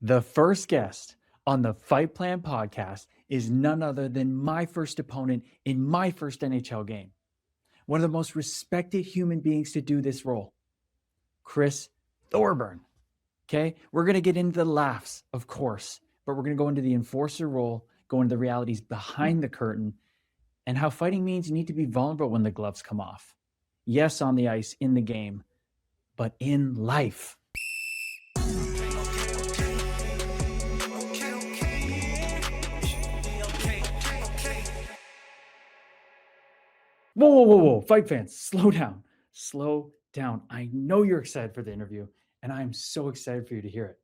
The first guest on the Fight Plan podcast is none other than my first opponent in my first NHL game. One of the most respected human beings to do this role, Chris Thorburn. Okay, we're going to get into the laughs, of course, but we're going to go into the enforcer role, go into the realities behind the curtain, and how fighting means you need to be vulnerable when the gloves come off. Yes, on the ice, in the game, but in life. Whoa. Fight fans, slow down. Slow down. I know you're excited for the interview, and I'm so excited for you to hear it.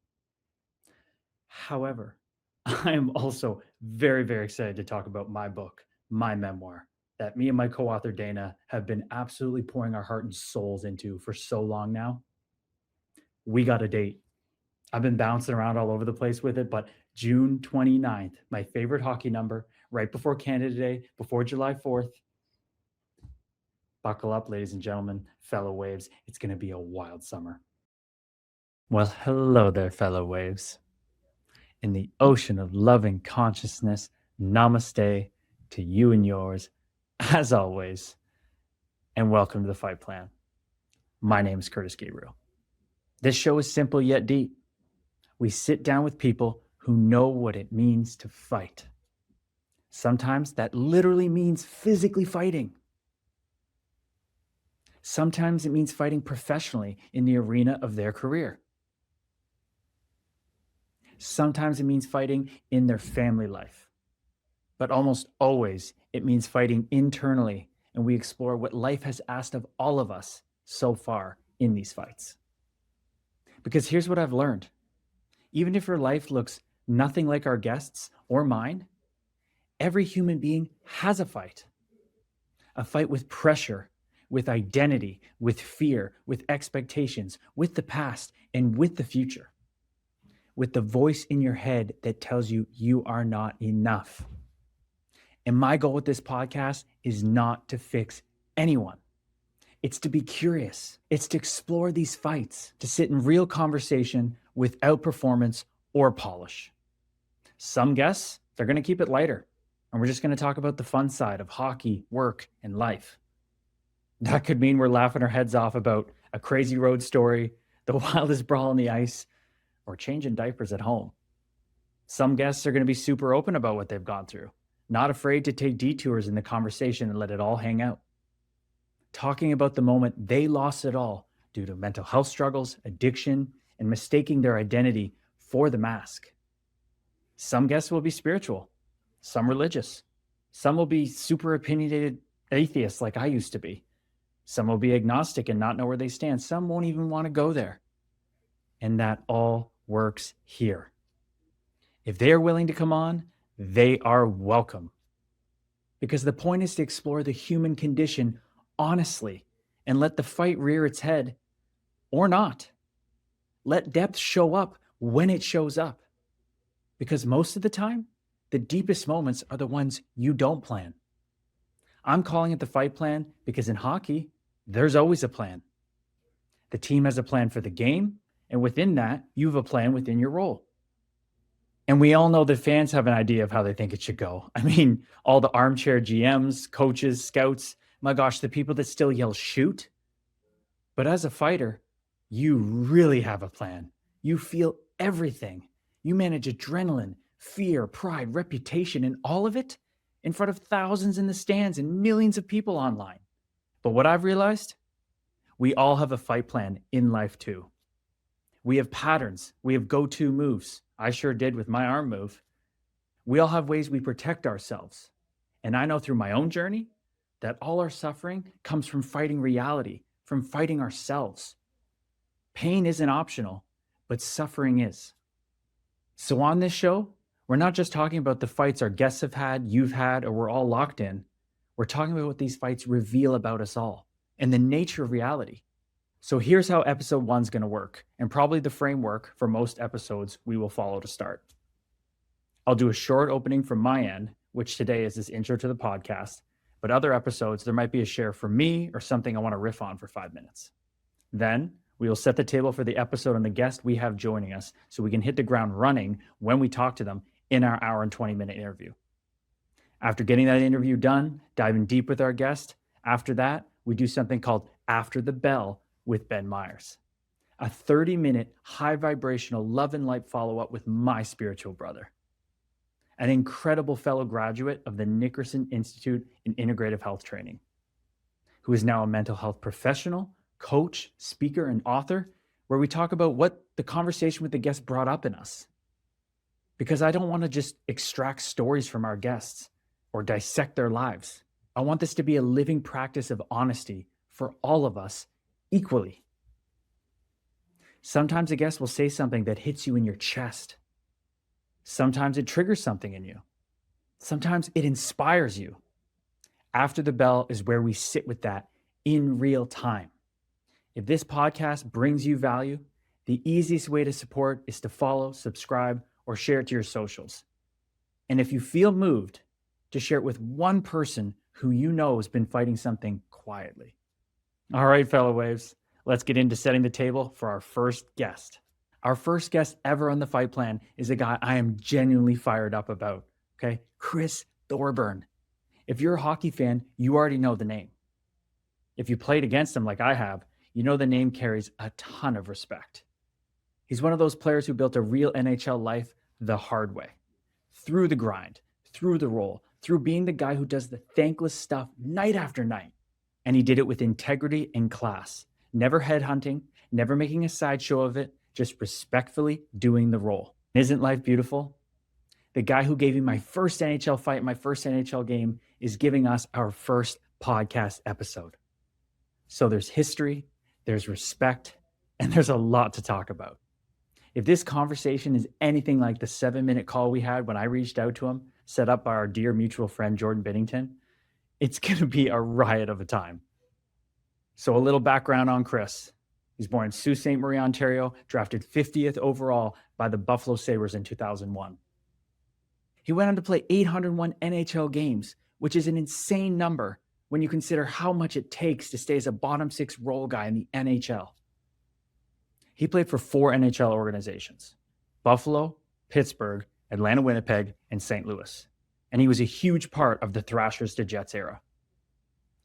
However, I am also very, very excited to talk about my book, my memoir, that me and my co-author Dana have been absolutely pouring our heart and souls into for so long now. We got a date. I've been bouncing around all over the place with it, but June 29th, my favorite hockey number, right before Canada Day, before July 4th. Buckle up, ladies and gentlemen, fellow Waves. It's going to be a wild summer. Well, hello there, fellow Waves. In the ocean of loving consciousness, namaste to you and yours, as always, and welcome to the Fight Plan. My name is Curtis Gabriel. This show is simple yet deep. We sit down with people who know what it means to fight. Sometimes that literally means physically fighting. Sometimes it means fighting professionally in the arena of their career. Sometimes it means fighting in their family life. But almost always it means fighting internally, and we explore what life has asked of all of us so far in these fights. Because here's what I've learned. Even if your life looks nothing like our guests or mine, every human being has a fight with pressure, with identity, with fear, with expectations, with the past, and with the future. With the voice in your head that tells you you are not enough. And my goal with this podcast is not to fix anyone. It's to be curious. It's to explore these fights, to sit in real conversation without performance or polish. Some guests, they're going to keep it lighter, and we're just going to talk about the fun side of hockey, work, and life. That could mean we're laughing our heads off about a crazy road story, the wildest brawl on the ice, or changing diapers at home. Some guests are going to be super open about what they've gone through, not afraid to take detours in the conversation and let it all hang out. Talking about the moment they lost it all due to mental health struggles, addiction, and mistaking their identity for the mask. Some guests will be spiritual, some religious. Some will be super opinionated atheists like I used to be. Some will be agnostic and not know where they stand. Some won't even want to go there. And that all works here. If they are willing to come on, they are welcome. Because the point is to explore the human condition honestly and let the fight rear its head or not. Let depth show up when it shows up. Because most of the time, the deepest moments are the ones you don't plan. I'm calling it the Fight Plan because in hockey, there's always a plan. The team has a plan for the game, and within that, you have a plan within your role. And we all know that fans have an idea of how they think it should go. I mean, all the armchair GMs, coaches, scouts, my gosh, the people that still yell shoot. But as a fighter, you really have a plan. You feel everything. You manage adrenaline, fear, pride, reputation, and all of it in front of thousands in the stands and millions of people online. But what I've realized, we all have a fight plan in life too. We have patterns. We have go-to moves. I sure did with my arm move. We all have ways we protect ourselves. And I know through my own journey that all our suffering comes from fighting reality, from fighting ourselves. Pain isn't optional, but suffering is. So on this show, we're not just talking about the fights our guests have had, you've had, or we're all locked in. We're talking about what these fights reveal about us all and the nature of reality. So here's how episode 1's going to work, and probably the framework for most episodes we will follow to start. I'll do a short opening from my end, which today is this intro to the podcast, but other episodes, there might be a share from me or something I want to riff on for 5 minutes. Then We will set the table for the episode and the guest we have joining us so we can hit the ground running when we talk to them in our hour and 20-minute interview. After getting that interview done, diving deep with our guest, after that, we do something called After the Bell with Ben Myers, a 30-minute high vibrational love and light follow-up with my spiritual brother, an incredible fellow graduate of the Nickerson Institute in Integrative Health Training, who is now a mental health professional, coach, speaker, and author, where we talk about what the conversation with the guest brought up in us. Because I don't want to just extract stories from our guests or dissect their lives. I want this to be a living practice of honesty for all of us equally. Sometimes a guest will say something that hits you in your chest. Sometimes it triggers something in you. Sometimes it inspires you. After the Bell is where we sit with that in real time. If this podcast brings you value, the easiest way to support is to follow, subscribe, or share it to your socials. And if you feel moved, to share it with one person who you know has been fighting something quietly. All right, fellow waves, let's get into setting the table for our first guest. Our first guest ever on the Fight Plan is a guy I am genuinely fired up about, okay? Chris Thorburn. If you're a hockey fan, you already know the name. If you played against him like I have, you know the name carries a ton of respect. He's one of those players who built a real NHL life the hard way, through the grind, through the role, through being the guy who does the thankless stuff night after night. And he did it with integrity and class, never headhunting, never making a sideshow of it, just respectfully doing the role. Isn't life beautiful? The guy who gave me my first NHL fight, my first NHL game, is giving us our first podcast episode. So there's history, there's respect, and there's a lot to talk about. If this conversation is anything like the 7-minute call we had when I reached out to him, set up by our dear mutual friend, Jordan Binnington, it's going to be a riot of a time. So a little background on Chris. He's born in Sault Ste. Marie, Ontario, drafted 50th overall by the Buffalo Sabres in 2001. He went on to play 801 NHL games, which is an insane number when you consider how much it takes to stay as a bottom 6 role guy in the NHL. He played for 4 NHL organizations: Buffalo, Pittsburgh, Atlanta, Winnipeg, and St. Louis. And he was a huge part of the Thrashers to Jets era.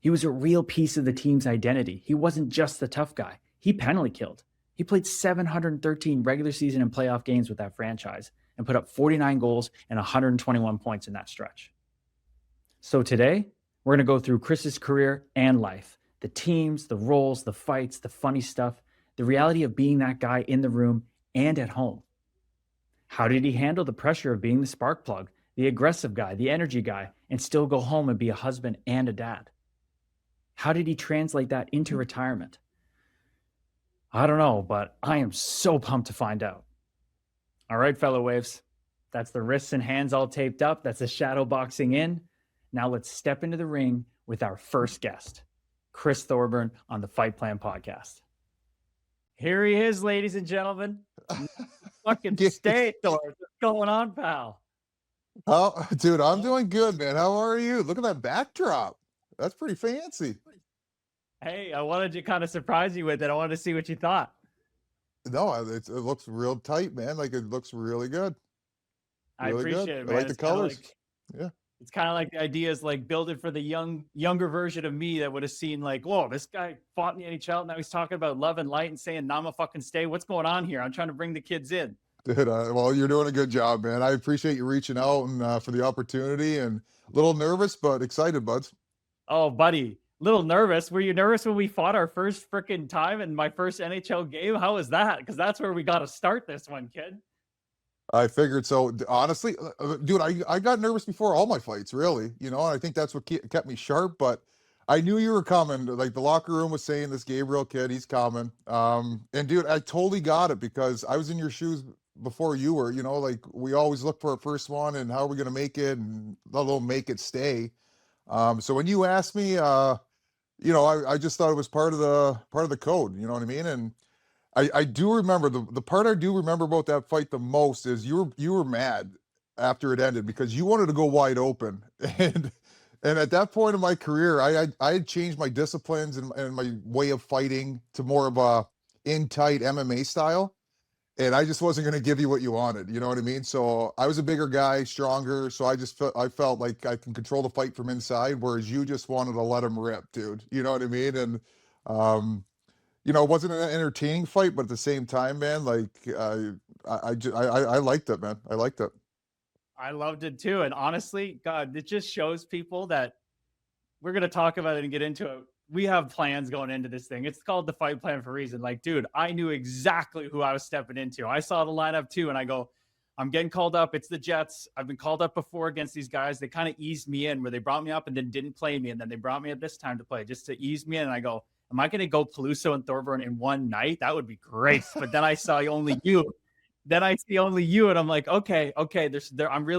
He was a real piece of the team's identity. He wasn't just the tough guy. He penalty killed. He played 713 regular season and playoff games with that franchise and put up 49 goals and 121 points in that stretch. So today, we're going to go through Chris's career and life, the teams, the roles, the fights, the funny stuff, the reality of being that guy in the room and at home. How did he handle the pressure of being the spark plug, the aggressive guy, the energy guy, and still go home and be a husband and a dad? How did he translate that into retirement? I don't know, but I am so pumped to find out. All right, fellow waves, that's the wrists and hands all taped up. That's the shadow boxing in. Now let's step into the ring with our first guest, Chris Thorburn on the Fight Plan podcast. Here he is, ladies and gentlemen. Fucking stay, Thorbs. What's going on, pal? Oh, dude, I'm doing good, man. How are you? Look at that backdrop. That's pretty fancy. Hey, I wanted to kind of surprise you with it. I wanted to see what you thought. No, it looks real tight, man. Like, it looks really good. I appreciate it, man. I like the colors. Yeah. It's kind of like the idea is like build it for the younger version of me that would have seen like, whoa, this guy fought in the NHL. Now he's talking about love and light and saying, "Nama fucking stay." What's going on here? I'm trying to bring the kids in. Dude, well, you're doing a good job, man. I appreciate you reaching out and for the opportunity, and a little nervous, but excited, buds. Oh, buddy, little nervous. Were you nervous when we fought our first freaking time in my first NHL game? How was that? Because that's where we got to start this one, kid. I figured so. Honestly, dude, I got nervous before all my fights, really. You know, and I think that's what kept me sharp. But I knew you were coming. Like, the locker room was saying, this Gabriel kid, he's coming. And dude, I totally got it because I was in your shoes before you were. You know, like, we always look for our first one and how are we going to make it, and let alone make it stay. So when you asked me, you know, I just thought it was part of the code. You know what I mean? And I do remember the part I do remember about that fight the most is you were mad after it ended because you wanted to go wide open. And at that point in my career, I had changed my disciplines and my way of fighting to more of a, in tight MMA style. And I just wasn't going to give you what you wanted. You know what I mean? So I was a bigger guy, stronger. So I felt like I can control the fight from inside, whereas you just wanted to let him rip, dude. You know what I mean? And, um, it wasn't an entertaining fight, but at the same time, man, like, I liked it, man. I liked it. I loved it too. And honestly, God, it just shows people that we're going to talk about it and get into it. We have plans going into this thing. It's called the fight plan for a reason. Like, dude, I knew exactly who I was stepping into. I saw the lineup too, and I go, I'm getting called up. It's the Jets. I've been called up before against these guys. They kind of eased me in where they brought me up and then didn't play me. And then they brought me up this time to play just to ease me in. And I go, am I going to go Peluso and Thorburn in one night? That would be great. But then I saw only you. Then I see only you, and I'm like, okay, I'm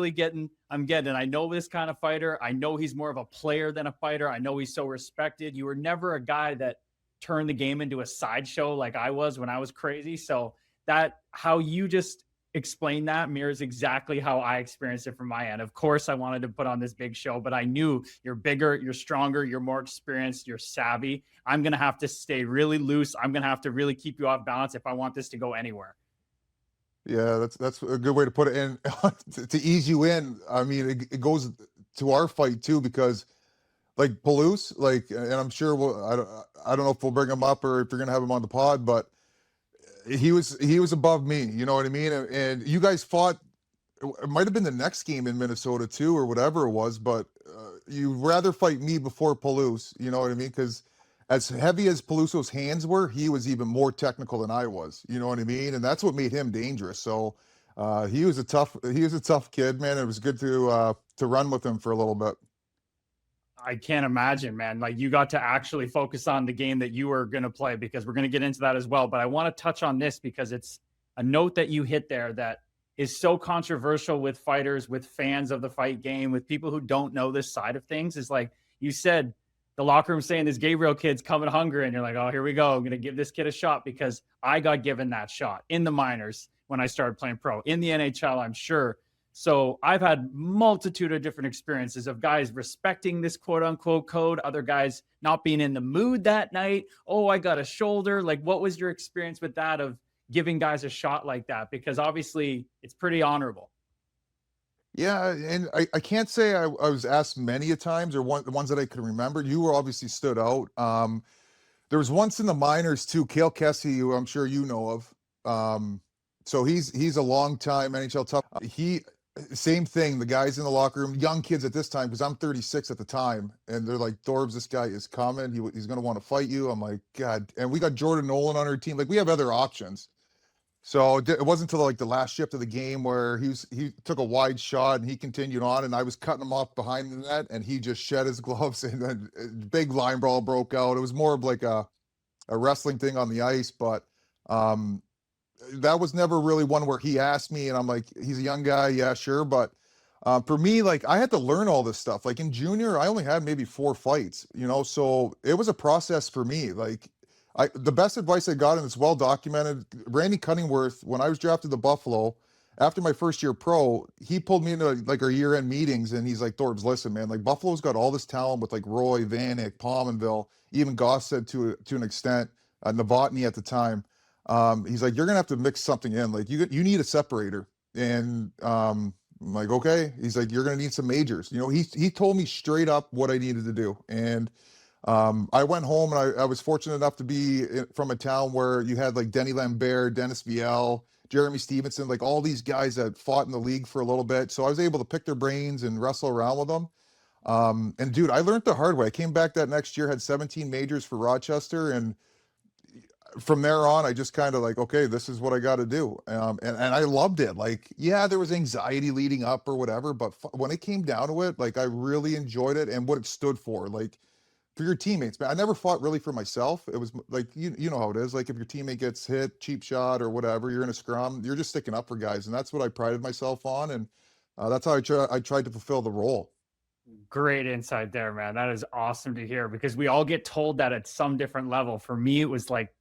getting. I know this kind of fighter. I know he's more of a player than a fighter. I know he's so respected. You were never a guy that turned the game into a sideshow like I was when I was crazy. So that how you just explained that mirrors exactly how I experienced it from my end. Of course, I wanted to put on this big show, but I knew you're bigger, you're stronger, you're more experienced, you're savvy. I'm gonna have to stay really loose. I'm gonna have to really keep you off balance if I want this to go anywhere. Yeah, that's a good way to put it. And to ease you in, I mean, it goes to our fight too, because like Palouse, like, and I'm sure I don't know if we'll bring him up or if you're gonna have him on the pod, but he was above me. You know what I mean? And you guys fought. It might have been the next game in Minnesota too, or whatever it was, but you'd rather fight me before Palouse. You know what I mean? Because as heavy as Peluso's hands were, he was even more technical than I was. You know what I mean? And that's what made him dangerous. So he was a tough kid, man. It was good to run with him for a little bit. I can't imagine, man. Like you got to actually focus on the game that you were going to play, because we're going to get into that as well. But I want to touch on this because it's a note that you hit there that is so controversial with fighters, with fans of the fight game, with people who don't know this side of things. Is like you said, the locker room saying this Gabriel kid's coming hungry, and you're like, oh, here we go. I'm going to give this kid a shot because I got given that shot in the minors when I started playing pro, in the NHL, I'm sure. So I've had multitude of different experiences of guys respecting this quote unquote code, other guys not being in the mood that night. Oh, I got a shoulder. Like, what was your experience with that of giving guys a shot like that? Because obviously it's pretty honorable. Yeah, and I can't say I was asked many a times, or the ones that I could remember. You were obviously stood out. There was once in the minors too, Cale Kessie, who I'm sure you know of. So he's a long time NHL tough. Same thing. The guys in the locker room, young kids at this time, because I'm 36 at the time, and they're like, "Thorbs, this guy is coming. He's going to want to fight you." I'm like, God. And we got Jordan Nolan on our team. Like, we have other options. So it wasn't until like the last shift of the game where he took a wide shot and he continued on, and I was cutting him off behind the net, and he just shed his gloves, and then a big line brawl broke out. It was more of like a wrestling thing on the ice, but that was never really one where he asked me, and I'm like, he's a young guy, yeah, sure. But for me, like, I had to learn all this stuff. Like in junior, I only had maybe 4 fights, so it was a process for me. Like, the best advice I got, and it's well documented, Randy Cunningworth, when I was drafted to Buffalo, after my first year pro, he pulled me into like our year-end meetings, and he's like, Thorbs, listen, man, like Buffalo's got all this talent with like Roy, Vanek, Pominville, even Goss said to an extent, Novotny at the time. He's like, you're gonna have to mix something in. Like you need a separator. And I'm like, okay. He's like, you're gonna need some majors. He told me straight up what I needed to do. And I went home, and I was fortunate enough to be from a town where you had like Denny Lambert, Dennis Viel, Jeremy Stevenson, like all these guys that fought in the league for a little bit. So I was able to pick their brains and wrestle around with them. And dude, I learned the hard way. I came back that next year, had 17 majors for Rochester, and from there on, I just kind of like, okay, this is what I got to do. And I loved it. Like, yeah, there was anxiety leading up or whatever, but when it came down to it, like, I really enjoyed it and what it stood for. Like, for your teammates, man. I never fought really for myself. It was like, you know how it is. Like, if your teammate gets hit, cheap shot or whatever, you're in a scrum, you're just sticking up for guys. And that's what I prided myself on. And that's how I tried to fulfill the role. Great insight there, man. That is awesome to hear, because we all get told that at some different level. For me, it was like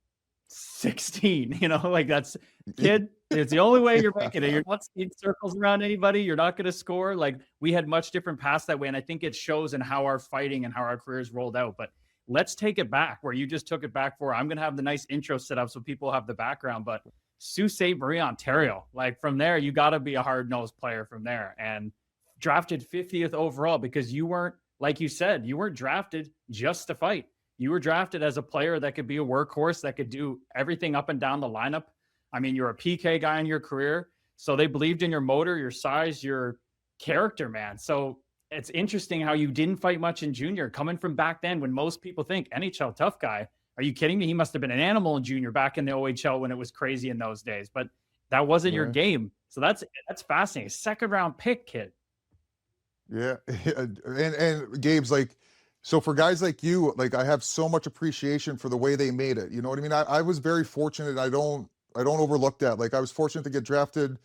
16, like that's kid. It's the only way you're making it. You're not seeing circles around anybody. You're not going to score. Like, we had much different paths that way. And I think it shows in how our fighting and how our careers rolled out. But let's take it back where you just took it back for. I'm going to have the nice intro set up so people have the background, but Sault Ste. Marie, Ontario, like from there, you got to be a hard-nosed player from there, and drafted 50th overall because you weren't, like you said, you weren't drafted just to fight. You were drafted as a player that could be a workhorse, that could do everything up and down the lineup. I mean, you're a PK guy in your career, so they believed in your motor, your size, your character, man. So it's interesting how you didn't fight much in junior, coming from back then when most people think NHL tough guy. Are you kidding me? He must have been an animal in junior back in the OHL when it was crazy in those days, but that wasn't your game. So that's fascinating. Second round pick, kid. Yeah. And Gabe's like, so for guys like you, like I have so much appreciation for the way they made it. You know what I mean? I was very fortunate. I don't overlook that. Like I was fortunate to get drafted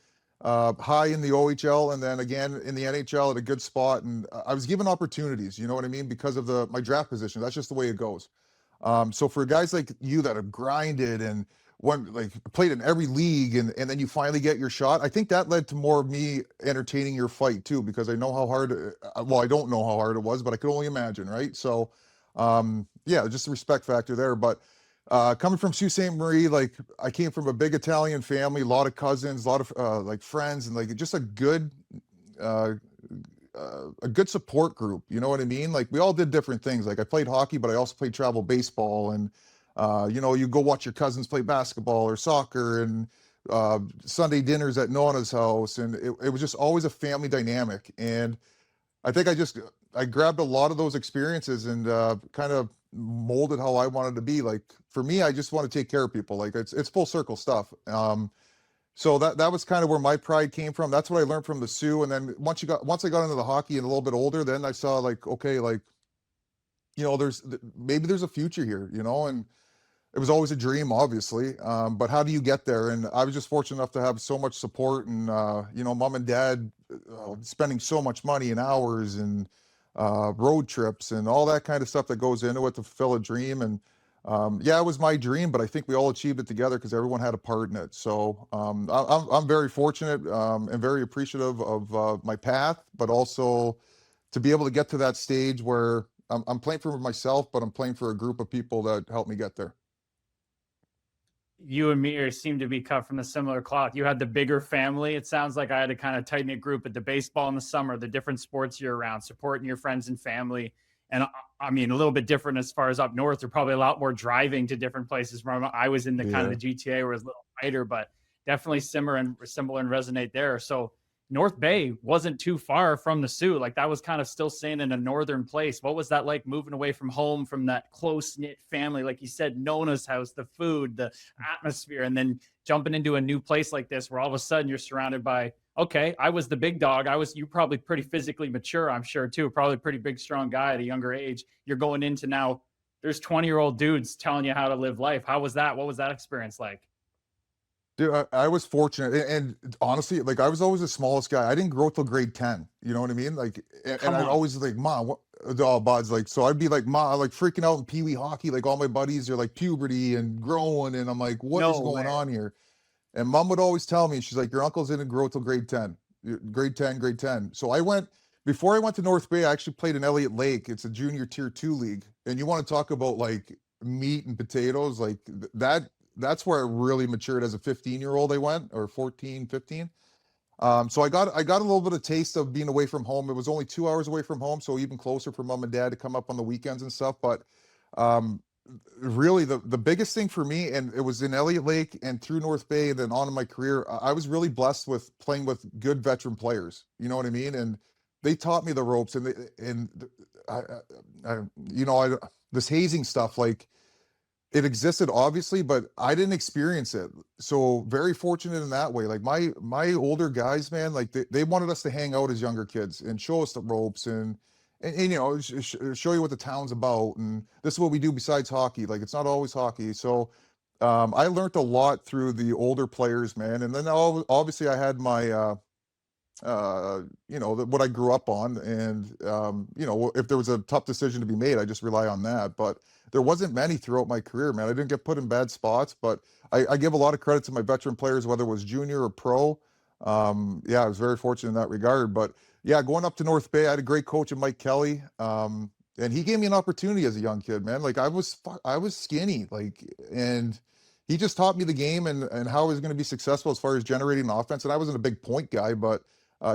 high in the OHL and then again in the NHL at a good spot. And I was given opportunities, you know what I mean? Because of my draft position. That's just the way it goes. So for guys like you that have grinded and played in every league and then you finally get your shot, I think that led to more of me entertaining your fight too, because I know how hard, well, I don't know how hard it was, but I could only imagine. Right. So, yeah, just a respect factor there, but, coming from Sault Ste. Marie, like I came from a big Italian family, a lot of cousins, a lot of, like friends and like just a good support group. You know what I mean? Like we all did different things. Like I played hockey, but I also played travel baseball and, you know, you go watch your cousins play basketball or soccer and Sunday dinners at Nona's house. And it was just always a family dynamic. And I think I grabbed a lot of those experiences and kind of molded how I wanted to be. Like for me, I just want to take care of people. Like it's full circle stuff. So that was kind of where my pride came from. That's what I learned from the Sioux. And then once I got into the hockey and a little bit older, then I saw like, okay, like, you know, maybe there's a future here, you know, and it was always a dream, obviously. But how do you get there? And I was just fortunate enough to have so much support and, you know, mom and dad spending so much money and hours and road trips and all that kind of stuff that goes into it to fulfill a dream. And yeah, it was my dream, but I think we all achieved it together because everyone had a part in it. So I'm very fortunate and very appreciative of my path, but also to be able to get to that stage where I'm playing for myself, but I'm playing for a group of people that helped me get there. You and me seem to be cut from a similar cloth. You had the bigger family. It sounds like I had a kind of tight knit group at the baseball in the summer, the different sports year round, supporting your friends and family. And I mean, a little bit different as far as up north. You're probably a lot more driving to different places. I was in the kind of the GTA where it's a little tighter, but definitely similar and resonate there. So North Bay wasn't too far from the Sioux. Like that was kind of still staying in a northern place. What was that like moving away from home, from that close knit family? Like you said, Nona's house, the food, the atmosphere, and then jumping into a new place like this where all of a sudden you're surrounded by, okay, I was the big dog. You probably pretty physically mature, I'm sure too, probably pretty big, strong guy at a younger age. You're going into now there's 20-year-old dudes telling you how to live life. How was that? What was that experience like? Dude, I was fortunate, and honestly, like I was always the smallest guy. I didn't grow till grade 10. You know what I mean? Like, and I'd always like, Mom, what? Oh, buds, like, so I'd be like, Mom, like freaking out in Pee Wee hockey. Like all my buddies are like puberty and growing, and I'm like, what is going on here? And Mom would always tell me, she's like, your uncle's didn't grow till grade 10, grade 10, grade 10. So before I went to North Bay, I actually played in Elliott Lake. It's a junior tier 2 league, and you want to talk about like meat and potatoes, like that's where I really matured as a 15-year-old. I went, or 14, 15. So I got a little bit of taste of being away from home. It was only 2 hours away from home, so even closer for mom and dad to come up on the weekends and stuff. But really the biggest thing for me, and it was in Elliott Lake and through North Bay and then on in my career, I was really blessed with playing with good veteran players. You know what I mean? And they taught me the ropes, and this hazing stuff, like, it existed obviously, but I didn't experience it. So very fortunate in that way. Like my older guys, man, like they wanted us to hang out as younger kids and show us the ropes and you know, show you what the town's about. And this is what we do besides hockey. Like it's not always hockey. So I learned a lot through the older players, man. And then obviously I had my what I grew up on, and if there was a tough decision to be made, I just rely on that. But there wasn't many throughout my career, man. I didn't get put in bad spots, but I give a lot of credit to my veteran players, whether it was junior or pro. I was very fortunate in that regard. But yeah, going up to North Bay, I had a great coach in Mike Kelly. and he gave me an opportunity as a young kid, man. Like I was skinny, like, and he just taught me the game and how I was going to be successful as far as generating offense. And I wasn't a big point guy, but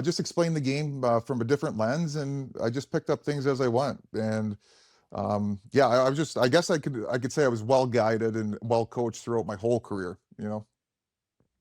just explained the game from a different lens, and I just picked up things as I went. And yeah, I was just, I guess I could say I was well guided and well coached throughout my whole career, you know.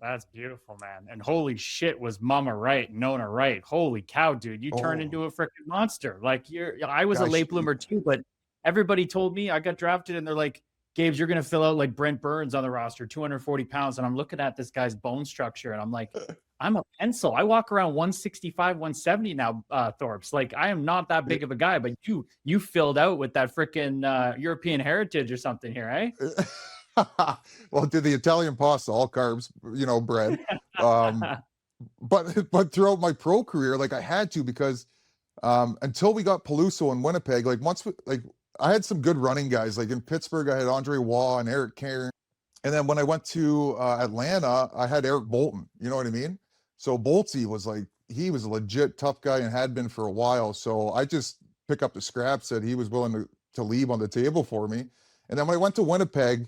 That's beautiful, man. And holy shit, was Mama right, Nona right? Holy cow, dude, you turned Oh, into a freaking monster. Like I was a gosh, late bloomer too, but everybody told me I got drafted, and they're like, Gabes, you're gonna fill out like Brent Burns on the roster, 240 pounds. And I'm looking at this guy's bone structure, and I'm like, I'm a pencil. I walk around 165, 170 now, Thorbs. Like I am not that big of a guy, but you filled out with that freaking European heritage or something here, eh? well, did the Italian pasta, all carbs, you know, bread. Um, but throughout my pro career, like I had to, because until we got Peluso in Winnipeg, like like I had some good running guys. Like in Pittsburgh, I had Andre Waugh and Eric Cairn. And then when I went to Atlanta, I had Eric Bolton. You know what I mean? So Boltsy was like, he was a legit tough guy and had been for a while. So I just pick up the scraps that he was willing to leave on the table for me. And then when I went to Winnipeg,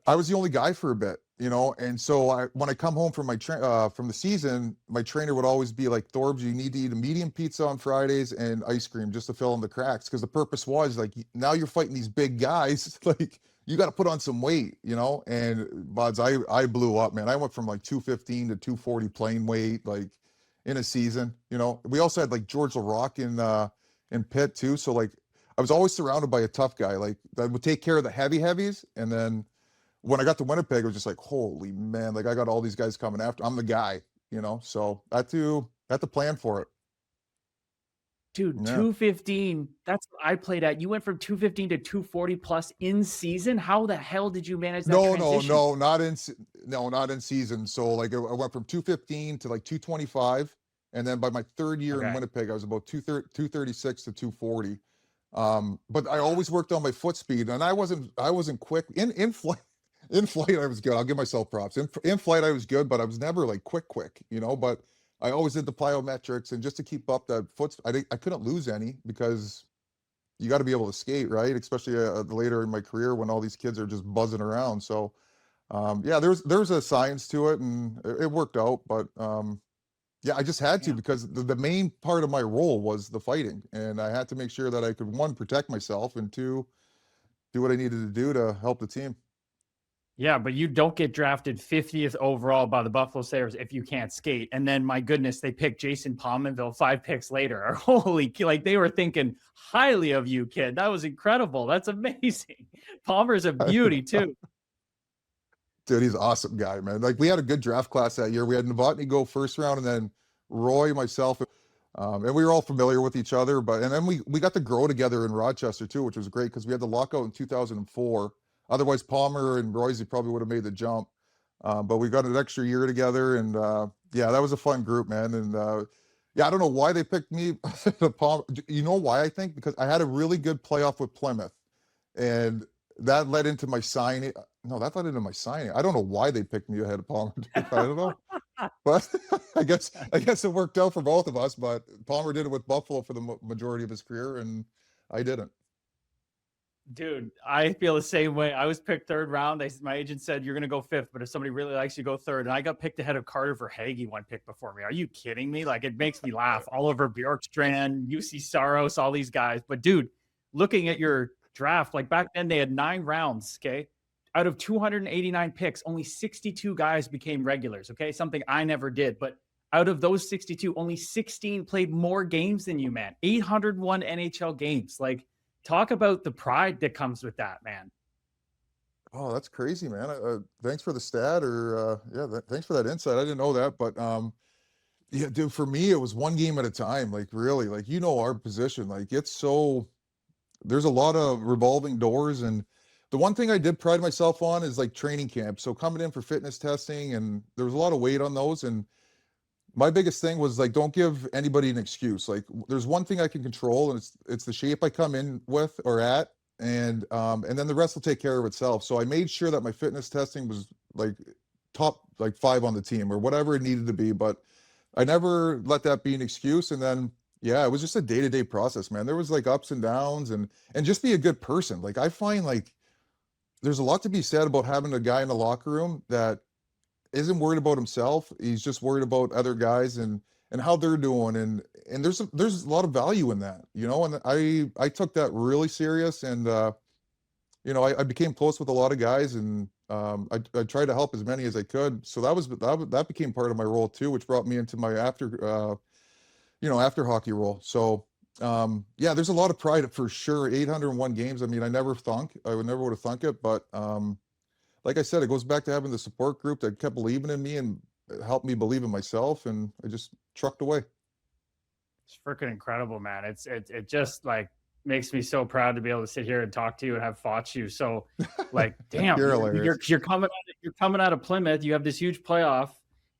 I was the only guy for a bit, you know, and so when I come home from from the season, my trainer would always be like, Thorbs, you need to eat a medium pizza on Fridays and ice cream just to fill in the cracks, because the purpose was like, now you're fighting these big guys, like you got to put on some weight, you know. And buds, I blew up, man. I went from like 215 to 240 plain weight, like in a season, you know. We also had like George LaRock in Pitt too, so like I was always surrounded by a tough guy like that would take care of the heavies. And then when I got to Winnipeg, it was just like, holy man, like I got all these guys coming after. I'm the guy, you know. So I had to plan for it. Dude, Yeah. 215. That's what I played at. You went from 215 to 240 plus in season. How the hell did you manage that No, transition? not in season. So like I went from 215 to like 225, and then by my third year in Okay. Winnipeg, I was about 236 to 240. But I always worked on my foot speed, and I wasn't quick in flight. In flight, I was good. I'll give myself props. In flight, I was good, but I was never like quick, you know. But I always did the plyometrics, and just to keep up that foot, I couldn't lose any, because you got to be able to skate, right? Especially later in my career when all these kids are just buzzing around. So yeah, there's a science to it, and it worked out. But yeah, I just had to, Yeah. because the main part of my role was the fighting, and I had to make sure that I could, one, protect myself, and two, do what I needed to do to help the team. Yeah, but you don't get drafted 50th overall by the Buffalo Sabres if you can't skate. And then, my goodness, they picked Jason Pominville 5 picks later. Holy, like they were thinking highly of you, kid. That was incredible. That's amazing. Palmer's a beauty too. Dude, he's an awesome guy, man. Like we had a good draft class that year. We had Novotny go first round, and then Roy, myself, and we were all familiar with each other. But and then we got to grow together in Rochester too, which was great, because we had the lockout in 2004. Otherwise, Palmer and Royce probably would have made the jump. But we got an extra year together, and yeah, that was a fun group, man. And yeah, I don't know why they picked me. You know why? I think because I had a really good playoff with Plymouth, and that led into my signing. No, that led into my signing. I don't know why they picked me ahead of Palmer. I don't know, but I guess it worked out for both of us. But Palmer did it with Buffalo for the majority of his career, and I didn't. Dude, I feel the same way. I was picked 3rd round. My agent said, you're going to go 5th, but if somebody really likes you, go 3rd. And I got picked ahead of Carter Verhaeghe 1 pick before me. Are you kidding me? Like, it makes me laugh. Oliver Bjorkstrand, UC Saros, all these guys. But dude, looking at your draft, like back then they had 9 rounds, okay? Out of 289 picks, only 62 guys became regulars, okay? Something I never did. But out of those 62, only 16 played more games than you, man. 801 NHL games. Like, talk about the pride that comes with that, man. Oh, that's crazy, man. Thanks for the stat, or yeah, thanks for that insight. I didn't know that, but yeah, dude, for me it was one game at a time. Like really, like you know our position, like it's so there's a lot of revolving doors. And the one thing I did pride myself on is like training camp. So coming in for fitness testing, and there was a lot of weight on those. And my biggest thing was like, don't give anybody an excuse. Like there's one thing I can control, and it's the shape I come in with or at, and then the rest will take care of itself. So I made sure that my fitness testing was like top like 5 on the team or whatever it needed to be, but I never let that be an excuse. And then Yeah, it was just a day-to-day process, man. There was like ups and downs and just be a good person. Like I find like there's a lot to be said about having a guy in the locker room that isn't worried about himself. He's just worried about other guys and how they're doing and there's a lot of value in that, you know, and I took that really serious and you know, I became close with a lot of guys and I tried to help as many as I could. So that became part of my role too, which brought me into my you know, after hockey role. So yeah, there's a lot of pride for sure. 801 games. I mean, I would never would have thunk it, but like I said, it goes back to having the support group that kept believing in me and helped me believe in myself, and I just trucked away. It's freaking incredible, man. It just like makes me so proud to be able to sit here and talk to you and have fought you. So like, damn, You're hilarious. you're coming out of Plymouth. You have this huge playoff,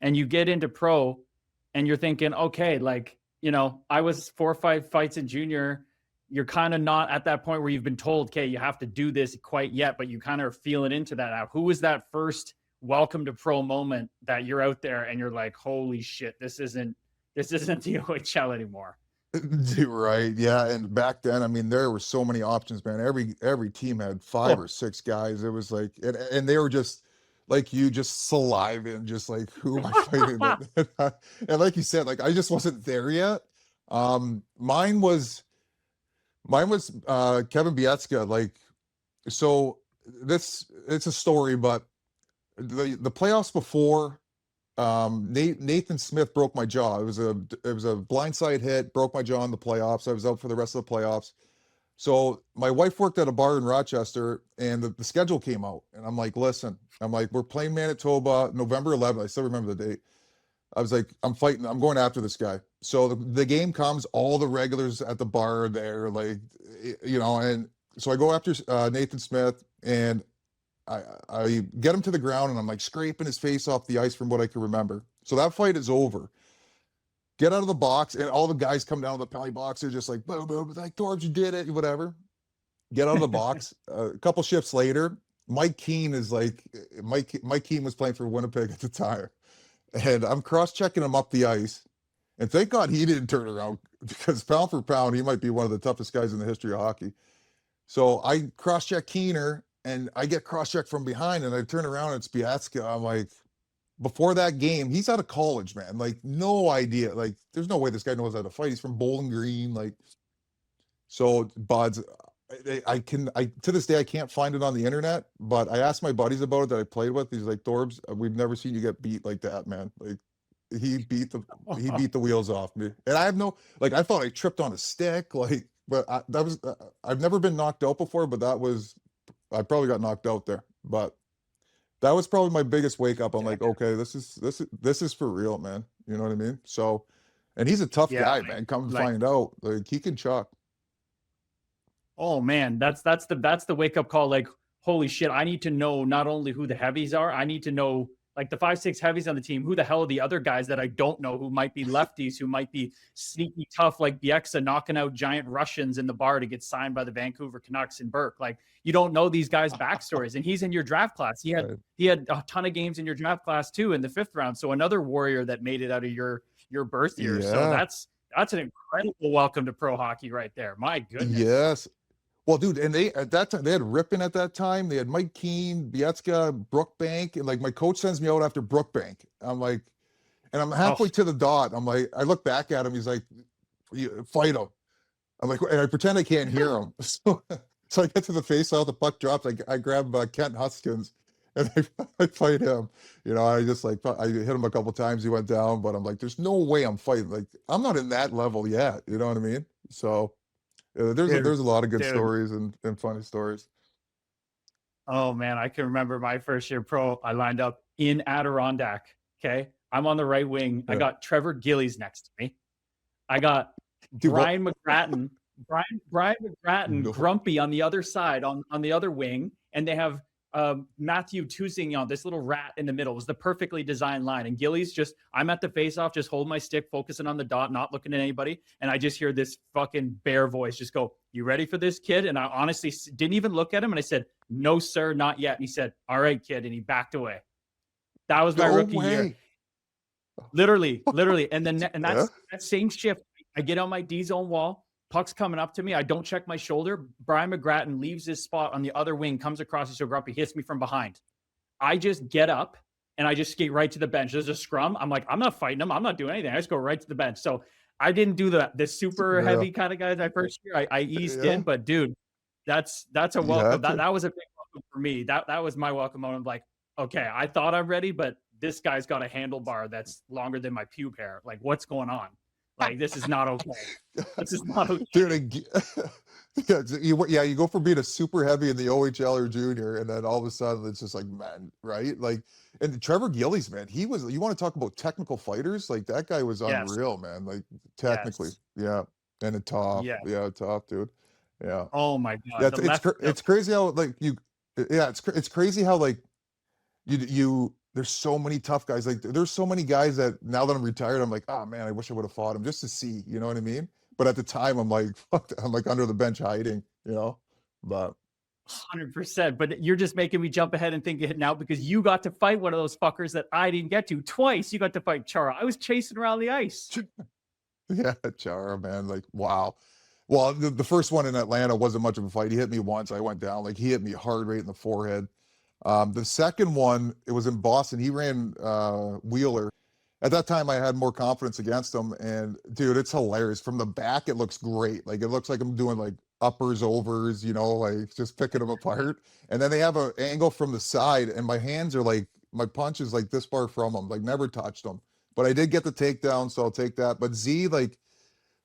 and you get into pro, and you're thinking, okay, like, you know, I was 4 or 5 fights in junior. You're kind of not at that point where you've been told, okay, you have to do this quite yet, but you kind of are feeling into that now. Who was that first welcome to pro moment that you're out there and you're like, holy shit, this isn't the OHL anymore? Right. Yeah. And back then, I mean, there were so many options, man. Every team had 5 or 6 guys. It was like, and they were just like you, just saliva and just like, who am I fighting? And like you said, like I just wasn't there yet. Mine was Kevin Bietska. Like, so it's a story, but the playoffs before Nathan Smith broke my jaw. It was a blindside hit, broke my jaw in the playoffs. I was out for the rest of the playoffs. So my wife worked at a bar in Rochester, and the schedule came out, and I'm like, listen, I'm like, we're playing Manitoba November 11th. I still remember the date. I was like, I'm going after this guy. So the game comes, all the regulars at the bar are there, like, you know, and so I go after Nathan Smith, and I get him to the ground, and I'm like scraping his face off the ice from what I can remember. So that fight is over. Get out of the box, and all the guys come down to the penalty box. They're just like, boom, boom, like, Thorbs, you did it, whatever. Get out of the box. A couple shifts later, Mike Keane is like, Mike Keane was playing for Winnipeg at the time. And I'm cross-checking him up the ice. And thank God he didn't turn around, because pound for pound, he might be one of the toughest guys in the history of hockey. So I cross-check Keener, and I get cross-checked from behind, and I turn around, and it's Biatska. I'm like, before that game, he's out of college, man. Like, no idea. Like, there's no way this guy knows how to fight. He's from Bowling Green. Like, so, buds, I to this day, I can't find it on the internet, but I asked my buddies about it that I played with. He's like, Thorbs, we've never seen you get beat like that, man. Like, he beat the wheels off me. And I have no, like, I thought I tripped on a stick, like, but I've never been knocked out before, but I probably got knocked out there, but that was probably my biggest wake up. I'm like, okay, this is for real, man. You know what I mean? So, and he's a tough guy, man. Come to find out, like, he can chuck. Oh man, that's the wake up call. Like, holy shit, I need to know not only who the heavies are, I need to know, like, the 5-6 heavies on the team, who the hell are the other guys that I don't know, who might be lefties, who might be sneaky tough, like Bieksa knocking out giant Russians in the bar to get signed by the Vancouver Canucks in Burke. Like, you don't know these guys' backstories, and he's in your draft class. He had a ton of games in your draft class too in the 5th round. So another warrior that made it out of your birth year. Yeah. So that's an incredible welcome to pro hockey right there. My goodness. Yes. Well, dude, and at that time they had Rippin at that time. They had Mike Keane, Bietska, Brookbank, and like my coach sends me out after Brookbank. I'm like, and I'm halfway to the dot. I'm like, I look back at him. He's like, fight him. I'm like, and I pretend I can't hear him. So I get to the face out, the puck drops. I grab Kent Huskins, and I fight him. You know, I just like, I hit him a couple times. He went down, but I'm like, there's no way I'm fighting. Like, I'm not in that level yet. You know what I mean? So. There's a lot of good stories and funny stories. Oh man, I can remember my first year pro. I lined up in Adirondack. Okay, I'm on the right wing. Yeah. I got Trevor Gillies next to me. I got Brian McGrattan. Brian McGrattan, grumpy on the other side, on the other wing, and they have Matthew Tousignan, this little rat in the middle. It was the perfectly designed line. And Gillies I'm at the face-off, just holding my stick, focusing on the dot, not looking at anybody. And I just hear this fucking bear voice just go, "You ready for this, kid?" And I honestly didn't even look at him. And I said, "No, sir, not yet." And he said, "All right, kid." And he backed away. That was my rookie year. Literally. And then that same shift, I get on my D zone wall. Puck's coming up to me. I don't check my shoulder. Brian McGrattan leaves his spot on the other wing, comes across, he's so grumpy, hits me from behind. I just get up and I just skate right to the bench. There's a scrum. I'm like, I'm not fighting him. I'm not doing anything. I just go right to the bench. So I didn't do the super heavy kind of guys my first year. I eased in, but dude, that's a welcome. That was a big welcome for me. That was my welcome moment. Like, okay, I thought I'm ready, but this guy's got a handlebar that's longer than my pube hair. Like, what's going on? Like, this is not okay. This is not okay. Dude, you go from being a super heavy in the OHL or junior, and then all of a sudden it's just like, man, right? Like, and Trevor Gillies, man, you want to talk about technical fighters? Like, that guy was unreal, man. Like, technically, and a top, top, dude. Yeah. Oh my God. Yeah, it's crazy how like it's crazy how like you there's so many tough guys. Like, there's so many guys that now that I'm retired, I'm like, oh man, I wish I would have fought him just to see, you know what I mean? But at the time, I'm like, fuck, I'm like under the bench hiding, you know? But 100%. But you're just making me jump ahead and think it now because you got to fight one of those fuckers that I didn't get to. Twice you got to fight Chara. I was chasing around the ice. Yeah, Chara, man. Like, wow. Well, the first one in Atlanta wasn't much of a fight. He hit me once. I went down. Like, he hit me hard right in the forehead. The second one, it was in Boston. He ran Wheeler. At that time, I had more confidence against him. And dude, it's hilarious. From the back, it looks great. Like, it looks like I'm doing like uppers, overs, you know, like just picking them apart. And then they have an angle from the side, and my hands are like, my punch is like this far from them. Like, never touched them. But I did get the takedown, so I'll take that. But Z, like,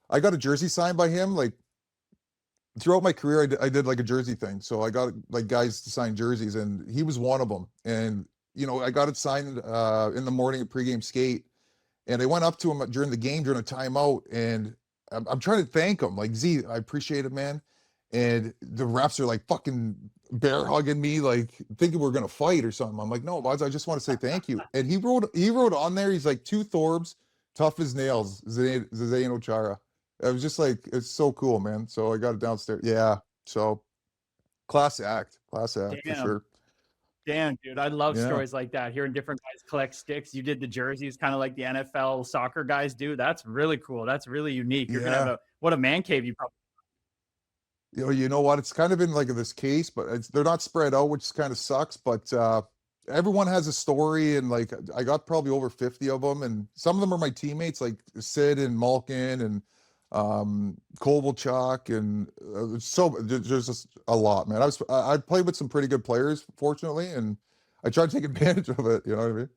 I got a jersey signed by him. Like, throughout my career, I did like a jersey thing. So I got like guys to sign jerseys, and he was one of them. And, you know, I got it signed in the morning at pregame skate. And I went up to him during the game, during a timeout, and I'm trying to thank him. Like, Z, I appreciate it, man. And the refs are like fucking bear hugging me, like thinking we're gonna fight or something. I'm like, no, boys, I just want to say thank you. And he wrote on there, he's like, 2 Thorbs, tough as nails, Zdeno Chara. It was just like, it's so cool, man. So I got it downstairs. Yeah. So class act for sure. Damn, dude. I love stories like that. Hearing different guys collect sticks. You did the jerseys, kind of like the NFL soccer guys do. That's really cool. That's really unique. You're gonna have what a man cave you probably. You know what? It's kind of in like this case, but they're not spread out, which kind of sucks. But everyone has a story, and like I got probably over 50 of them, and some of them are my teammates, like Sid and Malkin and Kovalchuk, and there's just a lot, man. I played with some pretty good players, fortunately, and I tried to take advantage of it. You know what I mean?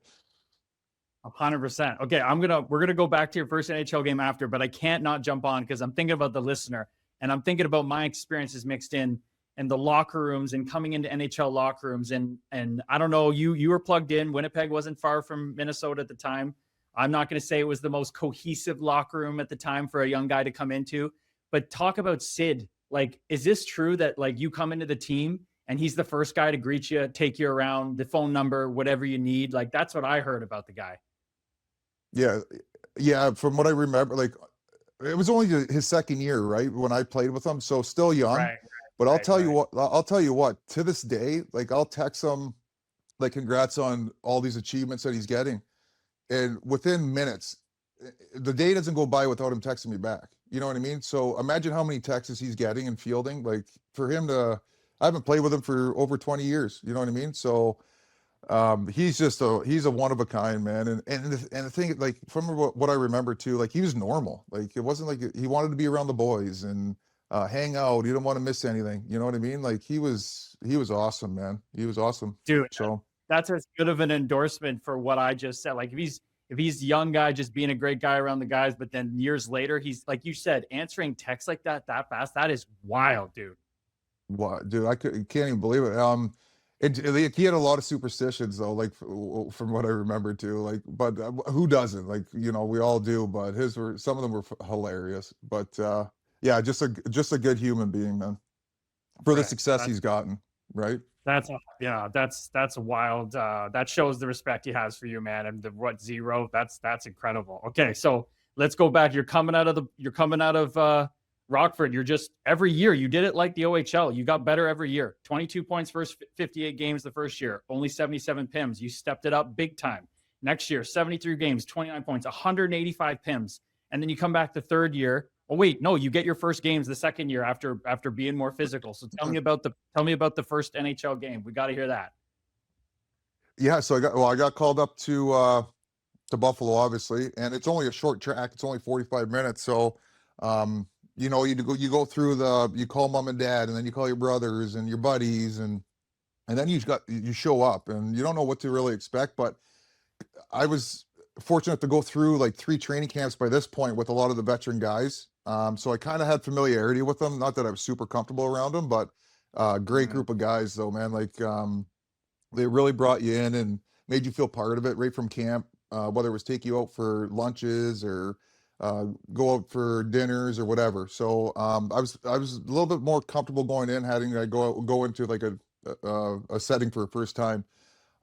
100%. Okay, we're gonna go back to your first NHL game after, but I can't not jump on because I'm thinking about the listener, and I'm thinking about my experiences mixed in and the locker rooms and coming into NHL locker rooms, and I don't know, you were plugged in. Winnipeg wasn't far from Minnesota at the time. I'm not going to say it was the most cohesive locker room at the time for a young guy to come into, but talk about Sid. Like, is this true that like you come into the team and he's the first guy to greet you, take you around, the phone number, whatever you need? Like, that's what I heard about the guy. Yeah. From what I remember, like, it was only his second year, right, when I played with him, so still young. Right, but I'll tell you what. To this day, like, I'll text him, like, congrats on all these achievements that he's getting. And within minutes, the day doesn't go by without him texting me back. You know what I mean? So imagine how many texts he's getting and fielding. Like, for him I haven't played with him for over 20 years. You know what I mean? So he's a one of a kind, man. And the thing, like, from what I remember too, like, he was normal. Like, it wasn't like he wanted to be around the boys and hang out. He didn't want to miss anything. You know what I mean? Like, he was awesome, man. He was awesome. Dude. So that's as good of an endorsement for what I just said. Like, if he's young guy, just being a great guy around the guys, but then years later, he's, like you said, answering texts like that fast. That is wild, dude. What, dude? I can't even believe it. He had a lot of superstitions, though, like, from what I remember too. Like, but who doesn't? Like, you know, we all do. But some of them were hilarious. But yeah, just a good human being, man, for the success he's gotten. Right. That's wild. That shows the respect he has for you, man. And zero. That's incredible. Okay, so let's go back. You're coming out of Rockford. You're just, every year you did it like the OHL. You got better every year. 22 points first 58 games the first year. Only 77 PIMs. You stepped it up big time. Next year, 73 games, 29 points, 185 PIMs. and then you come back the third year. Oh wait, no, you get your first games the second year after being more physical. So tell me about the first NHL game. We got to hear that. Yeah, so I got called up to Buffalo, obviously, and it's only a short track. It's only 45 minutes. So, you know, you go through you call mom and dad, and then you call your brothers and your buddies, and then you show up, and you don't know what to really expect. But I was fortunate to go through like 3 training camps by this point with a lot of the veteran guys. So I kind of had familiarity with them. Not that I was super comfortable around them, but great group of guys though, man. Like they really brought you in and made you feel part of it right from camp. Whether it was take you out for lunches or go out for dinners or whatever. So I was a little bit more comfortable going in, having to go into like a setting for a first time.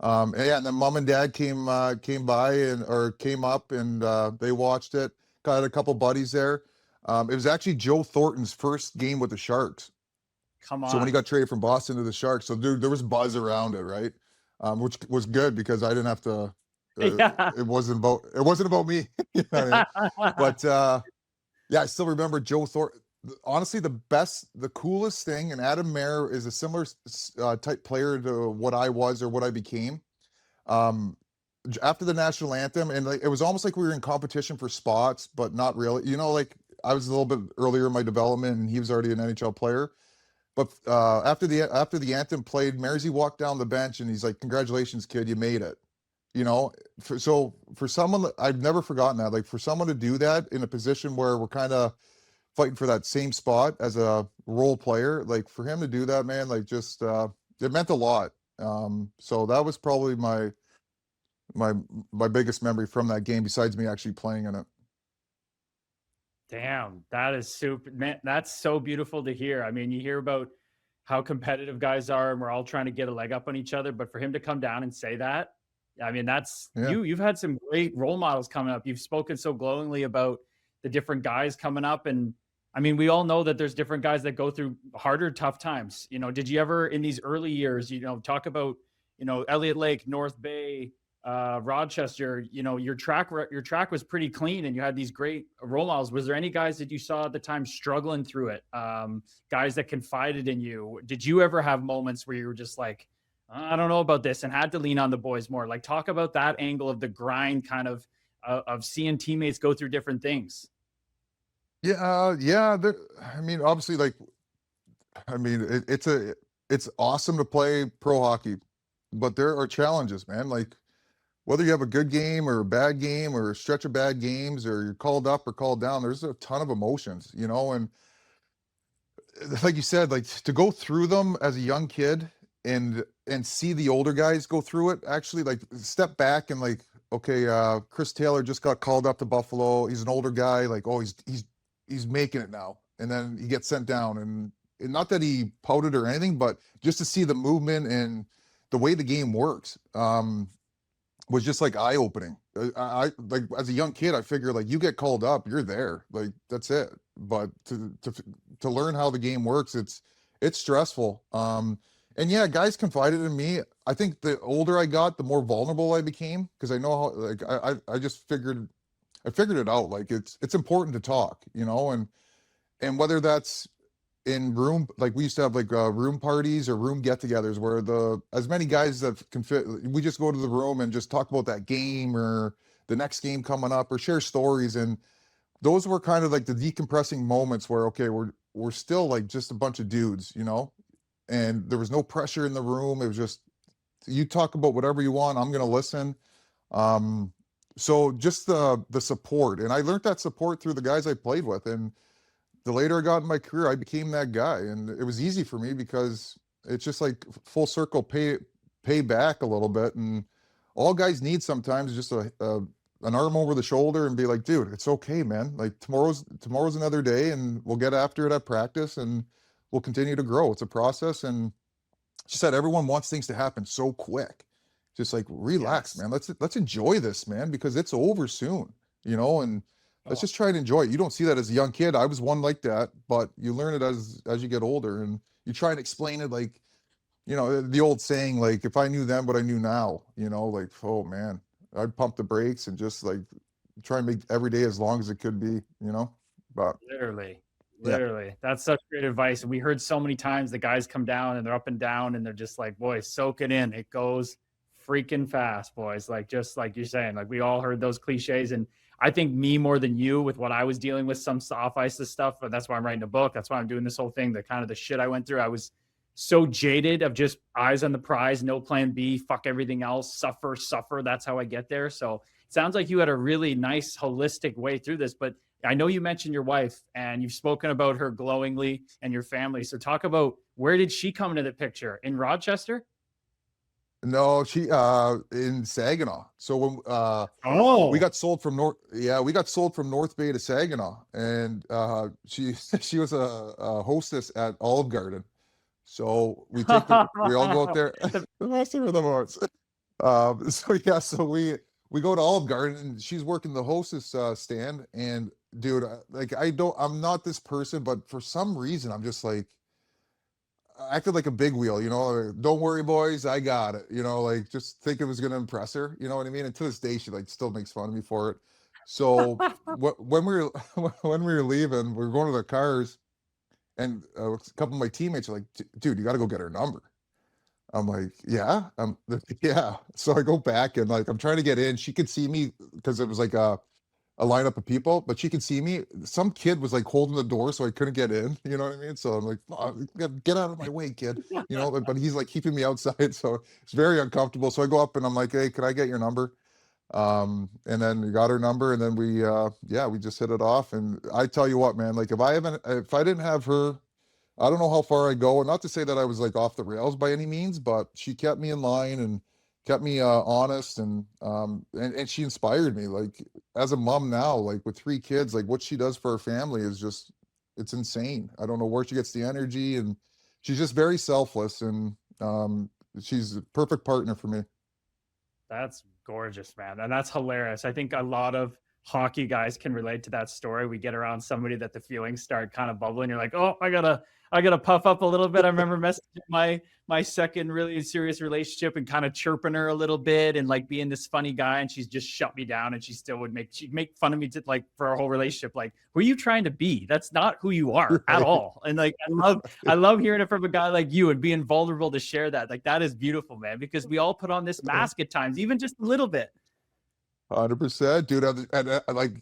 And yeah, and then mom and dad came by or came up and they watched it. Got a couple buddies there. It was actually Joe Thornton's first game with the Sharks. Come So when he on. got traded from Boston to the Sharks, so there was buzz around it, right? Which was good because I didn't have to. Yeah. It wasn't about me. You know what I mean? But yeah, I still remember Joe Thornton. Honestly, the coolest thing, and Adam Mayer is a similar type player to what I was or what I became. Um, After the national anthem, and like, it was almost like we were in competition for spots, but not really. You know, like I was a little bit earlier in my development, and he was already an NHL player. But after the anthem played, Mersey walked down the bench, and he's like, "Congratulations, kid, you made it." You know, for someone, I've never forgotten that. Like for someone to do that in a position where we're kind of fighting for that same spot as a role player, like for him to do that, man, like just it meant a lot. So that was probably my my biggest memory from that game, besides me actually playing in it. Damn, that is super, man. That's so beautiful to hear. I mean, you hear about how competitive guys are and we're all trying to get a leg up on each other, but for him to come down and say that, I mean, that's Yeah. you've had some great role models coming up. You've spoken so glowingly about the different guys coming up. And I mean, we all know that there's different guys that go through harder, tough times. You know, did you ever in these early years, you know, talk about, you know, Elliott Lake, North Bay, Rochester, you know, your track was pretty clean and you had these great role models. Was there any guys that you saw at the time struggling through it? Guys that confided in you? Did you ever have moments where you were just like, I don't know about this, and had to lean on the boys more? Like, talk about that angle of the grind, kind of seeing teammates go through different things. Yeah, yeah. I mean, obviously, like, I mean, it's awesome to play pro hockey, but there are challenges, man. Like, whether you have a good game or a bad game or a stretch of bad games or you're called up or called down, there's a ton of emotions, you know. And like you said, like to go through them as a young kid and see the older guys go through it, actually like step back and like, okay, Chris Taylor just got called up to Buffalo. He's an older guy, like, oh, he's making it now. And then he gets sent down, and not that he pouted or anything, but just to see the movement and the way the game works. Was just like eye opening. I like as a young kid, I figured like you get called up, you're there, like that's it. But to learn how the game works, it's stressful. And yeah, guys confided in me. I think the older I got, the more vulnerable I became because I know how. Like I just I figured it out. Like it's important to talk, you know, and whether that's in room, like we used to have like room parties or room get-togethers where as many guys that can fit, we just go to the room and just talk about that game or the next game coming up or share stories. And those were kind of like the decompressing moments where, okay, we're still like just a bunch of dudes, you know, and there was no pressure in the room. It was just you talk about whatever you want, I'm going to listen. So just the support, and I learned that support through the guys I played with. And the later I got in my career, I became that guy, and it was easy for me because it's just like full circle pay back a little bit. And all guys need sometimes is just an arm over the shoulder and be like, dude, it's okay, man. Like tomorrow's another day, and we'll get after it at practice, and we'll continue to grow. It's a process, and she said everyone wants things to happen so quick. Just like relax, Yes. man. Let's enjoy this, man, because it's over soon, you know. And let's Oh, just try and enjoy it. You don't see that as a young kid. I was one like that, but you learn it as you get older, and you try and explain it like, you know, the old saying, like, if I knew then what I knew now, you know, like, oh man, I'd pump the brakes and just like try and make every day as long as it could be, you know. But Literally. yeah, Literally. That's such great advice. And we heard so many times the guys come down and they're up and down and they're just like, boys, soak it in. It goes freaking fast, boys. Like, just like you're saying, like we all heard those cliches. And I think me more than you with what I was dealing with, some soft ice stuff. But that's why I'm writing a book. That's why I'm doing this whole thing, the kind of the shit I went through. I was so jaded of just eyes on the prize, no plan B, fuck everything else, suffer. That's how I get there. So it sounds like you had a really nice holistic way through this. But I know you mentioned your wife and you've spoken about her glowingly and your family. So talk about, where did she come into the picture? In Rochester? no, she in Saginaw. So when we Oh, got sold from we got sold from North Bay to Saginaw, and she she was a hostess at Olive Garden. So we all go out there. The master of the horse. So yeah, so we go to Olive Garden, and she's working the hostess stand. And dude, like I'm not this person, but for some reason I'm just like acted like a big wheel, you know. Like, don't worry, boys, I got it. You know, like just think it was gonna impress her. You know what I mean? And to this day, she like still makes fun of me for it. So when we were when we were leaving, we were going to the cars, and a couple of my teammates are like, "Dude, you got to go get her number." I'm like, yeah, yeah. So I go back, and like I'm trying to get in. She could see me because it was like a lineup of people, but she could see me. Some kid was like holding the door, so I couldn't get in. You know what I mean? So I'm like, "Oh, get out of my way, kid." You know, but he's like keeping me outside, so it's very uncomfortable. So I go up and I'm like, "Hey, can I get your number?" And then we got her number, and then we just hit it off. And I tell you what, man, like if I didn't have her, I don't know how far I go. And not to say that I was like off the rails by any means, but she kept me in line and kept me honest, and she inspired me. Like as a mom now, like with 3 kids, like what she does for her family is just, it's insane. I don't know where she gets the energy, and she's just very selfless, and she's a perfect partner for me. that's gorgeous, man. And that's hilarious. I think a lot of hockey guys can relate to that story. We get around somebody that the feelings start kind of bubbling. You're like, oh, I gotta puff up a little bit. I remember messaging my second really serious relationship and kind of chirping her a little bit and like being this funny guy, and she's just shut me down, and she'd make fun of me to like for our whole relationship. Like, who are you trying to be? That's not who you are at Right. all. And like I love hearing it from a guy like you and being vulnerable to share that. Like that is beautiful, man, because we all put on this mask at times, even just a little bit. 100%, dude. Like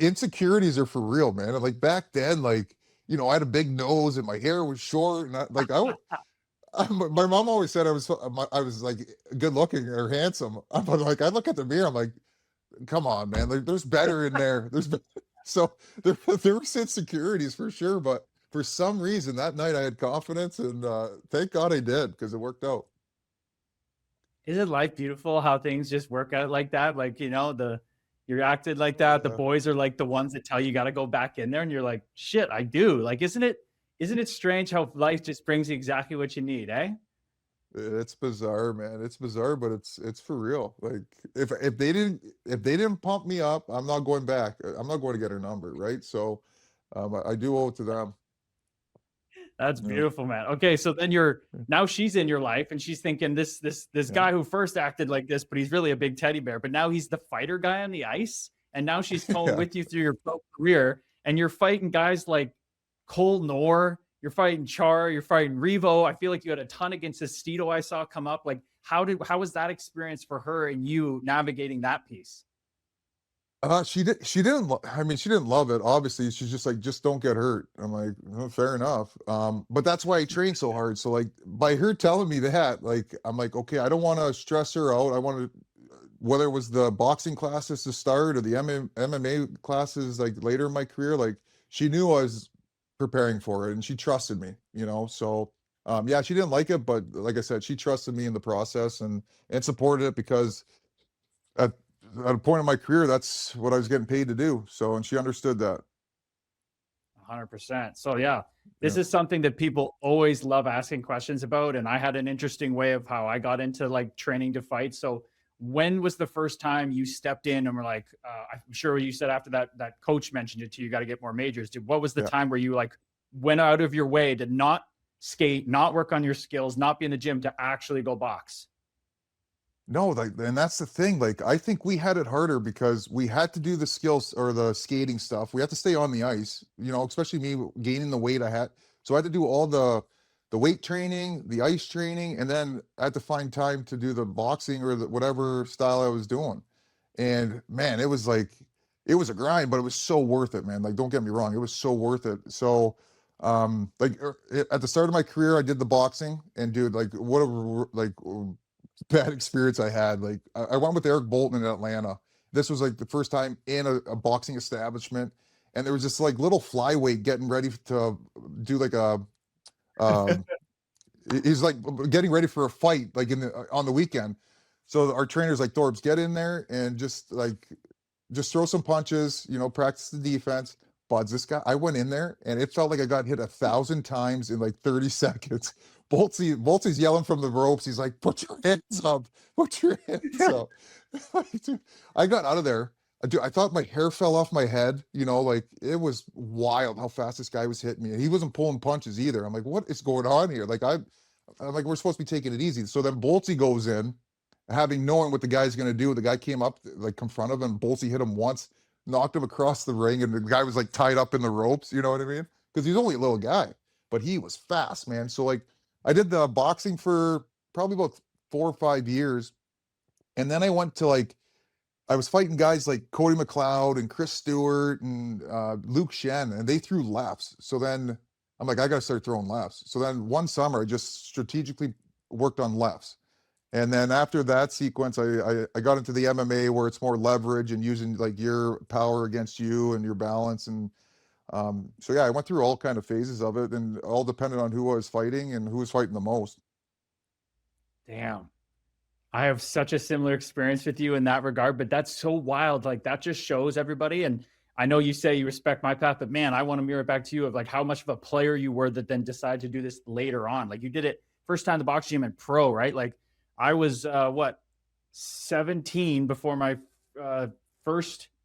insecurities are for real, man. And like back then, like, you know, I had a big nose and my hair was short, and my mom always said I was like good looking or handsome. But like I look at the mirror, I'm like, come on, man. Like there's better in there. So there was insecurities for sure, but for some reason that night I had confidence, and thank God I did, because it worked out. Isn't life beautiful how things just work out like that? Like, you know, you're acted like that. The Yeah. boys are like the ones that tell you got to go back in there, and you're like, shit, I do. Like, isn't it strange how life just brings you exactly what you need, eh? It's bizarre, man. It's bizarre, but it's for real. Like if they didn't pump me up, I'm not going back. I'm not going to get her number, right? So I do owe it to them. That's Yeah. beautiful, man. Okay, so then now she's in your life and she's thinking this Yeah. guy who first acted like this, but he's really a big teddy bear, but now he's the fighter guy on the ice. And now she's going Yeah. with you through your pro career, and you're fighting guys like Cole Noor, you're fighting Char, you're fighting Revo. I feel like you had a ton against Estito I saw come up. Like how was that experience for her and you navigating that piece? I mean, she didn't love it. Obviously, she's just like, just don't get hurt. I'm like, "Oh, fair enough." But that's why I train so hard. So like by her telling me that, like, I'm like, okay, I don't want to stress her out. I want to, whether it was the boxing classes to start or the MMA classes like later in my career, like she knew I was preparing for it, and she trusted me, you know. So yeah, she didn't like it, but like I said, she trusted me in the process, and supported it, because at at a point in my career, that's what I was getting paid to do. So, and she understood that. 100%. So yeah, this Yeah. is something that people always love asking questions about. And I had an interesting way of how I got into like training to fight. So when was the first time you stepped in and were like, I'm sure you said after that coach mentioned it to you, got to get more majors. What was the Yeah. time where you like went out of your way to not skate, not work on your skills, not be in the gym, to actually go box? No, like, and that's the thing. Like, I think we had it harder because we had to do the skills or the skating stuff. We had to stay on the ice, especially me gaining the weight I had. So I had to do all the weight training, the ice training, and then I had to find time to do the boxing or whatever style I was doing. And man, it was a grind, but it was so worth it, man. Like, don't get me wrong, it was so worth it. So, at the start of my career, I did the boxing, and dude, like, what a bad experience I had. Like, I went with Eric Bolton in Atlanta. This was like the first time in a boxing establishment, and there was this like little flyweight getting ready to do like a um he's like getting ready for a fight like on the weekend. So our trainer's like, Thorbs, get in there and just throw some punches, practice the defense. Buds, this guy, I went in there and it felt like I got hit 1,000 times in like 30 seconds. Boltsy's yelling from the ropes. He's like, put your hands up, put your hands up. Dude, I got out of there. Dude, I thought my hair fell off my head. Like, it was wild how fast this guy was hitting me. And he wasn't pulling punches either. I'm like, what is going on here? Like, I'm like, we're supposed to be taking it easy. So then Boltsy goes in, knowing what the guy's going to do. The guy came up, like, confronted him, and Boltsy hit him once, knocked him across the ring, and the guy was like tied up in the ropes. You know what I mean? Because he's only a little guy, but he was fast, man. So like, I did the boxing for probably about 4 or 5 years, and then I went to like, I was fighting guys like Cody McLeod and Chris Stewart and Luke Shen, and they threw lefts. So then I'm like, I got to start throwing lefts. So then one summer, I just strategically worked on lefts. And then after that sequence, I got into the MMA where it's more leverage and using like your power against you and your balance. And so yeah, I went through all kind of phases of it, and all depended on who I was fighting and who was fighting the most. Damn. I have such a similar experience with you in that regard, but that's so wild. Like, that just shows everybody. And I know you say you respect my path, but man, I want to mirror it back to you of like how much of a player you were that then decided to do this later on. Like, you did it first time the box gym and pro, right? Like, I was 17 before my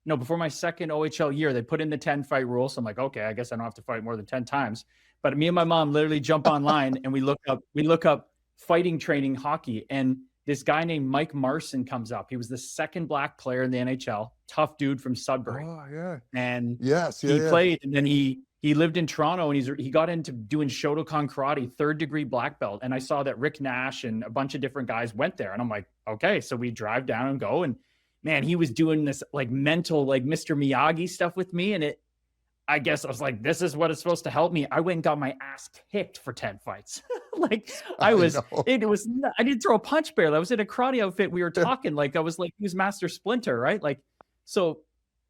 before my second OHL year. They put in the 10 fight rule. So I'm like, okay, I guess I don't have to fight more than 10 times. But me and my mom literally jump online and we look up fighting training hockey, and this guy named Mike Marson comes up. He was the second black player in the NHL, tough dude from Sudbury. Oh yeah. And Yes, he yeah. played, and then he lived in Toronto, and he got into doing Shotokan karate, 3rd degree black belt. And I saw that Rick Nash and a bunch of different guys went there, and I'm like, okay, so we drive down and go, and man, he was doing this like mental, like Mr. Miyagi stuff with me, and I guess I was like, this is what is supposed to help me. I went and got my ass kicked for 10 fights. Like, I didn't throw a punch barely. I was in a karate outfit. We were talking like, I was like, he was Master Splinter, right? Like, so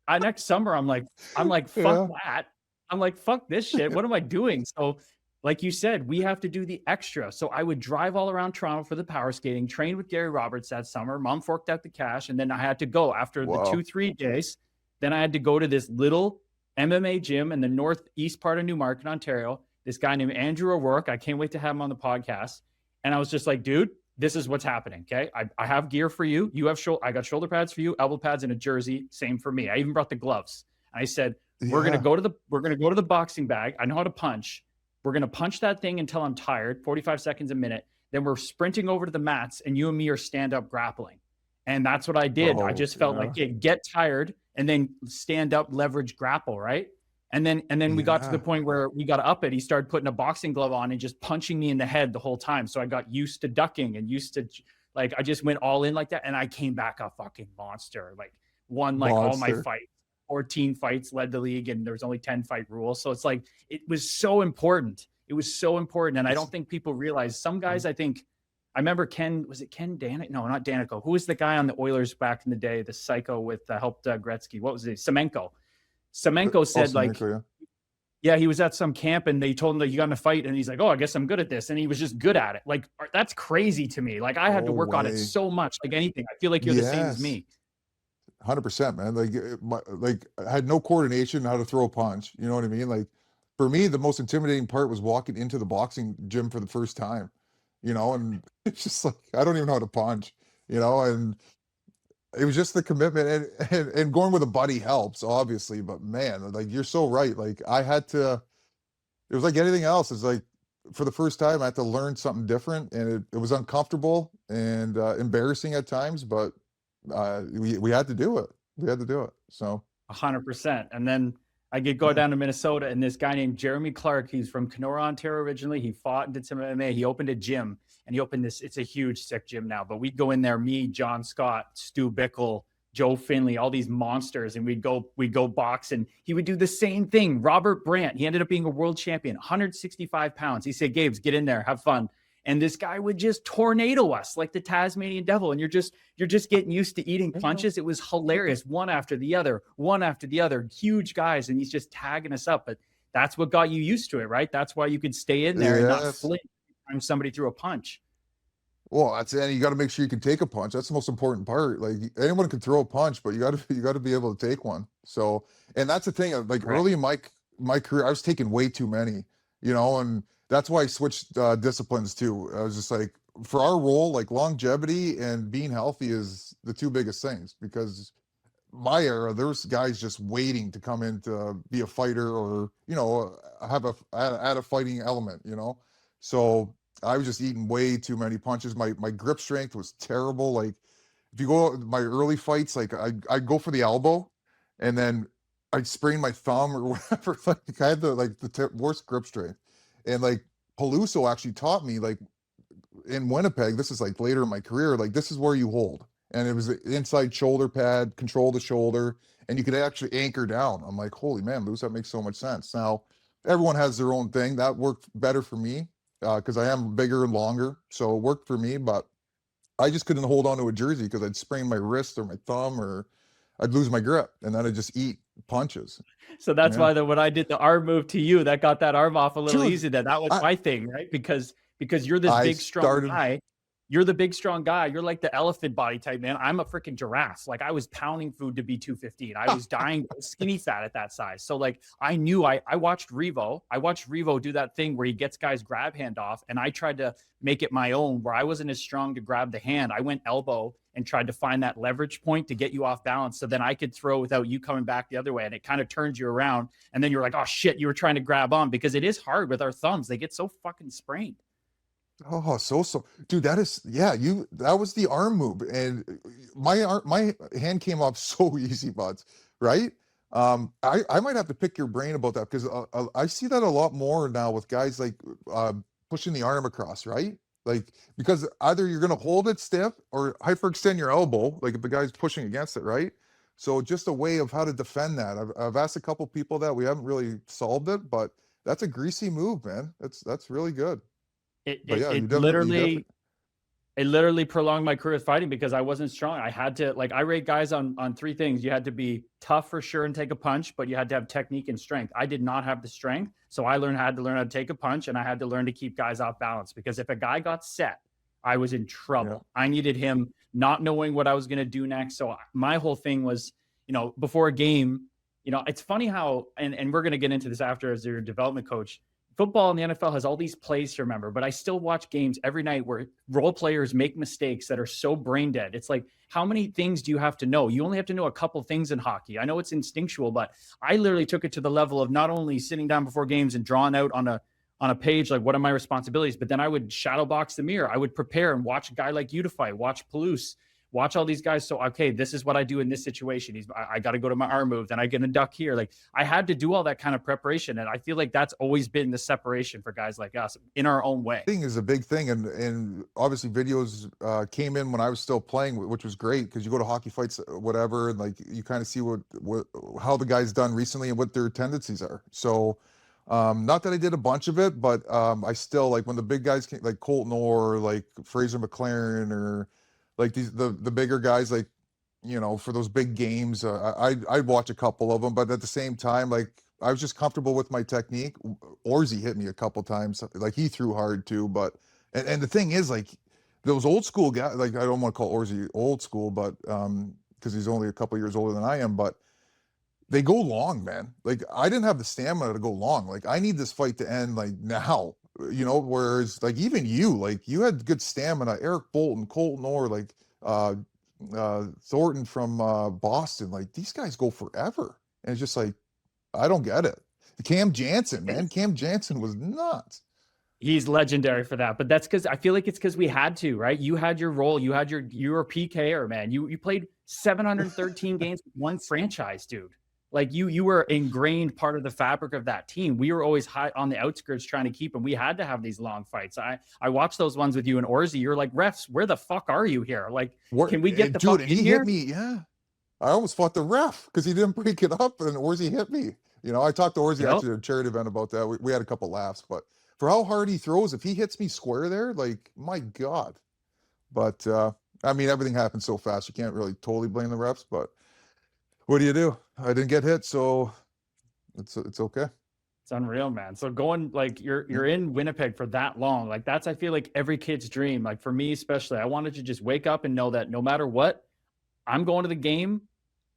next summer, I'm like, fuck that. I'm like, fuck this shit. What am I doing? So like you said, we have to do the extra. So I would drive all around Toronto for the power skating, train with Gary Roberts that summer. Mom forked out the cash. And then I had to go after the 2-3 days. Then I had to go to this little MMA gym in the northeast part of Newmarket, Ontario. This guy named Andrew O'Rourke. I can't wait to have him on the podcast. And I was just like, dude, this is what's happening. Okay. I have gear for you. I got shoulder pads for you, elbow pads, and a jersey. Same for me. I even brought the gloves. And I said, we're going to go to the boxing bag. I know how to punch. We're going to punch that thing until I'm tired, 45 seconds a minute. Then we're sprinting over to the mats, and you and me are stand up grappling. And that's what I did. I just felt like get tired and then stand up, leverage, grapple, right? And then we got to the point where we got to up it. He started putting a boxing glove on and just punching me in the head the whole time. So I got used to ducking and used to, like, I just went all in like that. And I came back a fucking monster, like won like all my fights, 14 fights, led the league, and there was only 10 fight rule. So it's like, it was so important. It was so important. And I don't think people realize some guys, I remember Ken Danik? No, not Danico. Who was the guy on the Oilers back in the day? The psycho with helped Gretzky. What was it? Semenko. Semenko said he was at some camp and they told him that you got in a fight, and he's like, oh, I guess I'm good at this. And he was just good at it. Like, that's crazy to me. Like, I had to work on it so much, like anything. I feel like you're the same as me. 100%, man. Like I had no coordination how to throw a punch. You know what I mean? Like, for me, the most intimidating part was walking into the boxing gym for the first time, and it's just like, I don't even know how to punch, and it was just the commitment, and going with a buddy helps, obviously, but man, like, you're so right. Like, it was like anything else. It's like, for the first time, I had to learn something different, and it was uncomfortable and embarrassing at times, but we had to do it. We had to do it. So 100%. And then I get go yeah. down to Minnesota, and this guy named Jeremy Clark, he's from Kenora, Ontario originally. He fought and did some MMA. He opened a gym, and he opened this. It's a huge, sick gym now. But we'd go in there, me, John Scott, Stu Bickle, Joe Finley, all these monsters, and we'd go box, and he would do the same thing. Robert Brandt, he ended up being a world champion, 165 pounds. He said, "Gabes, get in there, have fun." And this guy would just tornado us like the Tasmanian devil. And you're just getting used to eating punches. It was hilarious, one after the other, huge guys, and he's just tagging us up. But that's what got you used to it, right? That's why you could stay in there and not Yes. flinch every time somebody threw a punch. Well, that's and you got to make sure you can take a punch. That's the most important part. Like anyone can throw a punch, but you got to be able to take one. So, and that's the thing. Like Correct. early in my career, I was taking way too many. And that's why I switched disciplines too. I was just like, for our role, like longevity and being healthy is the two biggest things. Because my era, there's guys just waiting to come in to be a fighter or have add a fighting element. So I was just eating way too many punches. My grip strength was terrible. Like if you go my early fights, like I'd go for the elbow, and then I'd sprain my thumb or whatever. Like I had the worst grip strength, and like Peluso actually taught me, like in Winnipeg. This is like later in my career. Like this is where you hold, and it was the inside shoulder pad, control the shoulder, and you could actually anchor down. I'm like, holy man, Luce, that makes so much sense. Now everyone has their own thing that worked better for me because I am bigger and longer, so it worked for me. But I just couldn't hold on to a jersey because I'd sprain my wrist or my thumb, or I'd lose my grip, and then I'd just eat punches. So that's Yeah. why when I did the arm move to you, that got that arm off a little Dude, easy. That was I my thing, right? Because you're this I big, strong started. guy. You're the big, strong guy. You're like the elephant body type, man. I'm a freaking giraffe. Like I was pounding food to be 215. I was dying skinny fat at that size. So like I knew I watched Revo. I watched Revo do that thing where he gets guys grab hand off, and I tried to make it my own where I wasn't as strong to grab the hand. I went elbow and tried to find that leverage point to get you off balance, so then I could throw without you coming back the other way. And it kind of turns you around. And then you're like, oh shit, you were trying to grab on, because it is hard with our thumbs. They get so fucking sprained. Oh, so dude, that was the arm move, and my hand came off so easy, buds, right? I might have to pick your brain about that because I see that a lot more now with guys like pushing the arm across, right? Like because either you're gonna hold it stiff or hyperextend your elbow, like if the guy's pushing against it, right? So just a way of how to defend that. I've asked a couple people that we haven't really solved it, but that's a greasy move, man. That's really good. It But it, yeah, it you literally definitely. it literally prolonged my career fighting because I wasn't strong. I had to, like, I rate guys on three things. You had to be tough for sure and take a punch, but you had to have technique and strength. I did not have the strength. So had to learn how to take a punch, and I had to learn to keep guys off balance, because if a guy got set, I was in trouble. Yeah. I needed him not knowing what I was going to do next. So my whole thing was, before a game, it's funny how, and we're going to get into this after as your development coach. Football in the NFL has all these plays to remember, but I still watch games every night where role players make mistakes that are so brain dead. It's like, how many things do you have to know? You only have to know a couple things in hockey. I know it's instinctual, but I literally took it to the level of not only sitting down before games and drawing out on a page, like, what are my responsibilities? But then I would shadow box the mirror. I would prepare and watch a guy like you to fight, watch Palouse, watch all these guys. So, okay, this is what I do in this situation. I got to go to my arm move. Then I get a duck here. Like, I had to do all that kind of preparation. And I feel like that's always been the separation for guys like us in our own way. Thing is a big thing, and obviously videos came in when I was still playing, which was great because you go to hockey fights, whatever, and like you kind of see how the guy's done recently and what their tendencies are. So, not that I did a bunch of it, but I still, like when the big guys came, like Colton Orr, like Fraser McLaren, or like the bigger guys, like for those big games, I'd watch a couple of them, but at the same time, like I was just comfortable with my technique. Orzy hit me a couple times, like he threw hard too, but and the thing is, like those old school guys, like I don't want to call Orzy old school, but because he's only a couple years older than I am, but they go long, man. Like I didn't have the stamina to go long. Like I need this fight to end like now, whereas like even like you had good stamina. Eric Bolton, Colton Orr, like Thornton from Boston, like these guys go forever. And it's just like I don't get it. Cam Jansen, man. Cam Jansen was nuts. He's legendary for that, but that's because I feel like it's because we had to, right? You had your role, you were a PKer, man. You played 713 games with one franchise, dude. Like you were ingrained part of the fabric of that team. We were always high on the outskirts trying to keep them. We had to have these long fights. I watched those ones with you and Orzi. You're like, refs, where the fuck are you here? Like, can we get the dude? fuck And in he here? hit me. Yeah, I almost fought the ref because he didn't break it up, and Orzi hit me. You know, I talked to Orzi actually at a charity event about that. We had a couple laughs, but for how hard he throws, if he hits me square there, like, my God. But I mean, everything happens so fast, you can't really totally blame the refs, but what do you do? I didn't get hit, so it's okay. It's unreal, man. So going like you're in Winnipeg for that long, like that's I feel like every kid's dream. Like for me especially, I wanted to just wake up and know that no matter what, I'm going to the game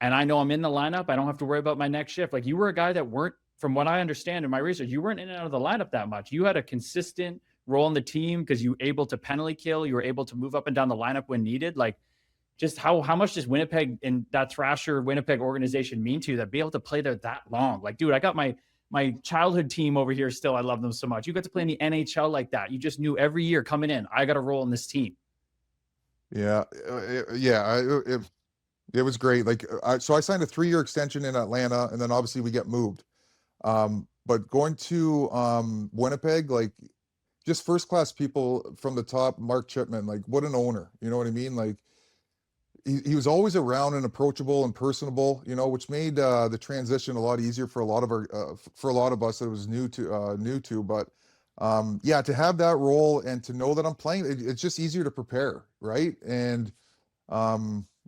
and I know I'm in the lineup. I don't have to worry about my next shift. Like you were a guy that weren't, from what I understand in my research, you weren't in and out of the lineup that much. You had a consistent role in the team because you were able to penalty kill. You were able to move up and down the lineup when needed. Like just how much does Winnipeg and that Thrasher Winnipeg organization mean to you that be able to play there that long? Like, dude, I got my childhood team over here still. I love them so much. You got to play in the NHL like that. You just knew every year coming in, I got a role in this team. Yeah, it was great. Like, so I signed a 3-year extension in Atlanta, and then obviously we get moved. But going to Winnipeg, like, just first class people from the top. Mark Chipman, like, what an owner. You know what I mean? Like, he was always around and approachable and personable, you know, which made the transition a lot easier for a lot of us that it was new to. But yeah, to have that role and to know that I'm playing, it's just easier to prepare, right? And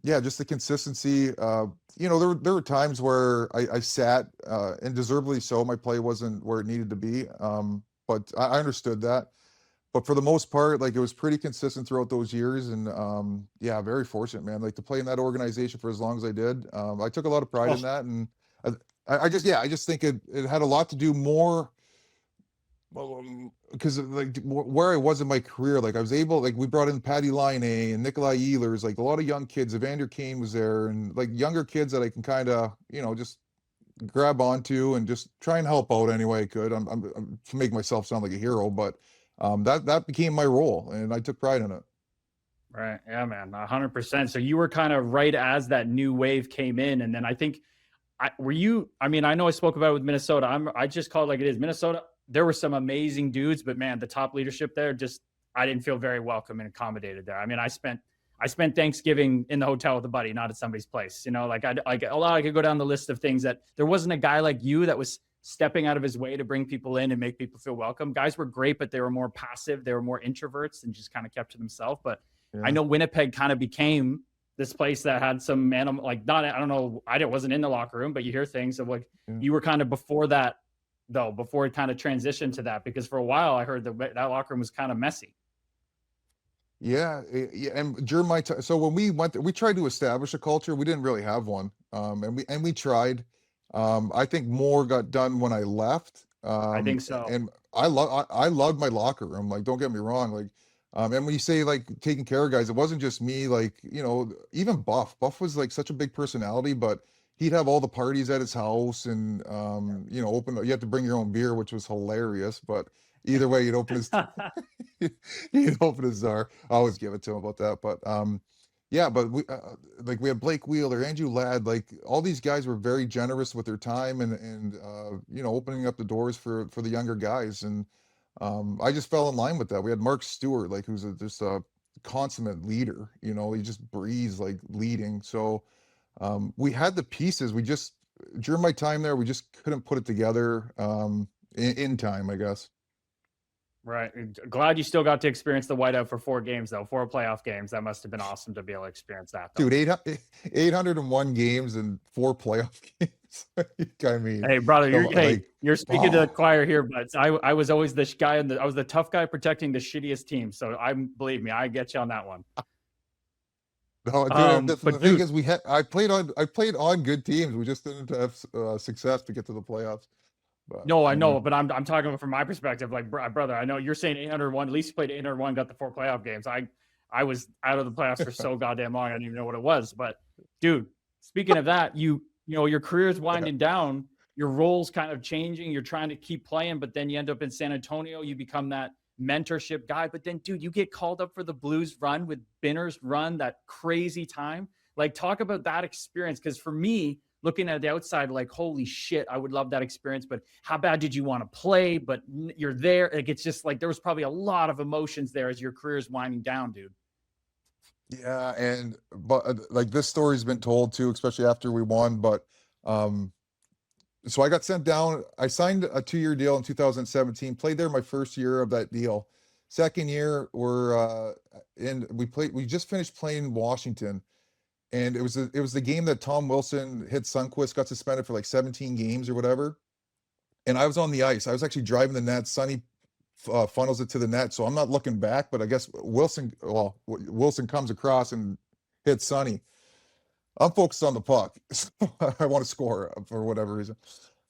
yeah, just the consistency. You know, there were times where I sat, and deservedly so. My play wasn't where it needed to be, but I understood that. But for the most part, like, it was pretty consistent throughout those years, and yeah, very fortunate, man. Like, to play in that organization for as long as I did, I took a lot of pride in that, and I just think it had a lot to do more, because like where I was in my career. Like, I was able, like, we brought in Patty Line and Nikolai Ehlers, like a lot of young kids. Evander Kane was there, and like younger kids that I can kind of, you know, just grab onto and just try and help out any way I could. I'm to make myself sound like a hero, but that became my role, and I took pride in it. Right. Yeah, man. 100%. So you were kind of right as that new wave came in. And then I think, I mean, I know I spoke about it with Minnesota. I just call it like it is. Minnesota, there were some amazing dudes, but man, the top leadership there, I didn't feel very welcome and accommodated there. I mean, I spent Thanksgiving in the hotel with a buddy, not at somebody's place. You know, like I could go down the list of things that there wasn't a guy like you that was stepping out of his way to bring people in and make people feel welcome. Guys were great, but they were more passive. They were more introverts and just kind of kept to themselves. But yeah. I know Winnipeg kind of became this place that had some animal, like, not, I don't know, I wasn't in the locker room, but you hear things of like, you were kind of before that though, before it kind of transitioned to that, because for a while I heard that locker room was kind of messy. Yeah, and during my time, so when we went there, we tried to establish a culture. We didn't really have one, and we tried. I think more got done when I left. I think so. And I loved my locker room. Like, don't get me wrong. Like, and when you say like taking care of guys, it wasn't just me. Like, you know, even Buff was like such a big personality, but he'd have all the parties at his house, and you know, you had to bring your own beer, which was hilarious. But either way, you'd open his he'd open his jar. I always give it to him about that. But yeah, but we like, we had Blake Wheeler, Andrew Ladd, like all these guys were very generous with their time, and you know, opening up the doors for the younger guys. And I just fell in line with that. We had Mark Stewart, like, who's just a consummate leader. You know, he just breathes like leading. So we had the pieces. We just, during my time there, we just couldn't put it together in time, I guess. Right. Glad you still got to experience the whiteout for 4 games, though. 4 playoff games. That must have been awesome to be able to experience that, though. Dude, 801 games and 4 playoff games. I mean, hey, brother, you're speaking to the choir here, but I was always this guy, I was the tough guy protecting the shittiest team. So believe me, I get you on that one. No, dude, the thing is, I played on good teams. We just didn't have success to get to the playoffs. But, no, I know, but I'm talking from my perspective. Like, brother, I know you're saying 801. At least you played 801, got the 4 playoff games. I was out of the playoffs for so goddamn long, I didn't even know what it was. But dude, speaking of that, you know, your career is winding down. Your role's kind of changing. You're trying to keep playing, but then you end up in San Antonio. You become that mentorship guy. But then, dude, you get called up for the Blues run with Binner's run, that crazy time. Like, talk about that experience. Because for me, looking at the outside, like, holy shit, I would love that experience. But how bad did you want to play? But you're there. Like, it's just like there was probably a lot of emotions there as your career is winding down, dude. Yeah, but like this story's been told too, especially after we won. But so I got sent down. I signed a 2-year deal in 2017. Played there my first year of that deal. Second year, we just finished playing Washington, and it was the game that Tom Wilson hit Sundqvist, got suspended for like 17 games or whatever. And I was on the ice. I was actually driving the net. Sonny funnels it to the net, so I'm not looking back. But I guess Wilson comes across and hits Sonny. I'm focused on the puck. I want to score for whatever reason.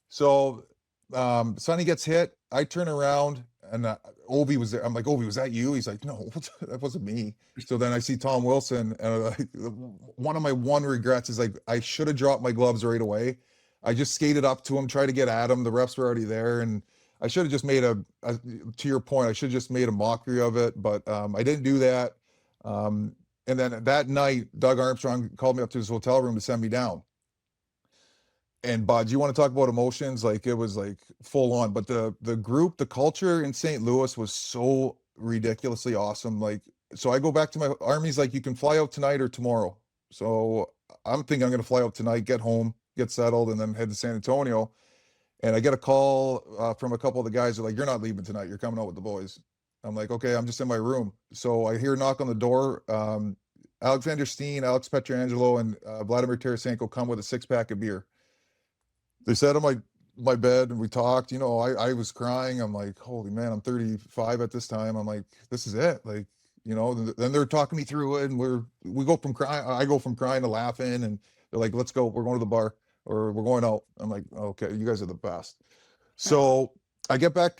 So Sonny gets hit. I turn around and Ovi was there. I'm like, Ovi, was that you? He's like, no, that wasn't me. So then I see Tom Wilson, and one of my regrets is like I should have dropped my gloves right away. I just skated up to him, tried to get at him. The refs were already there, and I should have just made to your point, I should have just made a mockery of it, but I didn't do that. And then that night, Doug Armstrong called me up to his hotel room to send me down. And Bud, you want to talk about emotions? Like, it was like full on. But the group, the culture in St. Louis was so ridiculously awesome. Like, so I go back to my Army's like, you can fly out tonight or tomorrow. So I'm thinking I'm going to fly out tonight, get home, get settled, and then head to San Antonio. And I get a call from a couple of the guys. They're like, you're not leaving tonight. You're coming out with the boys. I'm like, okay, I'm just in my room. So I hear a knock on the door. Alexander Steen, Alex Petrangelo, and Vladimir Tarasenko come with a 6-pack of beer. They sat on my bed and we talked. You know, I was crying. I'm like, holy man, I'm 35 at this time. I'm like, this is it. Like, you know, then they're talking me through it, and we go from crying. I go from crying to laughing, and they're like, let's go. We're going to the bar, or we're going out. I'm like, okay, you guys are the best. So I get back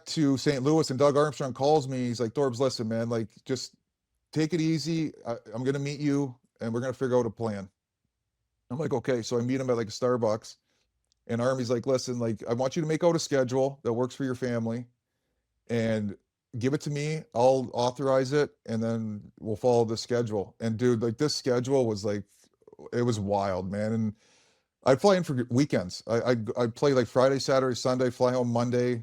to St. Louis, and Doug Armstrong calls me. He's like, Thorbs, listen, man, like, just take it easy. I'm going to meet you, and we're going to figure out a plan. I'm like, okay. So I meet him at like a Starbucks, and Army's like, listen, like, I want you to make out a schedule that works for your family and give it to me. I'll authorize it, and then we'll follow the schedule. And dude, like, this schedule was like, it was wild, man. And I'd fly in for weekends. I'd play like Friday, Saturday, Sunday, fly home Monday,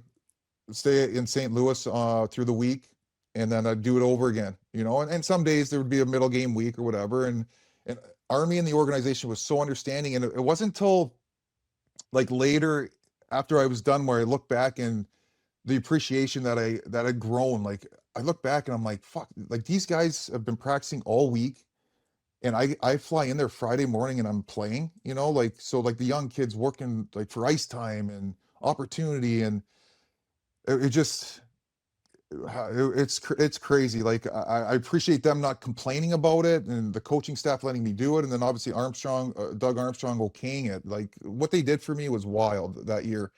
stay in St. Louis through the week, and then I'd do it over again, you know. And some days there would be a middle game week or whatever. And Army and the organization was so understanding. And it wasn't until like later, after I was done, where I look back and the appreciation that I'd grown. Like, I look back and I'm like, fuck, like, these guys have been practicing all week. And I fly in there Friday morning and I'm playing, you know, like, so like the young kids working like for ice time and opportunity, and it's crazy. Like, I appreciate them not complaining about it, and the coaching staff letting me do it. And then obviously Doug Armstrong okaying it. Like, what they did for me was wild that year.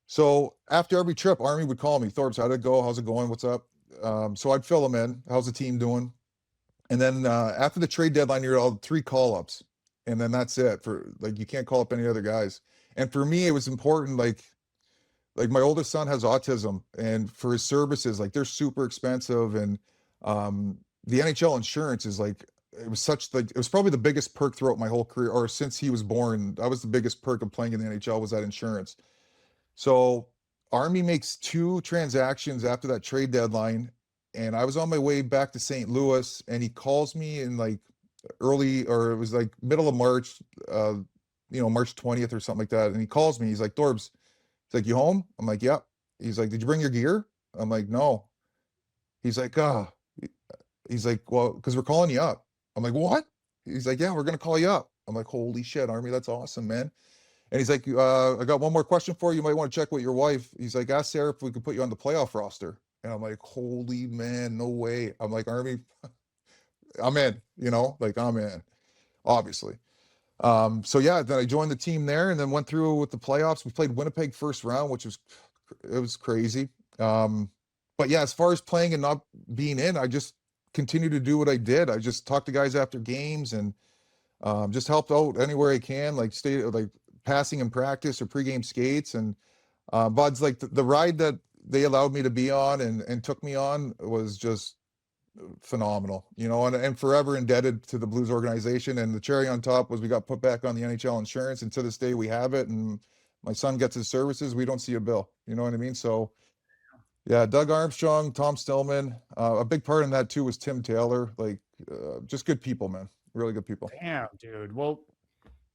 So after every trip, Army would call me, Thorbs, how'd it go? How's it going? What's up? So I'd fill them in. How's the team doing? And then after the trade deadline, you're all 3 call-ups, and then that's it. For like, you can't call up any other guys. And for me, it was important. Like my oldest son has autism, and for his services, like, they're super expensive. And the NHL insurance is like, it was probably the biggest perk throughout my whole career, or since he was born. That was the biggest perk of playing in the NHL, was that insurance. So Army makes 2 transactions after that trade deadline. And I was on my way back to St. Louis, and he calls me in like early, or it was like middle of March, March 20th or something like that. And he calls me, he's like, Thorbs, he's like, you home? I'm like, yep. He's like, did you bring your gear? I'm like, no. He's like, he's like, well, because we're calling you up. I'm like, what? He's like, yeah, we're going to call you up. I'm like, holy shit, Army, that's awesome, man. And he's like, I got one more question for you. You might want to check with your wife. He's like, ask Sarah if we could put you on the playoff roster. And I'm like, holy man, no way. I'm like, Army, I'm in, like, I'm in, obviously. So yeah, then I joined the team there, and then went through with the playoffs. We played Winnipeg first round, it was crazy. But yeah, as far as playing and not being in, I just continued to do what I did. I just talked to guys after games, and just helped out anywhere I can, like passing in practice or pregame skates. And Bud's like the ride that they allowed me to be on and took me on was just phenomenal, you know, and forever indebted to the Blues organization. And the cherry on top was we got put back on the NHL insurance, and to this day we have it. And my son gets his services. We don't see a bill. You know what I mean? So yeah, Doug Armstrong, Tom Stillman, a big part in that too was Tim Taylor. Like, just good people, man. Really good people. Damn, dude. Well,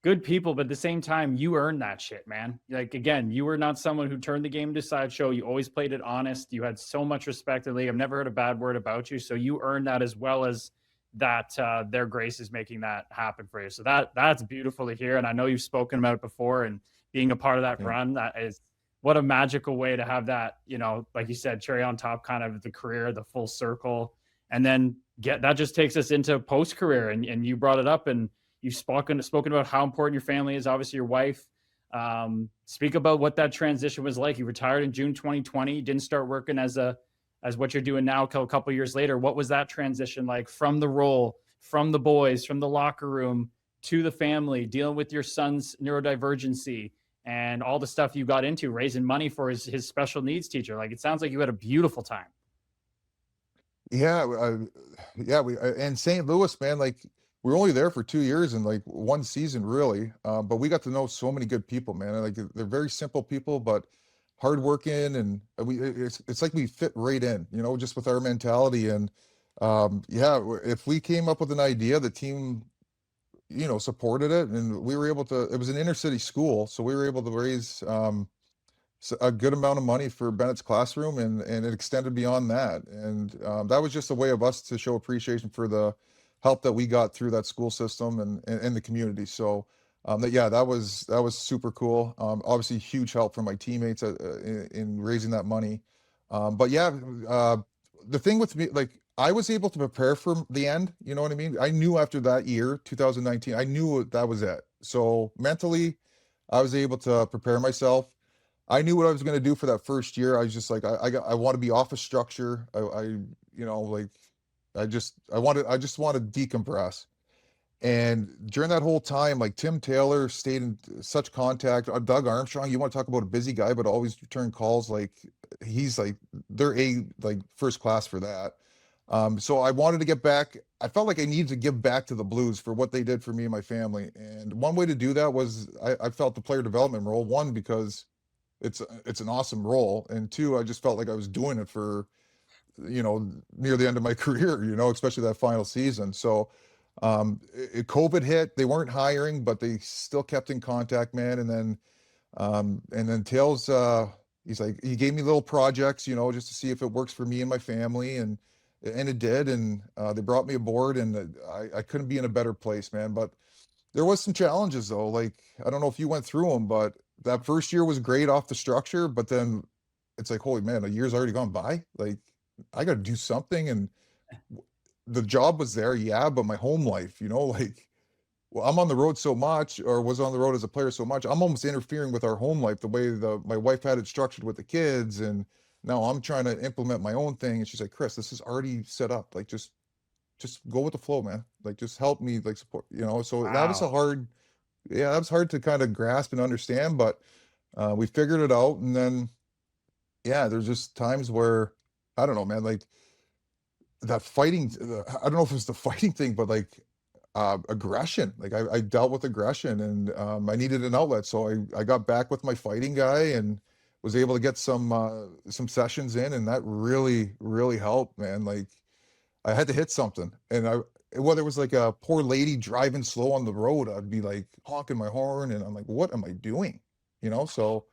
good people, but at the same time, you earned that shit, man. Like, again, you were not someone who turned the game into sideshow. You always played it honest. You had so much respect in the league. I've never heard a bad word about you. So you earned that, as well as that their grace is making that happen for you. So that's beautiful to hear. And I know you've spoken about it before, and being a part of that run, that is what a magical way to have that, you know, like you said, cherry on top, kind of the career, the full circle. And then that just takes us into post-career. And you brought it up, and you've spoken about how important your family is, obviously your wife. Speak about what that transition was like. You retired in June 2020, didn't start working as what you're doing now a couple of years later. What was that transition like, from the role, from the boys, from the locker room to the family, dealing with your son's neurodivergency and all the stuff you got into, raising money for his special needs teacher? Like, it sounds like you had a beautiful time. Yeah, we and St. Louis, man, like we were only there for 2 years and like one season really, but we got to know so many good people, man. And like they're very simple people, but hardworking, and it's like we fit right in, you know, just with our mentality. And yeah, if we came up with an idea, the team, you know, supported it, and we were able to. It was an inner city school, so we were able to raise a good amount of money for Bennett's classroom, and it extended beyond that. And that was just a way of us to show appreciation for the help that we got through that school system and the community. So that was super cool. Obviously, huge help from my teammates in raising that money. But yeah, the thing with me, like I was able to prepare for the end. You know what I mean? I knew after that year, 2019, I knew that was it. So mentally, I was able to prepare myself. I knew what I was going to do for that first year. I was just like, I want to be off of structure. You know, like I just want to decompress. And during that whole time, like Tim Taylor stayed in such contact. Doug Armstrong, you want to talk about a busy guy, but always return calls. Like he's like, they're like first class for that. So I wanted to get back. I felt like I needed to give back to the Blues for what they did for me and my family. And one way to do that was I felt the player development role. One, because it's an awesome role, and two, I just felt like I was doing it for, you know, near the end of my career, you know, especially that final season. So COVID hit, they weren't hiring, but they still kept in contact, man. And then Tails, he's like, he gave me little projects, you know, just to see if it works for me and my family, and it did. And they brought me aboard, and I couldn't be in a better place, man. But there was some challenges though. Like, I don't know if you went through them, but that first year was great off the structure, but then it's like, holy man, a year's already gone by. Like, I got to do something. And the job was there, yeah, but my home life, you know, like, well, I'm on the road so much, or was on the road as a player so much, I'm almost interfering with our home life, the way my wife had it structured with the kids. And now I'm trying to implement my own thing. And she's like, Chris, this is already set up. Like, just go with the flow, man. Like, just help me, like, support, you know? So that was that was hard to kind of grasp and understand, but we figured it out. And then, yeah, there's just times where, I don't know, man, like that fighting, I don't know if it was the fighting thing, but like aggression, like I dealt with aggression, and I needed an outlet. So I got back with my fighting guy and was able to get some sessions in, and that really, really helped, man. Like I had to hit something, and whether it was like a poor lady driving slow on the road, I'd be like honking my horn, and I'm like, what am I doing? You know, so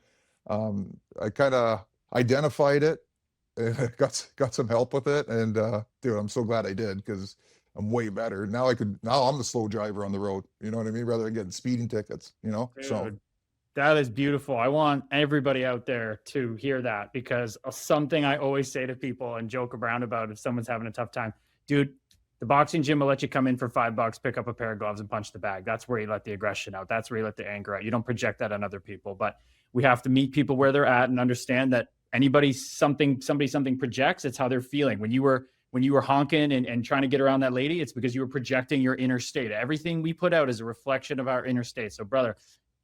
I kind of identified it, and got some help with it, and dude, I'm so glad I did, because I'm way better now. Now I'm the slow driver on the road. You know what I mean? Rather than getting speeding tickets. You know, Dude, so that is beautiful. I want everybody out there to hear that, because something I always say to people and joke around about if someone's having a tough time, dude, the boxing gym will let you come in for $5, pick up a pair of gloves and punch the bag. That's where you let the aggression out. That's where you let the anger out. You don't project that on other people, but we have to meet people where they're at and understand that somebody something projects, it's how they're feeling. When you were honking and trying to get around that lady, it's because you were projecting your inner state. Everything we put out is a reflection of our inner state. So brother,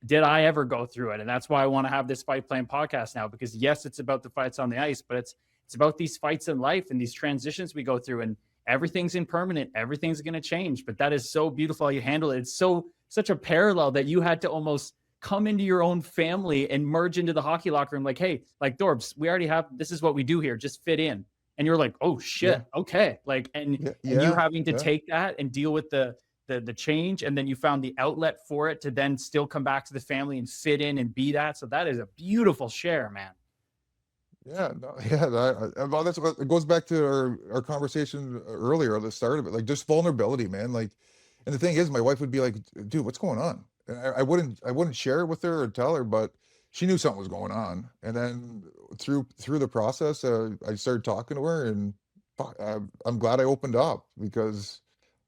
did I ever go through it? And that's why I want to have this Fight Plan podcast now, because yes, it's about the fights on the ice, but it's about these fights in life and these transitions we go through, and everything's impermanent. Everything's going to change, but that is so beautiful how you handle it. It's such a parallel that you had to almost come into your own family and merge into the hockey locker room. Like, hey, like Thorbs, we already have, this is what we do here. Just fit in. And you're like, oh shit. Yeah. Okay. Like, and you having to take that and deal with the change. And then you found the outlet for it to then still come back to the family and fit in and be that. So that is a beautiful share, man. Yeah, no, yeah, well, that's what it goes back to our conversation earlier at the start of it, like just vulnerability, man. Like, and the thing is, my wife would be like, "Dude, what's going on?" And I wouldn't share it with her or tell her, but she knew something was going on. And then through the process, I started talking to her, and I'm glad I opened up because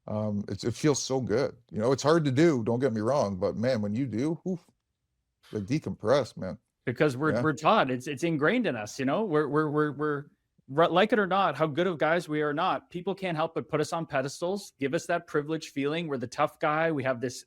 it feels so good. You know, it's hard to do. Don't get me wrong, but man, when you do, oof, like decompress, man. Because we're taught, it's ingrained in us, you know, we're like it or not, how good of guys we are not, people can't help but put us on pedestals, give us that privileged feeling. We're the tough guy. We have this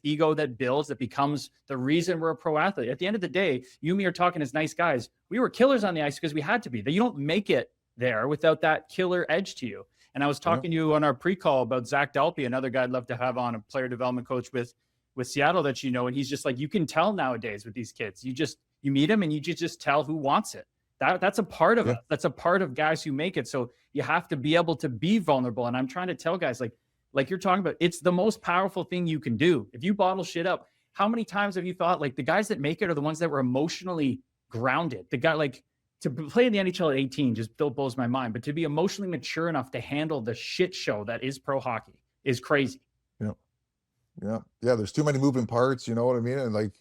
ego that builds, that becomes the reason we're a pro athlete. At the end of the day, you and me are talking as nice guys. We were killers on the ice because we had to be. That you don't make it there without that killer edge to you. And I was talking to you on our pre-call about Zach Dalpy, another guy I'd love to have on, a player development coach with Seattle that you know, and he's just like, you can tell nowadays with these kids, you meet them and you just tell who wants it. That's a part of it. That's a part of guys who make it. So you have to be able to be vulnerable. And I'm trying to tell guys, like you're talking about, it's the most powerful thing you can do. If you bottle shit up, how many times have you thought, like, the guys that make it are the ones that were emotionally grounded? The guy, like, to play in the NHL at 18 just still blows my mind, but to be emotionally mature enough to handle the shit show that is pro hockey is crazy. Yeah. There's too many moving parts. You know what I mean? And like,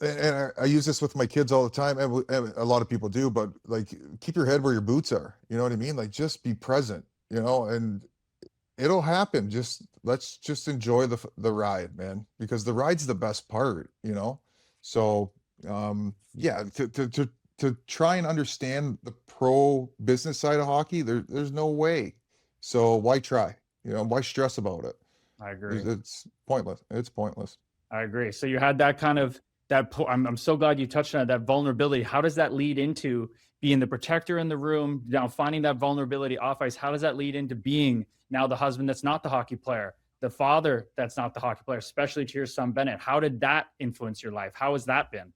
and I use this with my kids all the time, and a lot of people do, but like, keep your head where your boots are. You know what I mean? Like, just be present, you know, and it'll happen. Let's just enjoy the ride, man, because the ride's the best part, you know? So, yeah, to try and understand the pro business side of hockey, there's no way. So why try? You know, why stress about it? I agree. It's pointless. It's pointless. I agree. So you had that kind of I'm so glad you touched on that vulnerability. How does that lead into being the protector in the room, now finding that vulnerability off ice? How does that lead into being now the husband that's not the hockey player, the father that's not the hockey player, especially to your son Bennett? How did that influence your life? How has that been?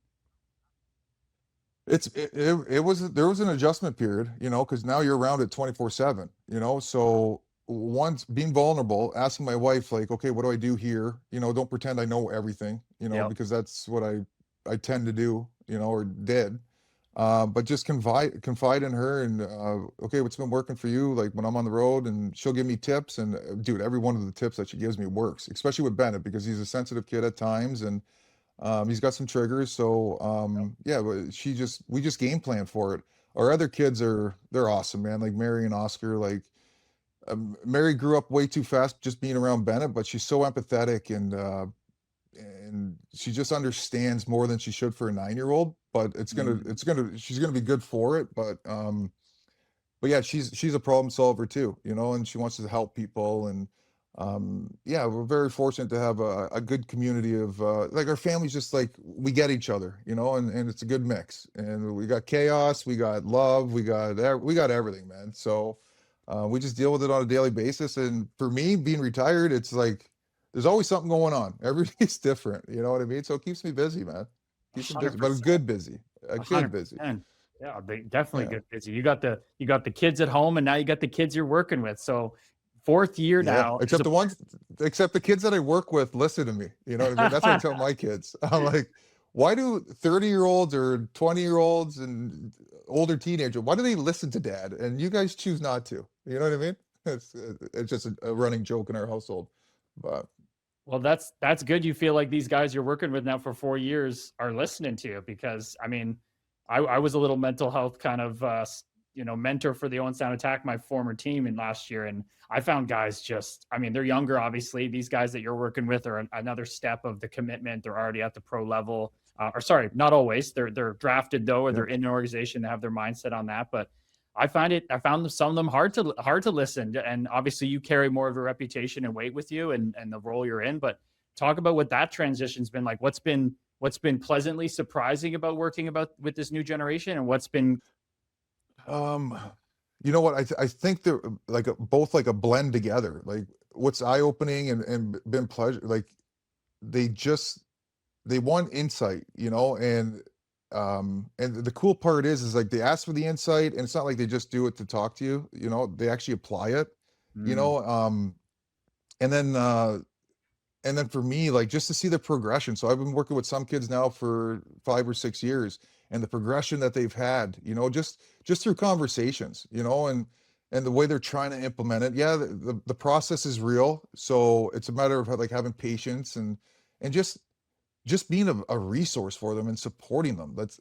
There was an adjustment period, you know, because now you're around it 24/7, you know. So once being vulnerable, asking my wife, like, okay, what do I do here? You know, don't pretend I know everything, you know, because that's what I tend to do, you know, or did. But just confide in her, and okay, what's been working for you? Like when I'm on the road, and she'll give me tips, and dude, every one of the tips that she gives me works, especially with Bennett, because he's a sensitive kid at times, and he's got some triggers. So yeah, but we just game plan for it. Our other kids they're awesome, man. Like Mary and Oscar, like. Mary grew up way too fast just being around Bennett, but she's so empathetic, and she just understands more than she should for a 9-year-old, but she's gonna be good for it. But yeah, she's a problem solver too, you know, and she wants to help people. And yeah, we're very fortunate to have a good community of like, our family's just like, we get each other, you know, and it's a good mix, and we got chaos, we got love, we got everything, man. So we just deal with it on a daily basis. And for me, being retired, it's like there's always something going on. Every day's different, you know what I mean? So it keeps me busy, man. Keeps me busy, but a good busy. Yeah, they definitely good busy. You got the kids at home, and now you got the kids you're working with. So 4th year now. Except the kids that I work with listen to me. You know what I mean? That's what I tell my kids. I'm like, why do 30-year-olds or 20-year-olds and older teenagers, why do they listen to dad? And you guys choose not to. You know what I mean? It's just a running joke in our household. But well, that's good. You feel like these guys you're working with now for 4 years are listening to you, because I mean, I was a little mental health kind of mentor for the Owen Sound Attack, my former team, in last year, and I found guys they're younger, obviously. These guys that you're working with are another step of the commitment. They're already at the pro level. Or sorry, not always. They're drafted though, or they're in an organization to have their mindset on that. But I found some of them hard to listen. And obviously you carry more of a reputation and weight with you and the role you're in, but talk about what that transition's been like. What's been pleasantly surprising about working with this new generation, and what's been You know what? I think they're like both like a blend together. Like what's eye opening and been pleasure. Like they want insight, you know, and the cool part is like they ask for the insight, and it's not like they just do it to talk to you. You know, they actually apply it. You Mm, know, and then for me, like just to see the progression. So I've been working with some kids now for 5 or 6 years, and the progression that they've had, you know, just through conversations, you know, and the way they're trying to implement it. Yeah, the process is real. So it's a matter of like having patience and just being a resource for them and supporting them. That's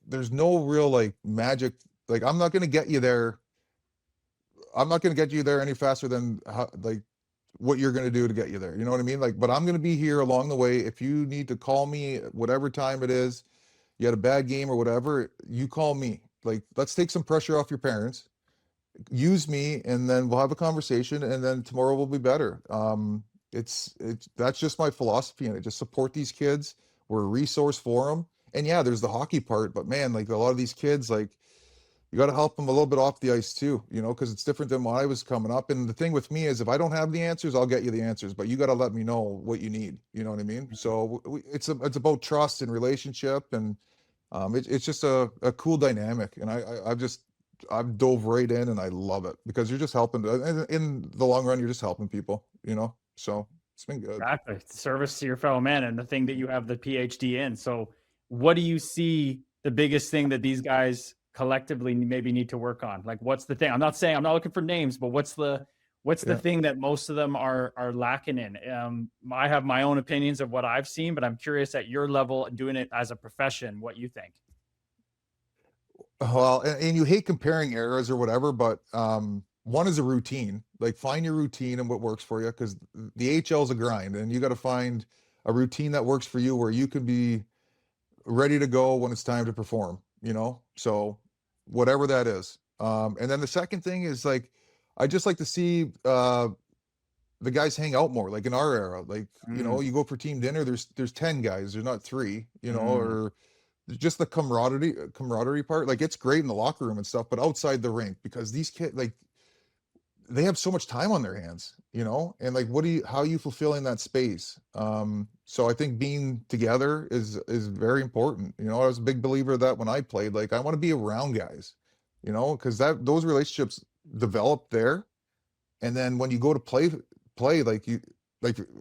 there's no real like magic. Like I'm not going to get you there. I'm not going to get you there any faster than how, like what you're going to do to get you there. You know what I mean? Like, but I'm going to be here along the way. If you need to call me, whatever time it is, you had a bad game or whatever, you call me. Like, let's take some pressure off your parents. Use me, and then we'll have a conversation, and then tomorrow will be better. It's that's just my philosophy, and it just support these kids. We're a resource for them. And yeah, there's the hockey part, but man, like a lot of these kids, like you got to help them a little bit off the ice too, you know, because it's different than when I was coming up. And the thing with me is, if I don't have the answers, I'll get you the answers, but you got to let me know what you need. You know what I mean? So it's about trust and relationship, and it's just a cool dynamic. And I've dove right in, and I love it because you're just helping. In the long run, you're just helping people, you know. So it's been good. exactly. Service to your fellow man, and the thing that you have the PhD in. So what do you see the biggest thing that these guys collectively maybe need to work on? Like, what's the thing? I'm not looking for names, but what's the Yeah. thing that most of them are lacking in? I have my own opinions of what I've seen, but I'm curious at your level, doing it as a profession, what you think. Well, and you hate comparing eras or whatever, but one is a routine. Like find your routine and what works for you, because the HL is a grind, and you got to find a routine that works for you where you can be ready to go when it's time to perform, you know? So whatever that is. And then the second thing is like I just like to see the guys hang out more, like in our era. Like, you know, Mm, you go for team dinner, there's 10 guys, there's not three, you know, mm. or just the camaraderie part. Like it's great in the locker room and stuff, but outside the rink, because these kids, like they have so much time on their hands, you know, and like how are you fulfilling that space? So I think being together is very important. You know, I was a big believer of that when I played. Like I want to be around guys, you know, because those relationships develop there. And then when you go to play like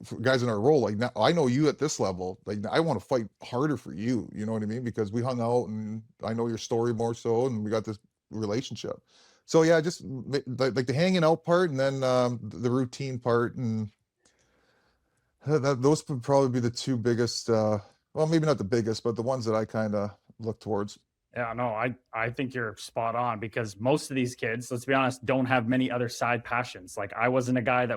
for guys in our role, like now I know you at this level, like I want to fight harder for you, you know what I mean? Because we hung out and I know your story more so, and we got this relationship. So yeah, just like the hanging out part, and then the routine part, and those would probably be the two biggest, well, maybe not the biggest, but the ones that I kind of look towards. Yeah, no, I think you're spot on, because most of these kids, let's be honest, don't have many other side passions. Like I wasn't a guy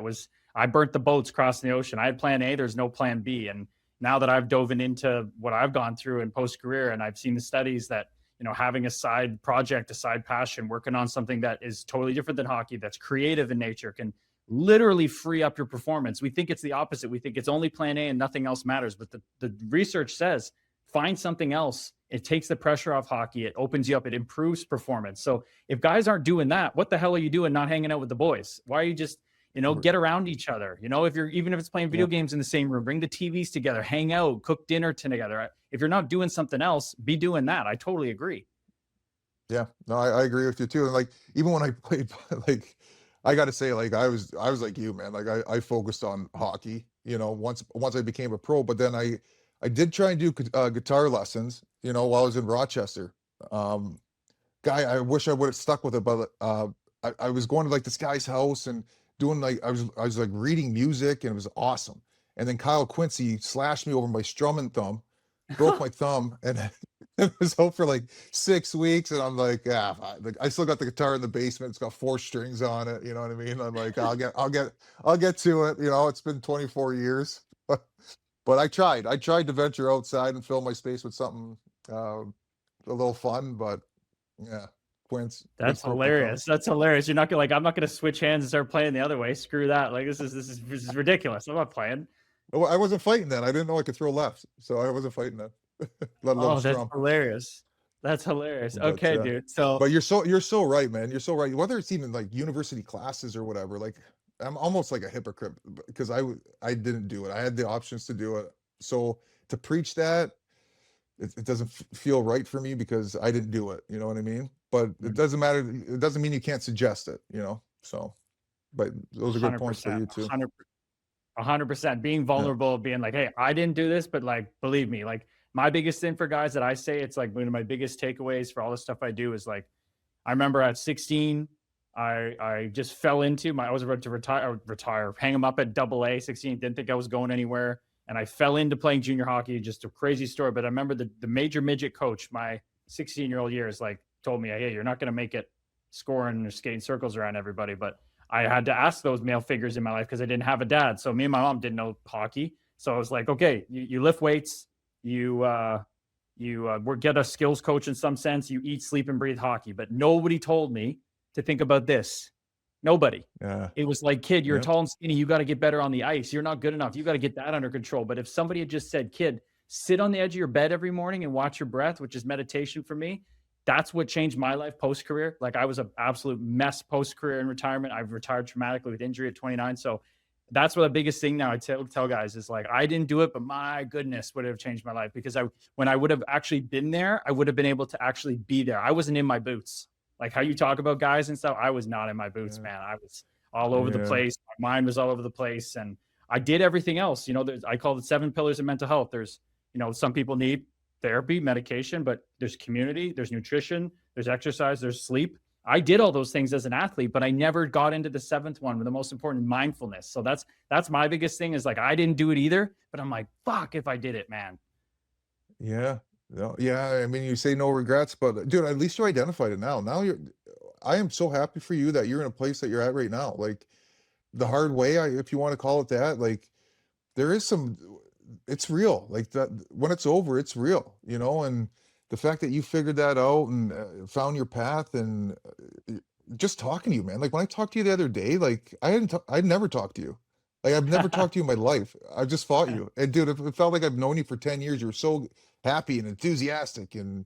I burnt the boats crossing the ocean. I had plan A, there's no plan B. And now that I've dove into what I've gone through in post career, and I've seen the studies that, you know, having a side project, a side passion, working on something that is totally different than hockey, that's creative in nature, can literally free up your performance. We think it's the opposite. We think it's only plan A and nothing else matters. But the research says find something else. It takes the pressure off hockey. It opens you up. It improves performance. So if guys aren't doing that, what the hell are you doing not hanging out with the boys? Why are you just, you know, get around each other? You know, even if it's playing video Yeah. games in the same room, bring the TVs together, hang out, cook dinner together. If you're not doing something else, be doing that. I totally agree. Yeah, no, I agree with you too. And like even when I played, like I got to say, like I was like you, man. Like I focused on hockey, you know, once I became a pro. But then I did try and do guitar lessons, you know, while I was in Rochester. Um, I wish I would have stuck with it, but I was going to like this guy's house and doing like I was like reading music, and it was awesome. And then Kyle Quincy slashed me over my strum and thumb, broke my thumb, and it was out for like 6 weeks. And I'm like, yeah, like, I still got the guitar in the basement. It's got 4 strings on it. You know what I mean? I'm like, I'll get to it. You know, it's been 24 years, but I tried to venture outside and fill my space with something a little fun, but yeah, Quince That's broke my thumb. hilarious. That's hilarious. You're not gonna, like, I'm not gonna switch hands and start playing the other way. Screw that. Like this is ridiculous. I'm not playing. Well, I wasn't fighting then. I didn't know I could throw lefts, so I wasn't fighting then, let alone Oh, that's scrum. hilarious. That's hilarious. But Okay, dude. So but you're so right, man. You're so right. Whether it's even like university classes or whatever, like I'm almost like a hypocrite because I didn't do it. I had the options to do it. So to preach that, it doesn't feel right for me because I didn't do it. You know what I mean? But it doesn't matter. It doesn't mean you can't suggest it. So, but those are good points by 100%, you too. 100%. Being Yeah. vulnerable, being like, hey, I didn't do this, but like, believe me, like my biggest thing for guys that I say, it's like one of my biggest takeaways for all the stuff I do is like, I remember at 16, I just fell into I was about to retire, hang him up at double A 16, didn't think I was going anywhere. And I fell into playing junior hockey, just a crazy story. But I remember the major midget coach, my 16-year-old years, like told me, hey, you're not going to make it scoring or skating circles around everybody. But I had to ask those male figures in my life because I didn't have a dad. So me and my mom didn't know hockey. So I was like, okay, you lift weights, you get a skills coach in some sense, you eat, sleep, and breathe hockey. But nobody told me to think about this. Nobody. Yeah. It was like, kid, you're Yep. tall and skinny. You got to get better on the ice. You're not good enough. You got to get that under control. But if somebody had just said, kid, sit on the edge of your bed every morning and watch your breath, which is meditation for me, that's what changed my life post career. Like I was an absolute mess post career in retirement. I've retired traumatically with injury at 29. So that's what the biggest thing now I tell guys is like, I didn't do it, but my goodness, would it have changed my life? Because when I would have actually been there, I would have been able to actually be there. I wasn't in my boots. Like how you talk about guys and stuff, I was not in my boots, man. I was all over the Yeah. place. My mind was all over the place. And I did everything else. I call it 7 pillars of mental health. There's, some people need therapy, medication, but there's community, there's nutrition, there's exercise, there's sleep. I did all those things as an athlete, but I never got into the 7th one, the most important, mindfulness. So that's my biggest thing is like, I didn't do it either, but I'm like, fuck if I did it, man. Yeah. No, yeah. I mean, you say no regrets, but dude, at least you identified it now. I am so happy for you that you're in a place that you're at right now. Like the hard way, if you want to call it that, like there is it's real. Like that, when it's over, it's real, and the fact that you figured that out and found your path and just talking to you, man. Like when I talked to you the other day, like I'd never talked to you. Like I've never talked to you in my life. I just fought you. And dude, it felt like I've known you for 10 years. You were so happy and enthusiastic and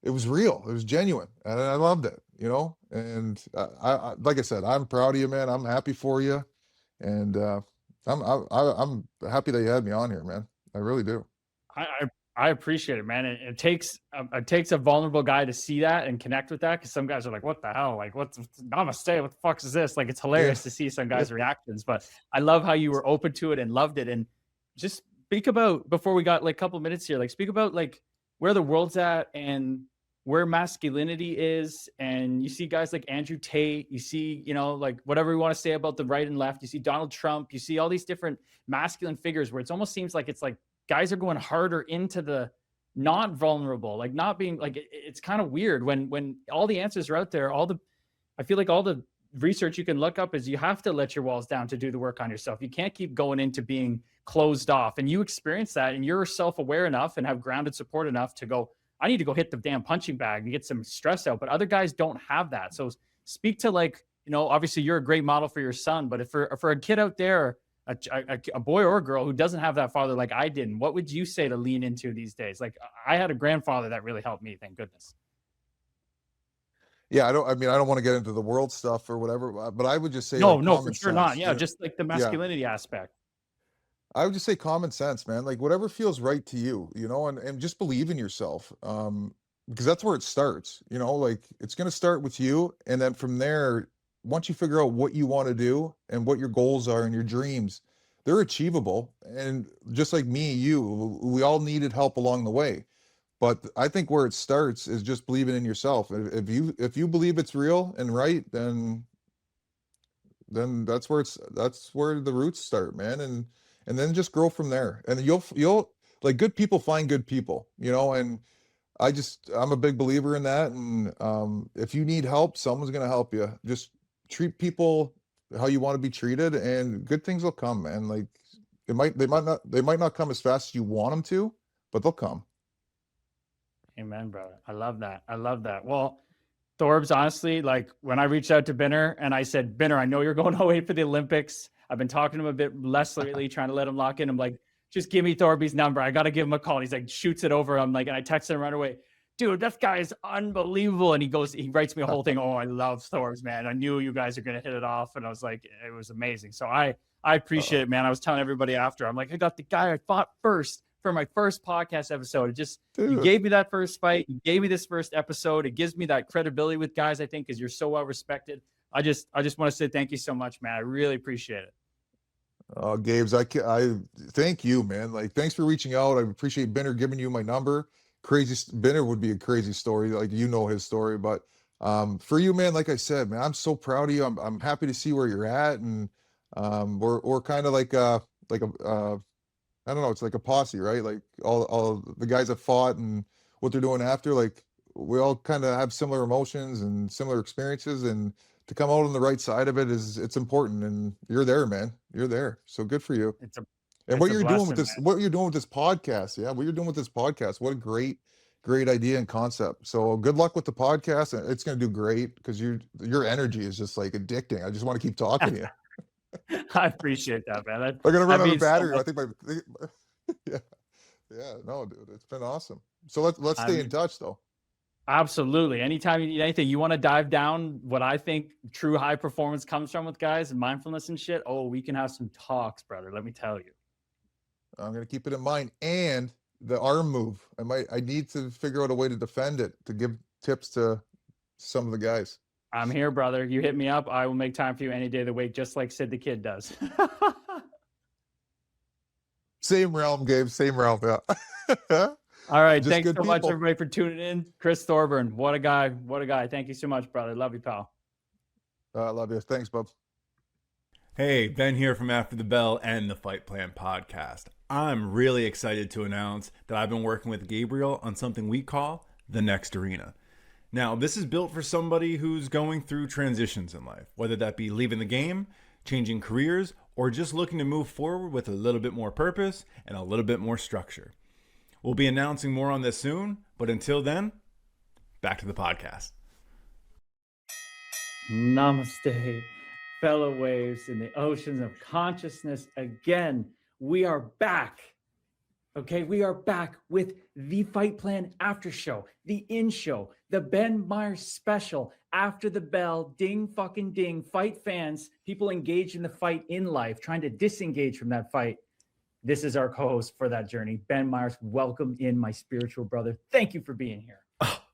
it was real. It was genuine. And I loved it, and like I said, I'm proud of you, man. I'm happy for you. And I'm happy that you had me on here, man. I really do. I appreciate it, man. It takes a vulnerable guy to see that and connect with that because some guys are like, "What the hell? Like, what's namaste? What the fuck is this?" Like, it's hilarious to see some guys' reactions. But I love how you were open to it and loved it. And just speak about before we got like a couple minutes here. Like, speak about like where the world's at and where masculinity is. And you see guys like Andrew Tate. You see, like whatever we want to say about the right and left. You see Donald Trump. You see all these different masculine figures where it almost seems like it's like guys are going harder into the not vulnerable, like not being like, it's kind of weird when all the answers are out there. I feel like all the research you can look up is you have to let your walls down to do the work on yourself. You can't keep going into being closed off, and you experience that and you're self-aware enough and have grounded support enough to go, I need to go hit the damn punching bag and get some stress out. But other guys don't have that. So speak to like, obviously you're a great model for your son, but if for a kid out there, a boy or a girl who doesn't have that father like I didn't, what would you say to lean into these days? Like I had a grandfather that really helped me, thank goodness. Yeah, I don't want to get into the world stuff or whatever, but I would just say No, like no, for common sure not. sense. Yeah, just like the Yeah. masculinity aspect. I would just say common sense, man. Like whatever feels right to you, and just believe in yourself. Because that's where it starts, like it's going to start with you. And then from there, once you figure out what you want to do and what your goals are and your dreams, they're achievable. And just like me, we all needed help along the way. But I think where it starts is just believing in yourself. If you believe it's real and right, then that's where the roots start, man. And then just grow from there. And you'll like good people find good people, and I'm a big believer in that. And if you need help, someone's going to help you. Just treat people how you want to be treated and good things will come, man. Like they might not come as fast as you want them to, but they'll come. Amen, brother. I love that. I love that. Well, Thorbs, honestly, like when I reached out to Binner and I said, Binner, I know you're going away for the Olympics. I've been talking to him a bit less lately, trying to let him lock in. I'm like, just give me Thorby's number. I got to give him a call. And he's like, shoots it over. I'm like, and I text him right away. Dude, that guy is unbelievable. And he writes me a whole thing. Oh, I love Thorbs, man. I knew you guys are going to hit it off. And I was like, it was amazing. So I appreciate it, man. I was telling everybody after, I'm like, I got the guy I fought first for my first podcast episode. You gave me that first fight. You gave me this first episode. It gives me that credibility with guys, I think, because you're so well respected. I just want to say thank you so much, man. I really appreciate it. Oh, Gabes, I thank you, man. Like, thanks for reaching out. I appreciate Benner giving you my number. Benner would be a crazy story, like his story. But for you, man, like I said, man, I'm so proud of you. I'm happy to see where you're at, and we're kind of like a I don't know, it's like a posse, right? Like all the guys that fought and what they're doing after, like we all kind of have similar emotions and similar experiences, and to come out on the right side of it's important. And you're there, man. You're there. So good for you. And what you're doing with this, what you're doing with this podcast. Yeah. What you're doing with this podcast. What a great idea and concept. So good luck with the podcast. It's going to do great because your energy is just like addicting. I just want to keep talking to you. I appreciate that, man. I'm gonna run out of battery. I think no, dude, it's been awesome. So let's stay in touch, though. Absolutely. Anytime you need anything, you want to dive down what I think true high performance comes from with guys and mindfulness and shit. Oh, we can have some talks, brother. Let me tell you. I'm gonna keep it in mind. And the arm move, I need to figure out a way to defend it, to give tips to some of the guys. I'm here, brother. You hit me up. I will make time for you any day of the week, just like Sid the Kid does. Same realm, Gabe. Same realm. Yeah. All right. Thanks so much, everybody, for tuning in. Chris Thorburn. What a guy. What a guy. Thank you so much, brother. Love you, pal. Love you. Thanks, bub. Hey, Ben here from After the Bell and the Fight Plan podcast. I'm really excited to announce that I've been working with Gabriel on something we call the Next Arena. Now, this is built for somebody who's going through transitions in life, whether that be leaving the game, changing careers, or just looking to move forward with a little bit more purpose and a little bit more structure. We'll be announcing more on this soon, but until then, back to the podcast. Namaste, fellow waves in the oceans of consciousness. Again, we are back. Okay, we are back with the Fight Plan After Show, the In Show, the Ben Myers Special, After the Bell, ding fucking ding, fight fans, people engaged in the fight in life, trying to disengage from that fight. This is our co-host for that journey, Ben Myers. Welcome in, my spiritual brother. Thank you for being here.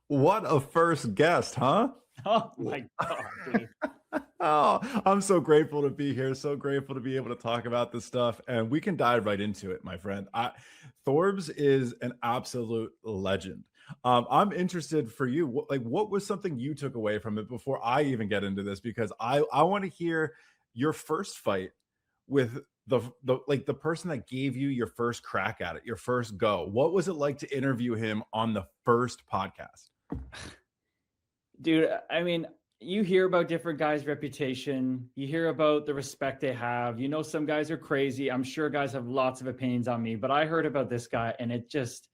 What a first guest, huh? Oh my God, dude. Oh, I'm so grateful to be here. So grateful to be able to talk about this stuff. And we can dive right into it, my friend. Thorbs is an absolute legend. I'm interested for you. What was something you took away from it before I even get into this? Because I want to hear your first fight with the person that gave you your first crack at it, your first go. What was it like to interview him on the first podcast? Dude, I mean, you hear about different guys' reputation. You hear about the respect they have. You know, some guys are crazy. I'm sure guys have lots of opinions on me, but I heard about this guy and it just,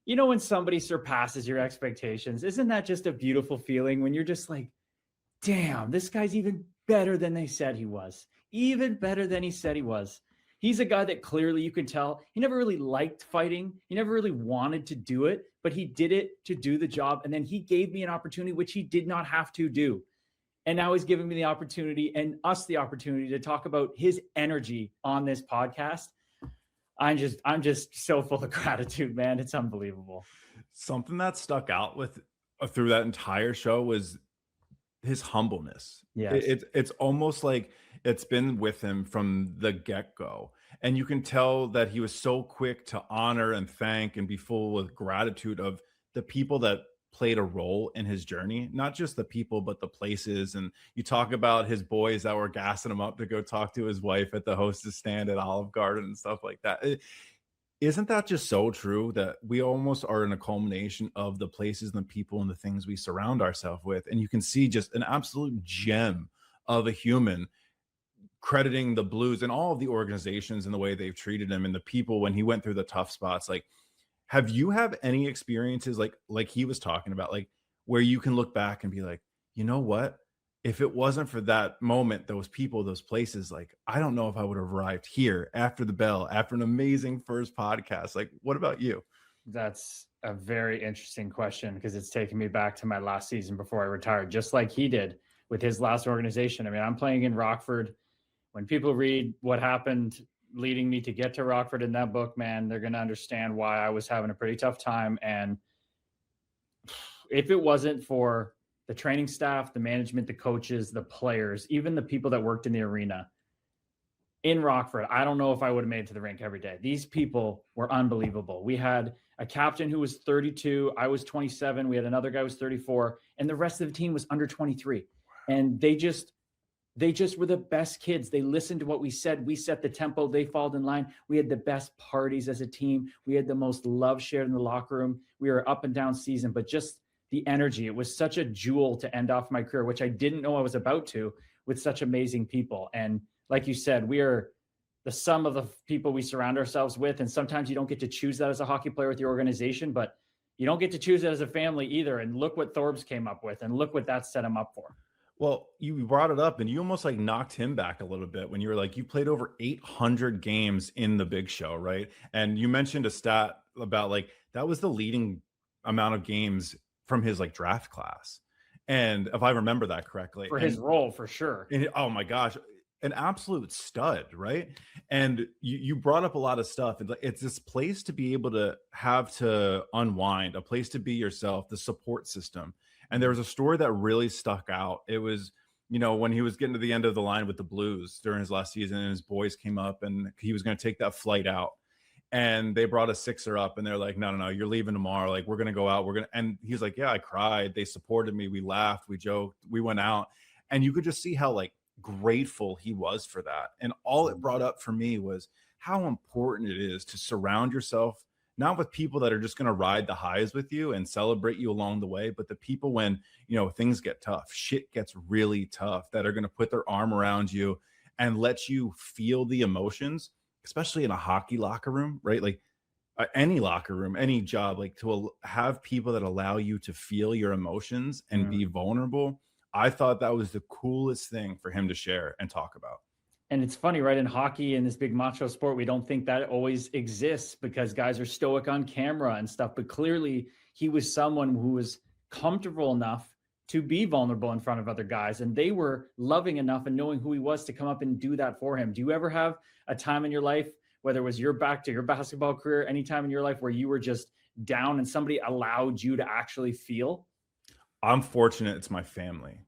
you know, when somebody surpasses your expectations, isn't that just a beautiful feeling when you're just like, damn, this guy's even better than they said he was. Even better than he said he was. He's a guy that clearly you can tell he never really liked fighting. He never really wanted to do it, but he did it to do the job. And then he gave me an opportunity, which he did not have to do. And now he's giving me the opportunity and us the opportunity to talk about his energy on this podcast. I'm just so full of gratitude, man. It's unbelievable. Something that stuck out with through that entire show was his humbleness. Yeah, it's almost like it's been with him from the get-go, and you can tell that he was so quick to honor and thank and be full with gratitude of the people that played a role in his journey, not just the people but the places. And you talk about his boys that were gassing him up to go talk to his wife at the hostess stand at Olive Garden and stuff like that. Isn't that just so true that we almost are in a culmination of the places and the people and the things we surround ourselves with? And you can see just an absolute gem of a human, crediting the Blues and all of the organizations and the way they've treated him and the people when he went through the tough spots. Like, have you have any experiences like he was talking about, like where you can look back and be like, you know what? if it wasn't for that moment, those people, those places, like, I don't know if I would have arrived here after the bell, after an amazing first podcast. Like, what about you? That's a very interesting question because it's taken me back to my last season before I retired, just like he did with his last organization. I mean, I'm playing in Rockford. When people read what happened leading me to get to Rockford in that book, man, they're going to understand why I was having a pretty tough time. And if it wasn't for the training staff, the management, the coaches, the players, even the people that worked in the arena in Rockford, I don't know if I would have made it to the rink every day. These people were unbelievable. We had a captain who was 32. I was 27. We had another guy who was 34, and the rest of the team was under 23. And they just were the best kids. They listened to what we said. We set the tempo. They followed in line. We had the best parties as a team. We had the most love shared in the locker room. We were up and down season, but just the energy. It was such a jewel to end off my career, which I didn't know I was about to, with such amazing people. And like you said, we are the sum of the people we surround ourselves with. And sometimes you don't get to choose that as a hockey player with your organization, but you don't get to choose it as a family either. And look what Thorbs came up with, and look what that set him up for. Well, you brought it up and you almost like knocked him back a little bit when you were like, you played over 800 games in the big show, right? And you mentioned a stat about like, that was the leading amount of games from his like draft class. And if I remember that correctly, For his role, for sure. and oh my gosh, an absolute stud, right? And you brought up a lot of stuff. It's this place to be able to have to unwind, a place to be yourself, the support system. And there was a story that really stuck out. It was, you know, when he was getting to the end of the line with the Blues during his last season, and his boys came up and he was going to take that flight out. And they brought a sixer up and they're like, no, you're leaving tomorrow. Like, we're going to go out. And he's like, yeah, I cried. They supported me. We laughed. We joked. We went out. And you could just see how like grateful he was for that. And all it brought up for me was how important it is to surround yourself, not with people that are just going to ride the highs with you and celebrate you along the way, but the people when, you know, things get tough, shit gets really tough, that are going to put their arm around you and let you feel the emotions, especially in a hockey locker room, right? Like any locker room, any job, like to have people that allow you to feel your emotions and be vulnerable. I thought that was the coolest thing for him to share and talk about. And it's funny, right? In hockey, in this big macho sport, we don't think that always exists because guys are stoic on camera and stuff. But clearly, he was someone who was comfortable enough to be vulnerable in front of other guys. And they were loving enough and knowing who he was to come up and do that for him. Do you ever have a time in your life, whether it was your back to your basketball career, any time in your life where you were just down and somebody allowed you to actually feel? I'm fortunate it's my family.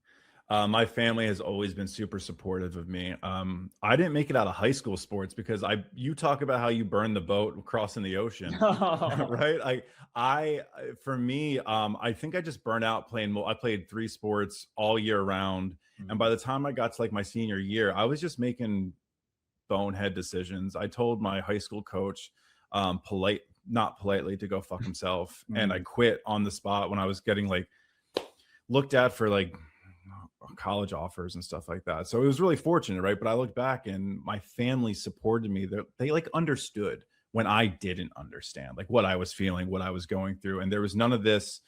My family has always been super supportive of me. I didn't make it out of high school sports because you talk about how you burned the boat crossing the ocean, right? For me, I think I just burned out playing. I played 3 sports all year round. And by the time I got to like my senior year, I was just making bonehead decisions. I told my high school coach, not politely, to go fuck himself. And I quit on the spot when I was getting like looked at for like college offers and stuff like that. So it was really fortunate, right? But I look back and my family supported me. They like understood when I didn't understand, like what I was feeling, what I was going through. And there was none of this,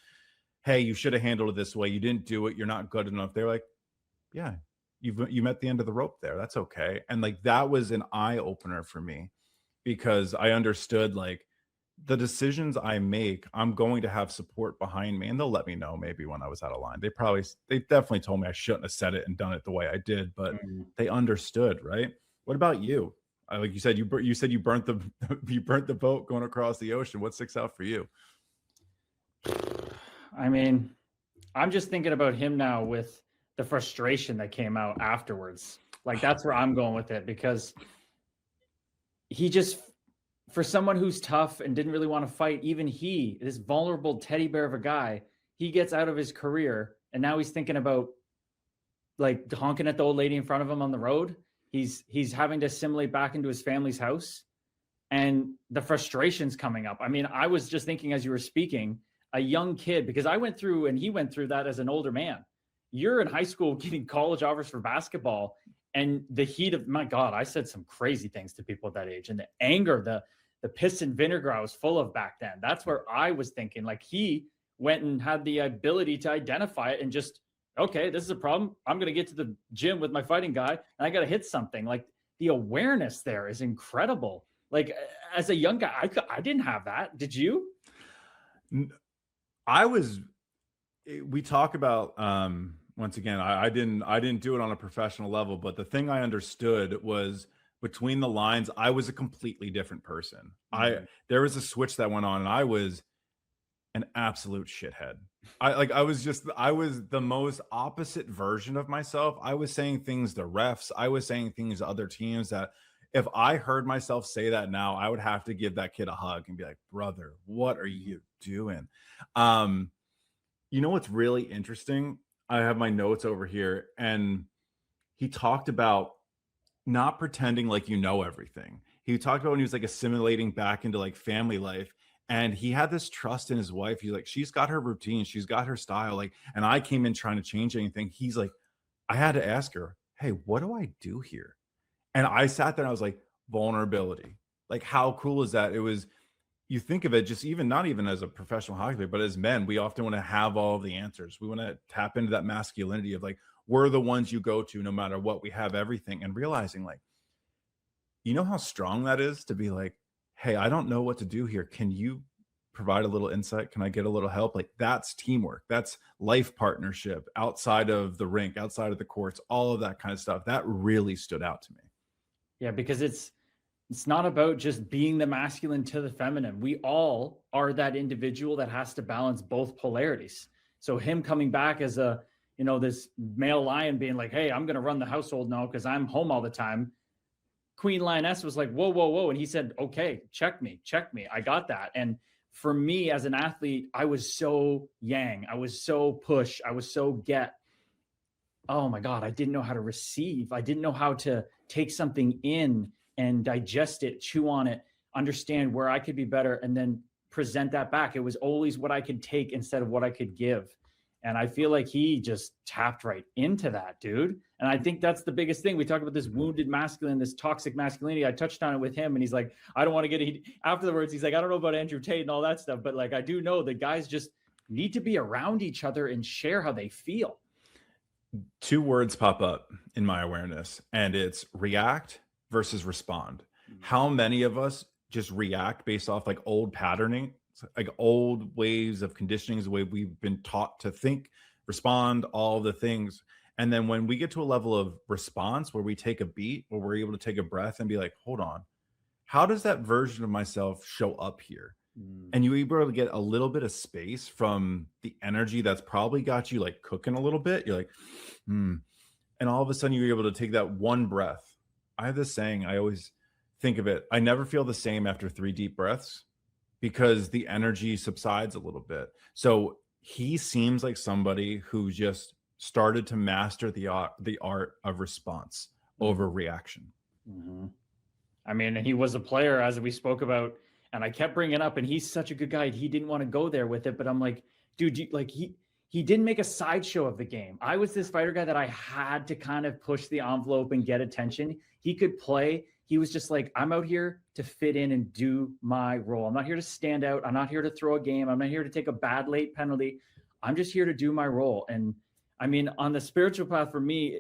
hey, you should have handled it this way. You didn't do it. You're not good enough. They're like, yeah, you met the end of the rope there. That's okay. And like, that was an eye opener for me because I understood like the decisions I make, I'm going to have support behind me, and they'll let me know maybe when I was out of line. They definitely told me I shouldn't have said it and done it the way I did, but they understood, right? What about you? Like you said, you burnt the boat going across the ocean. What sticks out for you? I mean, I'm just thinking about him now with the frustration that came out afterwards. Like, that's where I'm going with it, because he just, for someone who's tough and didn't really want to fight, even he, this vulnerable teddy bear of a guy, he gets out of his career and now he's thinking about like honking at the old lady in front of him on the road. He's having to assimilate back into his family's house, and the frustration's coming up. I mean, I was just thinking as you were speaking, a young kid, because I went through and he went through that as an older man. You're in high school getting college offers for basketball, and the heat of, my God, I said some crazy things to people at that age, and the anger, the piss and vinegar I was full of back then. That's where I was thinking, like, he went and had the ability to identify it and just Okay, this is a problem. I'm going to get to the gym with my fighting guy and I got to hit something. Like the awareness there is incredible. Like as a young guy, I didn't have that. Did you? I was, we talk about, once again, I didn't do it on a professional level, but the thing I understood was between the lines, I was a completely different person. There was a switch that went on and I was an absolute shithead. I was the most opposite version of myself. I was saying things to refs. I was saying things to other teams that if I heard myself say that now, I would have to give that kid a hug and be like, brother, what are you doing? You know what's really interesting? I have my notes over here, and he talked about not pretending like you know everything. He talked about when he was like assimilating back into like family life, and he had this trust in his wife. He's like, she's got her routine, she's got her style. Like, and I came in trying to change anything. He's like, I had to ask her, hey, what do I do here? And I sat there and I was like, vulnerability. Like, how cool is that? It was, you think of it just even not even as a professional hockey player, but as men, we often want to have all of the answers. We want to tap into that masculinity of like, we're the ones you go to no matter what, we have everything. And realizing like, you know how strong that is to be like, hey, I don't know what to do here. Can you provide a little insight? Can I get a little help? Like, that's teamwork. That's life partnership outside of the rink, outside of the courts, all of that kind of stuff. That really stood out to me. Yeah, because it's not about just being the masculine to the feminine. We all are that individual that has to balance both polarities. So him coming back as a, you know, this male lion being like, hey, I'm going to run the household now because I'm home all the time. Queen Lioness was like, whoa, whoa, whoa. And he said, okay, check me. I got that. And for me as an athlete, I was so yang. I was so push. I was so get. Oh my God, I didn't know how to receive. I didn't know how to take something in and digest it, chew on it, understand where I could be better, and then present that back. It was always what I could take instead of what I could give. And I feel like he just tapped right into that, dude. And I think that's the biggest thing. We talk about this wounded masculine, this toxic masculinity. I touched on it with him and he's like, I don't want to get afterwards. He's like, I don't know about Andrew Tate and all that stuff, but like, I do know that guys just need to be around each other and share how they feel. Two words pop up in my awareness, and it's react versus respond. How many of us just react based off like old patterning, like old ways of conditioning, the way we've been taught to think, respond, all the things. And then when we get to a level of response where we take a beat, where we're able to take a breath and be like, hold on, how does that version of myself show up here? And you able to get a little bit of space from the energy that's probably got you like cooking a little bit. You're like, and all of a sudden you're able to take that one breath. I have this saying, I always think of it, I never feel the same after 3 deep breaths because the energy subsides a little bit. So he seems like somebody who just started to master the art of response over reaction. I mean, he was a player, as we spoke about, and I kept bringing it up, and he's such a good guy. He didn't want to go there with it, but I'm like, dude, he didn't make a sideshow of the game. I was this fighter guy that I had to kind of push the envelope and get attention. He could play. He was just like, I'm out here to fit in and do my role. I'm not here to stand out. I'm not here to throw a game. I'm not here to take a bad late penalty. I'm just here to do my role. And I mean, on the spiritual path for me,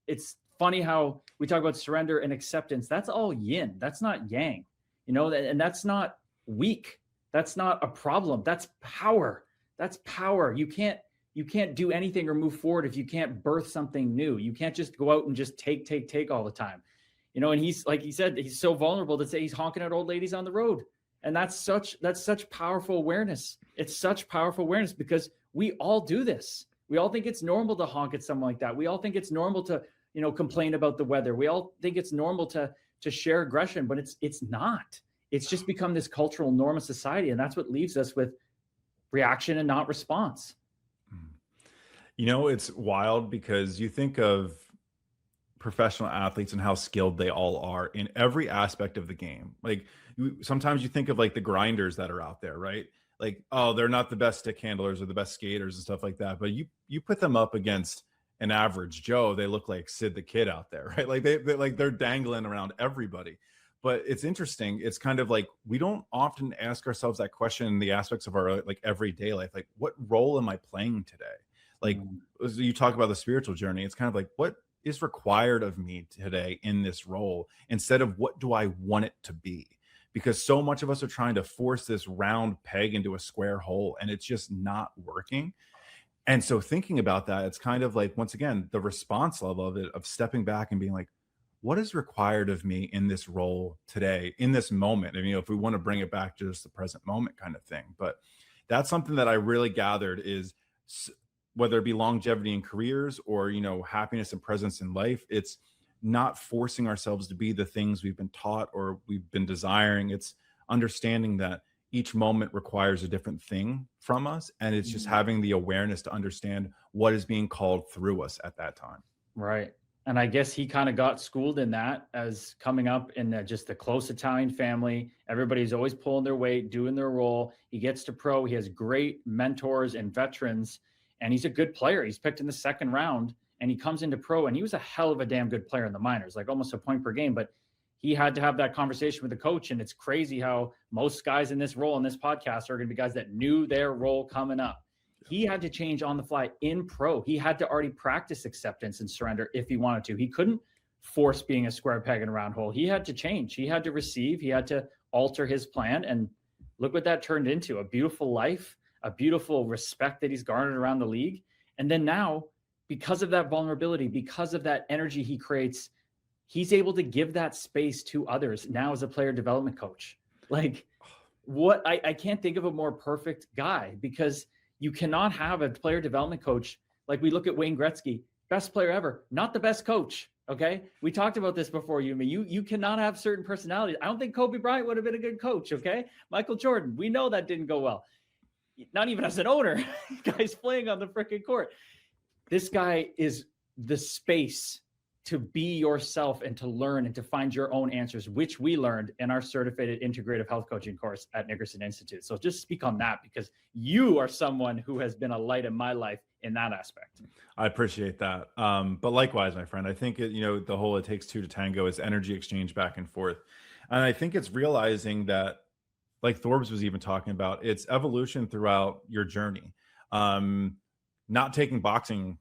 it's funny how we talk about surrender and acceptance. That's all yin. That's not yang. You know, and that's not weak. That's not a problem. That's power. That's power. You can't do anything or move forward if you can't birth something new. You can't just go out and just take all the time. You know, and he's like he said, he's so vulnerable to say he's honking at old ladies on the road. And that's such powerful awareness. It's such powerful awareness because we all do this. We all think it's normal to honk at someone like that. We all think it's normal to, you know, complain about the weather. We all think it's normal to share aggression, but it's not. It's just become this cultural norm of society, and that's what leaves us with reaction and not response. You know, it's wild because you think of professional athletes and how skilled they all are in every aspect of the game. Like sometimes you think of like the grinders that are out there, right? Like, oh, they're not the best stick handlers or the best skaters and stuff like that, but you put them up against an average Joe, they look like Sid the Kid out there, right? Like they're dangling around everybody. But it's interesting. It's kind of like we don't often ask ourselves that question in the aspects of our like everyday life. Like, what role am I playing today? Like as you talk about the spiritual journey, it's kind of like, what is required of me today in this role instead of what do I want it to be? Because so much of us are trying to force this round peg into a square hole, and it's just not working. And so thinking about that, it's kind of like, once again, the response level of it, of stepping back and being like, what is required of me in this role today, in this moment? And, if we want to bring it back to just the present moment kind of thing. But that's something that I really gathered is whether it be longevity in careers or, happiness and presence in life, it's not forcing ourselves to be the things we've been taught or we've been desiring. It's understanding that each moment requires a different thing from us. And it's just having the awareness to understand what is being called through us at that time. Right. And I guess he kind of got schooled in that as coming up in just the close Italian family. Everybody's always pulling their weight, doing their role. He gets to pro. He has great mentors and veterans, and he's a good player. He's picked in the second round, and he comes into pro, and he was a hell of a damn good player in the minors, like almost a point per game. But he had to have that conversation with the coach. And it's crazy how most guys in this role, in this podcast, are going to be guys that knew their role coming up. He had to change on the fly in pro. He had to already practice acceptance and surrender if he wanted to. He couldn't force being a square peg in a round hole. He had to change. He had to receive. He had to alter his plan. And look what that turned into: a beautiful life, a beautiful respect that he's garnered around the league. And then now, because of that vulnerability, because of that energy he creates, he's able to give that space to others now as a player development coach. Like, I can't think of a more perfect guy, because you cannot have a player development coach. Like, we look at Wayne Gretzky, best player ever, not the best coach. Okay. We talked about this before, you cannot have certain personalities. I don't think Kobe Bryant would have been a good coach. Okay. Michael Jordan, we know that didn't go well. Not even as an owner, guys playing on the freaking court. This guy is the space to be yourself and to learn and to find your own answers, which we learned in our certified integrative health coaching course at Nickerson Institute. So just speak on that, because you are someone who has been a light in my life in that aspect. I appreciate that. But likewise, my friend, I think the whole "it takes two to tango" is energy exchange back and forth. And I think it's realizing that, like Thorbs was even talking about, it's evolution throughout your journey. Not taking boxing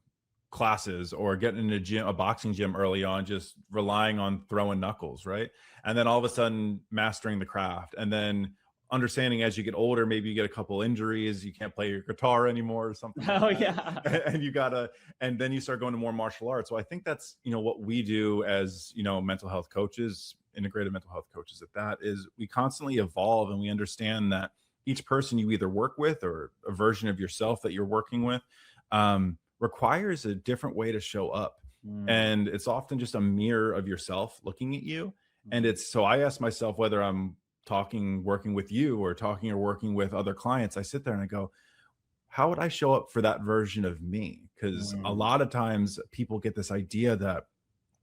classes or getting in a boxing gym early on, just relying on throwing knuckles, right? And then all of a sudden mastering the craft, and then understanding as you get older, maybe you get a couple injuries, you can't play your guitar anymore or something. Oh yeah. And then you start going to more martial arts. So I think that's, what we do as, mental health coaches, integrated mental health coaches at that, is we constantly evolve, and we understand that each person you either work with or a version of yourself that you're working with, requires a different way to show up. And it's often just a mirror of yourself looking at you. And it's, so I ask myself, whether I'm working with you or working with other clients, I sit there and I go, how would I show up for that version of me? Because a lot of times people get this idea that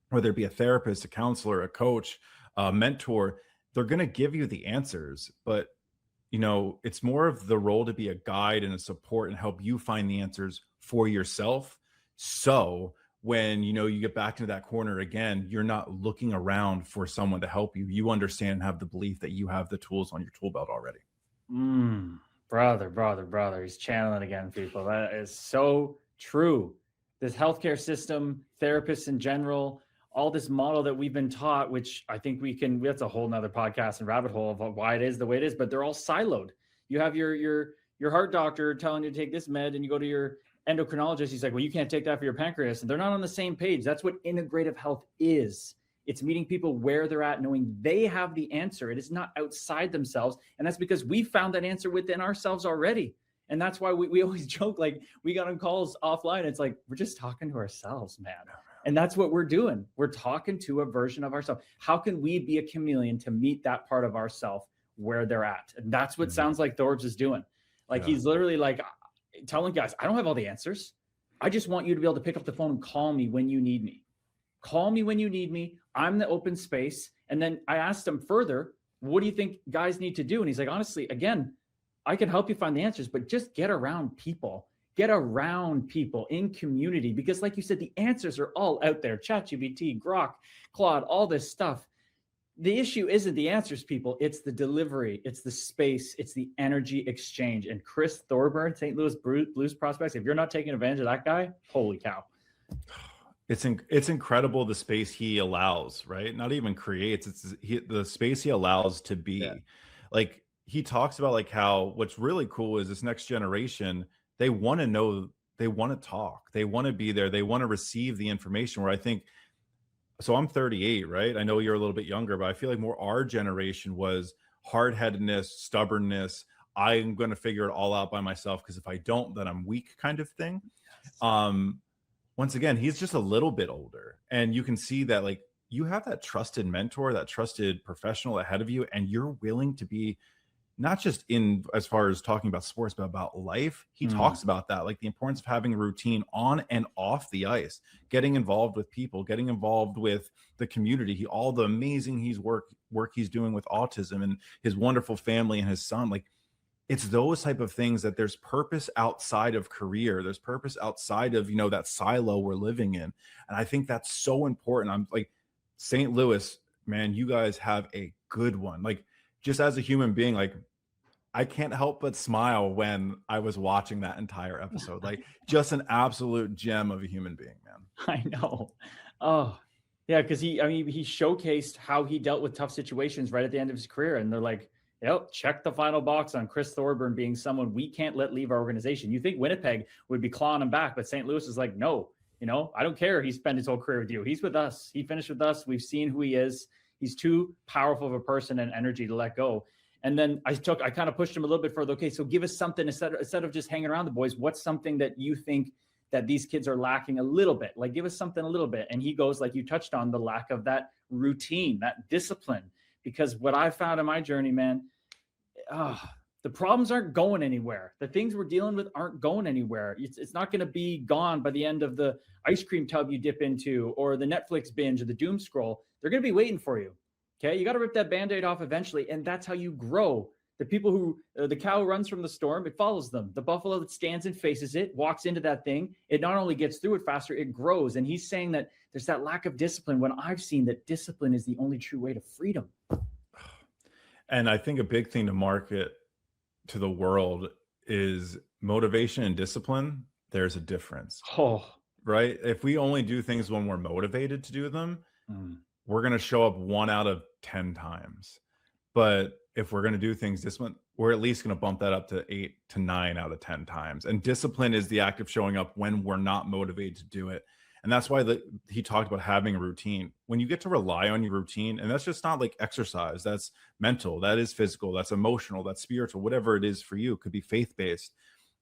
whether it be a therapist, a counselor, a coach, a mentor, they're going to give you the answers, but it's more of the role to be a guide and a support and help you find the answers for yourself. So when, you get back into that corner again, you're not looking around for someone to help you. You understand and have the belief that you have the tools on your tool belt already. Brother. He's channeling again, people. That is so true. This healthcare system, therapists in general, all this model that we've been taught, which I think that's a whole nother podcast and rabbit hole of why it is the way it is, but they're all siloed. You have your heart doctor telling you to take this med, and you go to your endocrinologist. He's like, well, you can't take that for your pancreas. And they're not on the same page. That's what integrative health is. It's meeting people where they're at, knowing they have the answer. It is not outside themselves. And that's because we found that answer within ourselves already. And that's why we always joke, like, we got on calls offline. It's like, we're just talking to ourselves, man. And that's what we're doing. We're talking to a version of ourselves. How can we be a chameleon to meet that part of ourselves where they're at? And that's what sounds like Thorbs is doing. Like, he's literally like telling guys, I don't have all the answers. I just want you to be able to pick up the phone and call me when you need me. Call me when you need me. I'm the open space. And then I asked him further, what do you think guys need to do? And he's like, honestly, again, I can help you find the answers, but just get around people. Get around people in community, because like you said, the answers are all out there. ChatGPT, Grok, Claude, all this stuff. the issue isn't the answers, people. It's the delivery. It's the space. It's the energy exchange. And Chris Thorburn, St. Louis Blues prospects, if you're not taking advantage of that guy, holy cow. It's incredible the space he allows, right? Not even creates. It's the space he allows to be. Yeah. Like he talks about like how what's really cool is this next generation, they want to know, they want to talk, they want to be there, they want to receive the information. Where I think, so I'm 38, right? I know you're a little bit younger, but I feel like more our generation was hard-headedness, stubbornness. I'm going to figure it all out by myself because if I don't, then I'm weak kind of thing. Once again, he's just a little bit older, and you can see that like you have that trusted mentor, that trusted professional ahead of you, and you're willing to be not just in as far as talking about sports, but about life. He talks about that, like the importance of having a routine on and off the ice, getting involved with people, getting involved with the community, all the amazing work he's doing with autism and his wonderful family and his son. Like it's those type of things that there's purpose outside of career. There's purpose outside of, that silo we're living in. And I think that's so important. I'm like, St. Louis, man, you guys have a good one. Like just as a human being, like I can't help but smile when I was watching that entire episode. Like just an absolute gem of a human being, man. I know. Oh, yeah. Cause he showcased how he dealt with tough situations right at the end of his career. And they're like, yep, check the final box on Chris Thorburn being someone we can't let leave our organization. You think Winnipeg would be clawing him back, but St. Louis is like, no, I don't care. He spent his whole career with you. He's with us. He finished with us. We've seen who he is. He's too powerful of a person and energy to let go. And then I kind of pushed him a little bit further. Okay, so give us something instead of just hanging around the boys. What's something that you think that these kids are lacking a little bit? Like give us something a little bit. And he goes, like you touched on, the lack of that routine, that discipline. Because what I found in my journey, man, the problems aren't going anywhere. The things we're dealing with aren't going anywhere. It's not going to be gone by the end of the ice cream tub you dip into or the Netflix binge or the doom scroll. They're going to be waiting for you. Okay. You got to rip that Band-Aid off eventually. And that's how you grow. The people who, the cow runs from the storm, it follows them. The buffalo that stands and faces it, walks into that thing. It not only gets through it faster, it grows. And he's saying that there's that lack of discipline when I've seen that discipline is the only true way to freedom. And I think a big thing to market to the world is motivation and discipline. There's a difference. Oh, right. If we only do things when we're motivated to do them, we're going to show up 1 out of 10 times. But if we're going to do things discipline, we're at least going to bump that up to 8 to 9 out of 10 times. And discipline is the act of showing up when we're not motivated to do it. And that's why he talked about having a routine. When you get to rely on your routine, and that's just not like exercise, that's mental, that is physical, that's emotional, that's spiritual, whatever it is for you, it could be faith-based.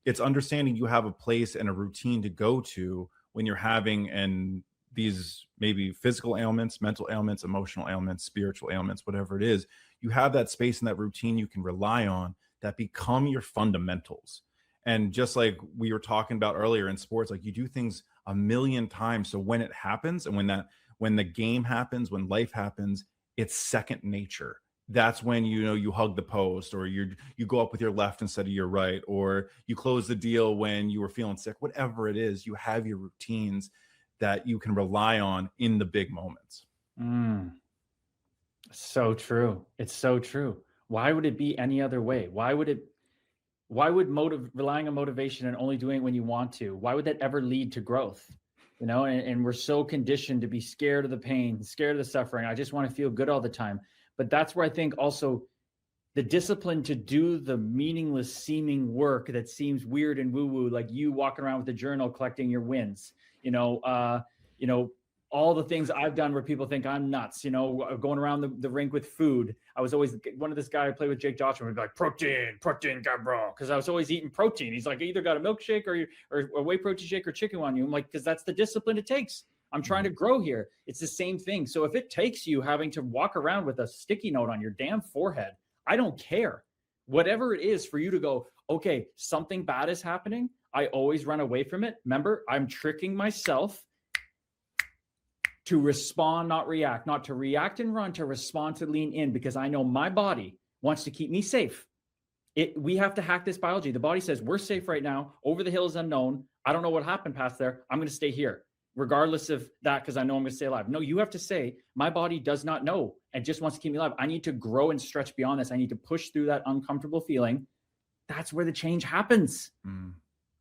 It's understanding you have a place and a routine to go to when you're having these maybe physical ailments, mental ailments, emotional ailments, spiritual ailments, whatever it is. You have that space and that routine you can rely on that become your fundamentals. And just like we were talking about earlier in sports, like you do things a million times. So when it happens and when the game happens, when life happens, it's second nature. That's when, you hug the post, or you go up with your left instead of your right, or you close the deal when you were feeling sick, whatever it is, you have your routines that you can rely on in the big moments. So true. It's so true. Why would it be any other way? Why would relying on motivation and only doing it when you want to, why would that ever lead to growth? And we're so conditioned to be scared of the pain, scared of the suffering. I just want to feel good all the time. But that's where I think also the discipline to do the meaningless seeming work that seems weird and woo-woo, like you walking around with a journal collecting your wins, all the things I've done where people think I'm nuts, going around the rink with food. I was always one of this guy I played with, Jake Joshua, would be like, protein, bro. Because I was always eating protein. He's like, either got a milkshake or a whey protein shake or chicken on you. I'm like, because that's the discipline it takes. I'm trying to grow here. It's the same thing. So if it takes you having to walk around with a sticky note on your damn forehead, I don't care. Whatever it is for you to go, okay, something bad is happening. I always run away from it. Remember, I'm tricking myself to respond, not react, not to react and run, to respond, to lean in, because I know my body wants to keep me safe. We have to hack this biology. The body says, we're safe right now. Over the hill is unknown. I don't know what happened past there. I'm going to stay here. regardless of that, because I know I'm going to stay alive. No, you have to say, my body does not know and just wants to keep me alive. I need to grow and stretch beyond this. I need to push through that uncomfortable feeling. That's where the change happens.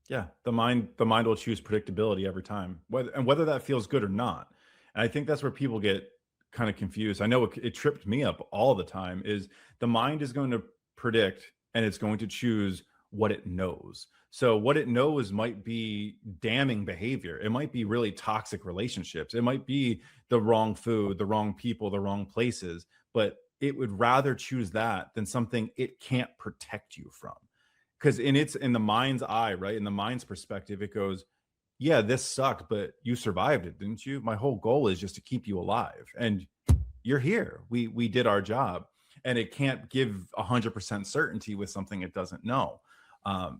Yeah, the mind will choose predictability every time, whether that feels good or not. And I think that's where people get kind of confused. I know it tripped me up all the time. Is the mind is going to predict, and it's going to choose what it knows. So what it knows might be damning behavior. It might be really toxic relationships. It might be the wrong food, the wrong people, the wrong places. But it would rather choose that than something it can't protect you from. Because in the mind's eye, right? In the mind's perspective, it goes, yeah, this sucked, but you survived it, didn't you? My whole goal is just to keep you alive. And you're here. We did our job. And it can't give 100% certainty with something it doesn't know.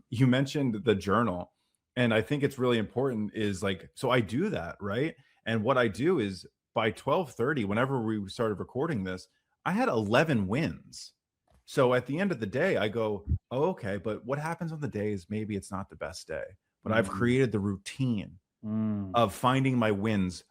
You mentioned the journal. And I think it's really important is like, so I do that, right? And what I do is by 12:30, whenever we started recording this, I had 11 wins. So at the end of the day, I go, oh, okay, but what happens on the days maybe it's not the best day, but I've created the routine of finding my wins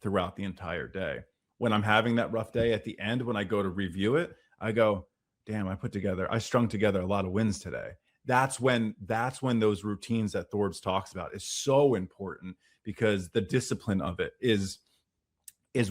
throughout the entire day. When I'm having that rough day at the end, when I go to review it, I go, damn, I strung together a lot of wins today. That's when those routines that Thorbs talks about is so important, because the discipline of it is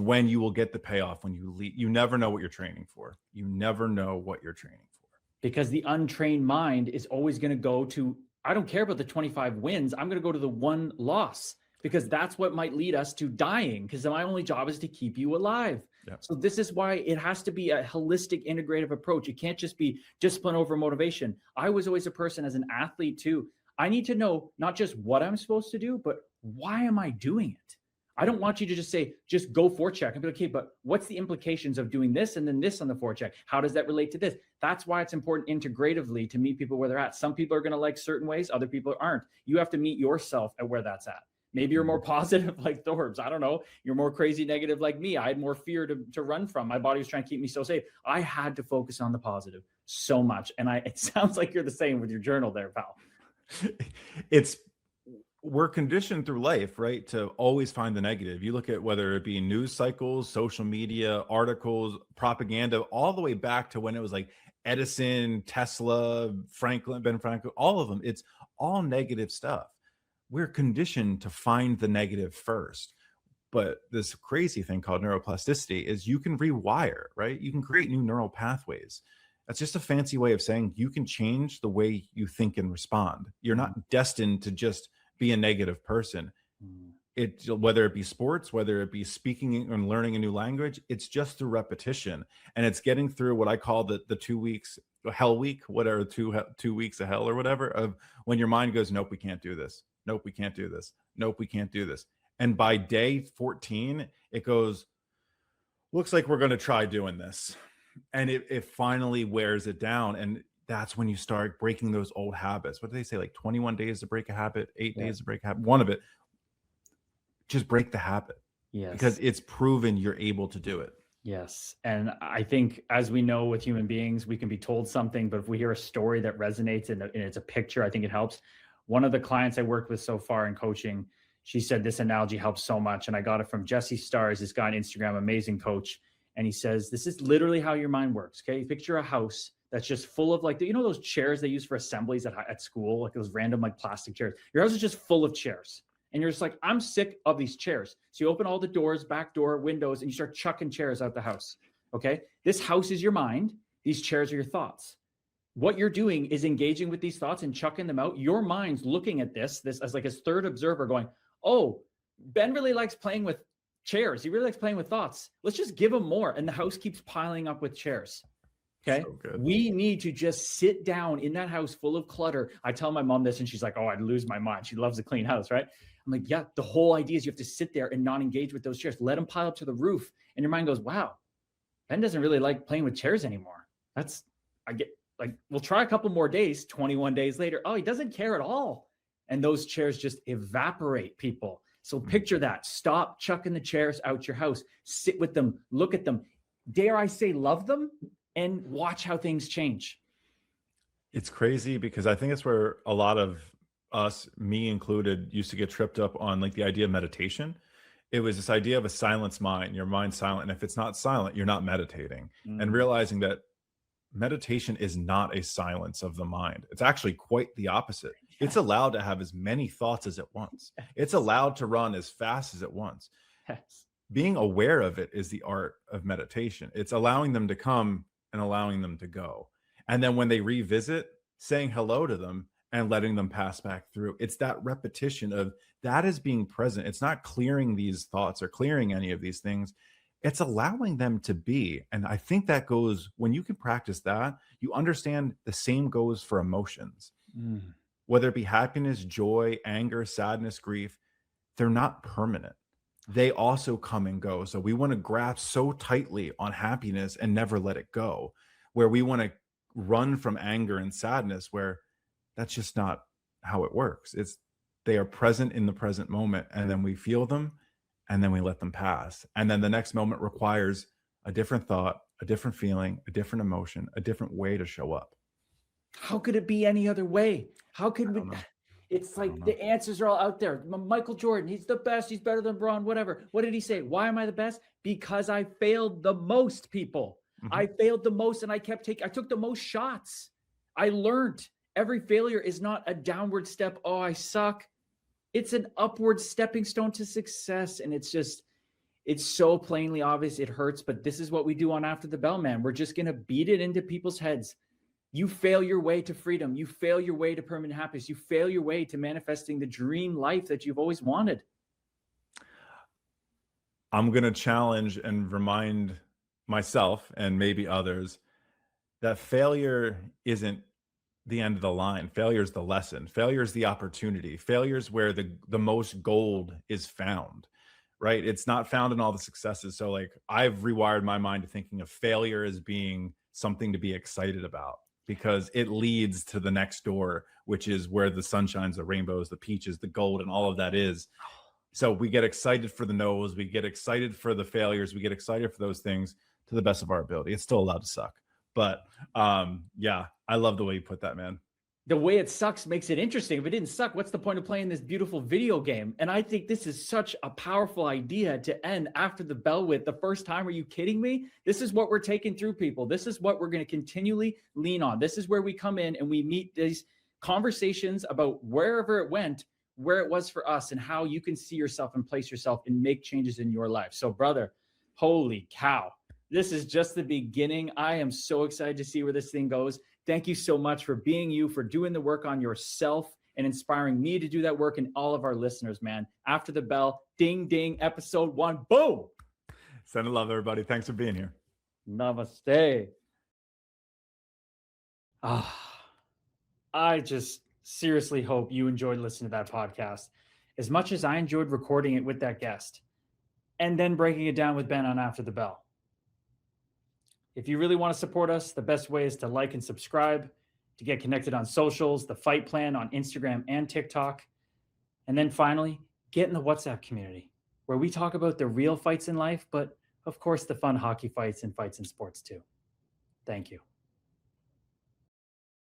when you will get the payoff when you leave. You never know what you're training for. You never know what you're training for. Because the untrained mind is always going to go to, I don't care about the 25 wins. I'm going to go to the one loss, because that's what might lead us to dying, because my only job is to keep you alive. Yep. So this is why it has to be a holistic, integrative approach. It can't just be discipline over motivation. I was always a person as an athlete too. I need to know not just what I'm supposed to do, but why am I doing it? I don't want you to just say, just go forecheck and be like, okay, but what's the implications of doing this and then this on the forecheck? How does that relate to this? That's why it's important integratively to meet people where they're at. Some people are going to like certain ways, other people aren't. You have to meet yourself at where that's at. Maybe you're more positive like Thorbs. I don't know. You're more crazy negative like me. I had more fear to run from. My body was trying to keep me so safe. I had to focus on the positive so much. And it sounds like you're the same with your journal there, pal. We're conditioned through life, right, to always find the negative. You look at whether it be news cycles, social media, articles, propaganda, all the way back to when it was like Edison, Tesla, Ben Franklin, all of them. It's all negative stuff. We're conditioned to find the negative first. But this crazy thing called neuroplasticity is you can rewire, right? You can create new neural pathways. That's just a fancy way of saying you can change the way you think and respond. You're not destined to just be a negative person. Whether it be sports, whether it be speaking and learning a new language, it's just through repetition. And it's getting through what I call the 2 weeks, hell week, whatever, 2 weeks of hell or whatever, of when your mind goes, nope, we can't do this. Nope, we can't do this. Nope, we can't do this. And by day 14, it goes, looks like we're going to try doing this. And it finally wears it down. And that's when you start breaking those old habits. What do they say? Like 21 days to break a habit, 8 days to break a habit. One of it, just break the habit. Yes. Because it's proven you're able to do it. Yes. And I think, as we know with human beings, we can be told something, but if we hear a story that resonates and it's a picture, I think it helps. One of the clients I worked with so far in coaching, she said this analogy helps so much. And I got it from Jesse Stars, this guy on Instagram, amazing coach. And he says, this is literally how your mind works. Okay. Picture a house that's just full of like, you know, those chairs they use for assemblies at school, like those random like plastic chairs. Your house is just full of chairs. And you're just like, I'm sick of these chairs. So you open all the doors, back door, windows, and you start chucking chairs out the house. Okay. This house is your mind. These chairs are your thoughts. What you're doing is engaging with these thoughts and chucking them out. Your mind's looking at this as like his third observer going, oh, Ben really likes playing with chairs. He really likes playing with thoughts. Let's just give him more. And the house keeps piling up with chairs. Okay. So we need to just sit down in that house full of clutter. I tell my mom this and she's like, oh, I'd lose my mind. She loves a clean house, right? I'm like, yeah, the whole idea is you have to sit there and not engage with those chairs. Let them pile up to the roof. And your mind goes, wow, Ben doesn't really like playing with chairs anymore. We'll try a couple more days, 21 days later. Oh, he doesn't care at all. And those chairs just evaporate, people. So picture that. Stop chucking the chairs out your house. Sit with them. Look at them. Dare I say, love them and watch how things change. It's crazy because I think it's where a lot of us, me included, used to get tripped up on like the idea of meditation. it was this idea of a silenced mind, your mind's silent. And if it's not silent, you're not meditating. And Mm. realizing that meditation is not a silence of the mind. It's actually quite the opposite. It's allowed to have as many thoughts as it wants. It's allowed to run as fast as it wants. Yes. Being aware of it is the art of meditation. It's allowing them to come and allowing them to go. And then when they revisit, saying hello to them and letting them pass back through. It's that repetition of that is being present. It's not clearing these thoughts or clearing any of these things. It's allowing them to be. And I think that goes, when you can practice that, you understand the same goes for emotions, Mm. whether it be happiness, joy, anger, sadness, grief. They're not permanent. They also come and go. So we want to grasp so tightly on happiness and never let it go, where we want to run from anger and sadness, where that's just not how it works. It's they are present in the present moment, and then we feel them, and then we let them pass. And then the next moment requires a different thought, a different feeling, a different emotion, a different way to show up. How could it be any other way? How I could we? don't know. It's I like don't know. the answers are all out there. Michael Jordan, he's the best. He's better than Braun, whatever. What did he say? Why am I the best? Because I failed the most, people. Mhm. I failed the most, and I took the most shots. I learned every failure is not a downward step. Oh, I suck. It's an upward stepping stone to success. And it's so plainly obvious. It hurts, but this is what we do on After the Bell, man. We're just going to beat it into people's heads. You fail your way to freedom. You fail your way to permanent happiness. You fail your way to manifesting the dream life that you've always wanted. I'm going to challenge and remind myself and maybe others that failure isn't the end of the line. Failure is the lesson. Failure is the opportunity. Failure is where the most gold is found, right? It's not found in all the successes. So like I've rewired my mind to thinking of failure as being something to be excited about, because it leads to the next door, which is where the sun shines, the rainbows, the peaches, the gold, and all of that is. So we get excited for the no's, we get excited for the failures, we get excited for those things to the best of our ability. It's still allowed to suck. But yeah, I love the way you put that, man. The way it sucks makes it interesting. If it didn't suck, what's the point of playing this beautiful video game? And I think this is such a powerful idea to end After the Bell with. The first time, are you kidding me? This is what we're taking through, people. This is what we're going to continually lean on. This is where we come in and we meet these conversations about wherever it went, where it was for us, and how you can see yourself and place yourself and make changes in your life. So, brother, holy cow. This is just the beginning. I am so excited to see where this thing goes. Thank you so much for being you, for doing the work on yourself and inspiring me to do that work, and all of our listeners, man. After the Bell, ding, ding, episode 1. Boom. Send love, everybody. Thanks for being here. Namaste. I just seriously hope you enjoyed listening to that podcast as much as I enjoyed recording it with that guest and then breaking it down with Ben on After the Bell. If you really want to support us, the best way is to like and subscribe, to get connected on socials, the Fight Plan on Instagram and TikTok. And then finally, get in the WhatsApp community where we talk about the real fights in life, but of course the fun hockey fights and fights in sports too. Thank you.